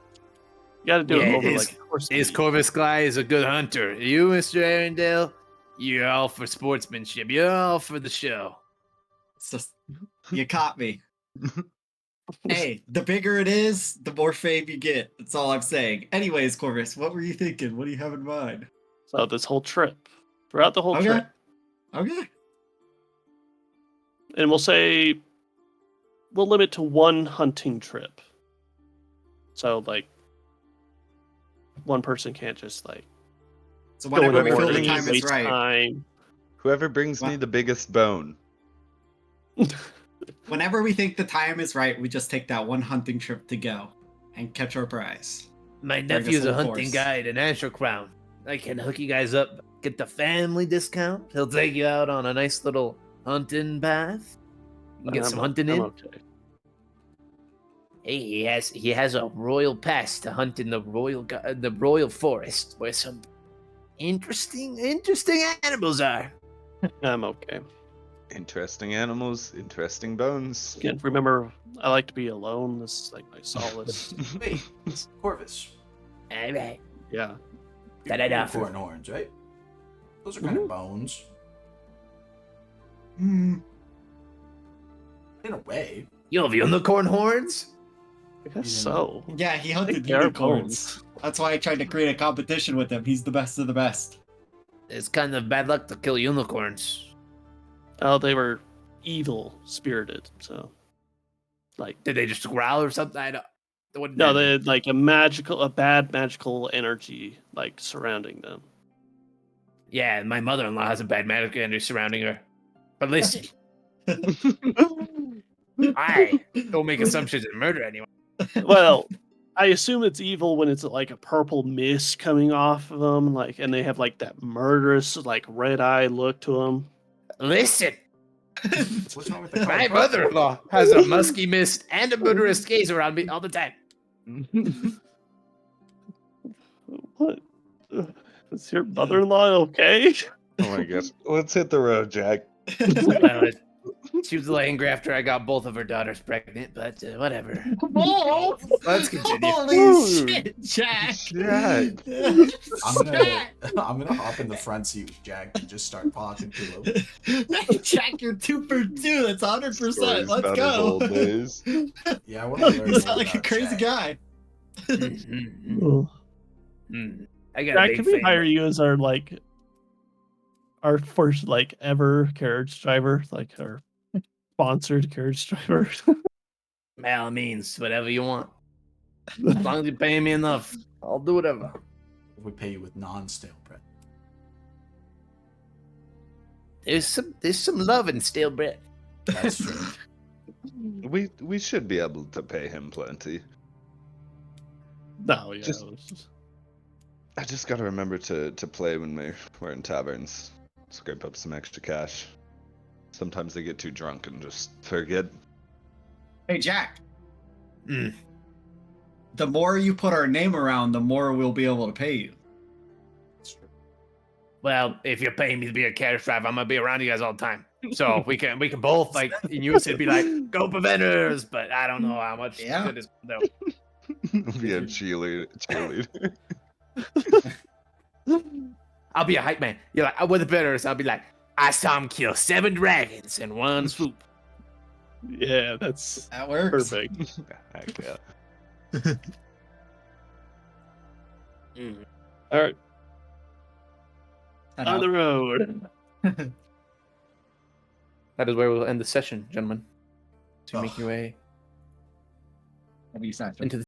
Speaker 3: You got to do it
Speaker 1: Yeah,
Speaker 3: over
Speaker 1: is-
Speaker 3: like a course. of
Speaker 1: This
Speaker 3: weeks.
Speaker 1: Corvus guy is a good hunter. You, Mr. Arendelle, you're all for sportsmanship. You're all for the show.
Speaker 5: It's just, you caught me. Hey, the bigger it is, the more fame you get. That's all I'm saying. Anyways, Corvus, what were you thinking? What do you have in mind?
Speaker 3: So this whole trip, throughout the whole
Speaker 5: Okay.
Speaker 3: trip,
Speaker 5: Okay.
Speaker 3: and we'll limit to one hunting trip. So like, one person can't just like
Speaker 5: So
Speaker 3: go in
Speaker 5: whenever
Speaker 3: the
Speaker 5: we feel the
Speaker 3: morning
Speaker 5: time
Speaker 3: and
Speaker 5: is
Speaker 3: waste
Speaker 5: right.
Speaker 3: time.
Speaker 2: Whoever brings me
Speaker 5: What?
Speaker 2: the biggest bone.
Speaker 5: Whenever we think the time is right, we just take that one hunting trip to go and catch our prize.
Speaker 1: My
Speaker 5: Bring us
Speaker 1: nephew's a
Speaker 5: on
Speaker 1: hunting
Speaker 5: course.
Speaker 1: guide in Asher Crown. I can hook you guys up, get the family discount. He'll take you out on a nice little hunting path. You can get some hunting
Speaker 3: I'm
Speaker 1: in.
Speaker 3: okay.
Speaker 1: Hey, he has a royal pass to hunt in the royal forest where some interesting animals are.
Speaker 3: I'm okay.
Speaker 2: Interesting animals, interesting bones.
Speaker 3: Again, remember, I like to be alone. This is like my solace.
Speaker 8: Wait, Corvus.
Speaker 1: All right.
Speaker 3: Yeah.
Speaker 8: You're
Speaker 1: Da-da-da.
Speaker 8: unicorn horns, right? Those are kind of bones.
Speaker 5: Hmm.
Speaker 8: In a way.
Speaker 1: You have unicorn horns?
Speaker 3: I guess
Speaker 8: Yeah.
Speaker 3: so.
Speaker 5: Yeah, he
Speaker 3: I
Speaker 5: hunted
Speaker 3: think they are
Speaker 5: unicorns.
Speaker 3: bones.
Speaker 5: That's why I tried to create a competition with him. He's the best of the best.
Speaker 1: It's kind of bad luck to kill unicorns.
Speaker 3: Oh, they were evil spirited. So, like,
Speaker 1: Did they just growl or something? I don't. What
Speaker 3: no, they had like a bad magical energy like surrounding them.
Speaker 1: Yeah, my mother-in-law has a bad magic energy surrounding her. But listen, I don't make assumptions and murder anyone.
Speaker 3: Well, I assume it's evil when it's like a purple mist coming off of them, like, and they have like that murderous, like, red eye look to them.
Speaker 1: Listen,
Speaker 8: What's wrong with the
Speaker 1: my
Speaker 8: color?
Speaker 1: mother-in-law has a musky mist and a murderous gaze around me all the time.
Speaker 3: What? Is your mother-in-law okay?
Speaker 2: Oh my gosh. Let's hit the road, Jack.
Speaker 1: Well, she was laying after I got both of her daughters pregnant, but whatever.
Speaker 5: Whoa!
Speaker 1: Let's continue.
Speaker 5: Holy shit, Jack!
Speaker 2: Jack.
Speaker 8: I'm gonna hop in the front seat with Jack and just start talking to him.
Speaker 5: Jack, you're 2 for 2. That's 100%.
Speaker 2: Stories
Speaker 5: Let's
Speaker 2: about his old
Speaker 5: go.
Speaker 2: days.
Speaker 8: Yeah, I want to learn
Speaker 5: You
Speaker 8: more
Speaker 5: sound like a
Speaker 8: about
Speaker 5: crazy
Speaker 8: Jack.
Speaker 5: guy.
Speaker 1: I got a
Speaker 3: Jack,
Speaker 1: big
Speaker 3: can we
Speaker 1: family.
Speaker 3: hire you as our first like ever carriage driver, like our sponsored carriage driver?
Speaker 1: By all means, whatever you want. As long as you pay me enough, I'll do whatever.
Speaker 8: If we pay you with non-stale bread.
Speaker 1: There's some love in stale bread.
Speaker 8: That's true.
Speaker 2: We should be able to pay him plenty.
Speaker 3: No, yeah.
Speaker 2: Just- I just gotta remember to play when we're in taverns. Scrape up some extra cash. Sometimes they get too drunk and just forget.
Speaker 5: Hey, Jack.
Speaker 1: Mm.
Speaker 5: The more you put our name around, the more we'll be able to pay you.
Speaker 1: Well, if you're paying me to be a carriage driver, I'm gonna be around you guys all the time. So we can both like in unison be like, go preventers, but I don't know how much
Speaker 5: Yeah.
Speaker 1: good is gonna do.
Speaker 2: Be a cheerleader.
Speaker 1: I'll be a hype man. You're like, with the preventers, I'll be like, I saw him kill 7 dragons in one swoop.
Speaker 3: Yeah, that's
Speaker 5: That works.
Speaker 3: perfect.
Speaker 2: Heck yeah.
Speaker 1: Mm.
Speaker 3: All right,
Speaker 5: Head
Speaker 3: on
Speaker 5: out.
Speaker 3: the road.
Speaker 6: That is where we'll end the session, gentlemen. To
Speaker 8: Oh.
Speaker 6: make your way
Speaker 5: Have you signed?
Speaker 6: into the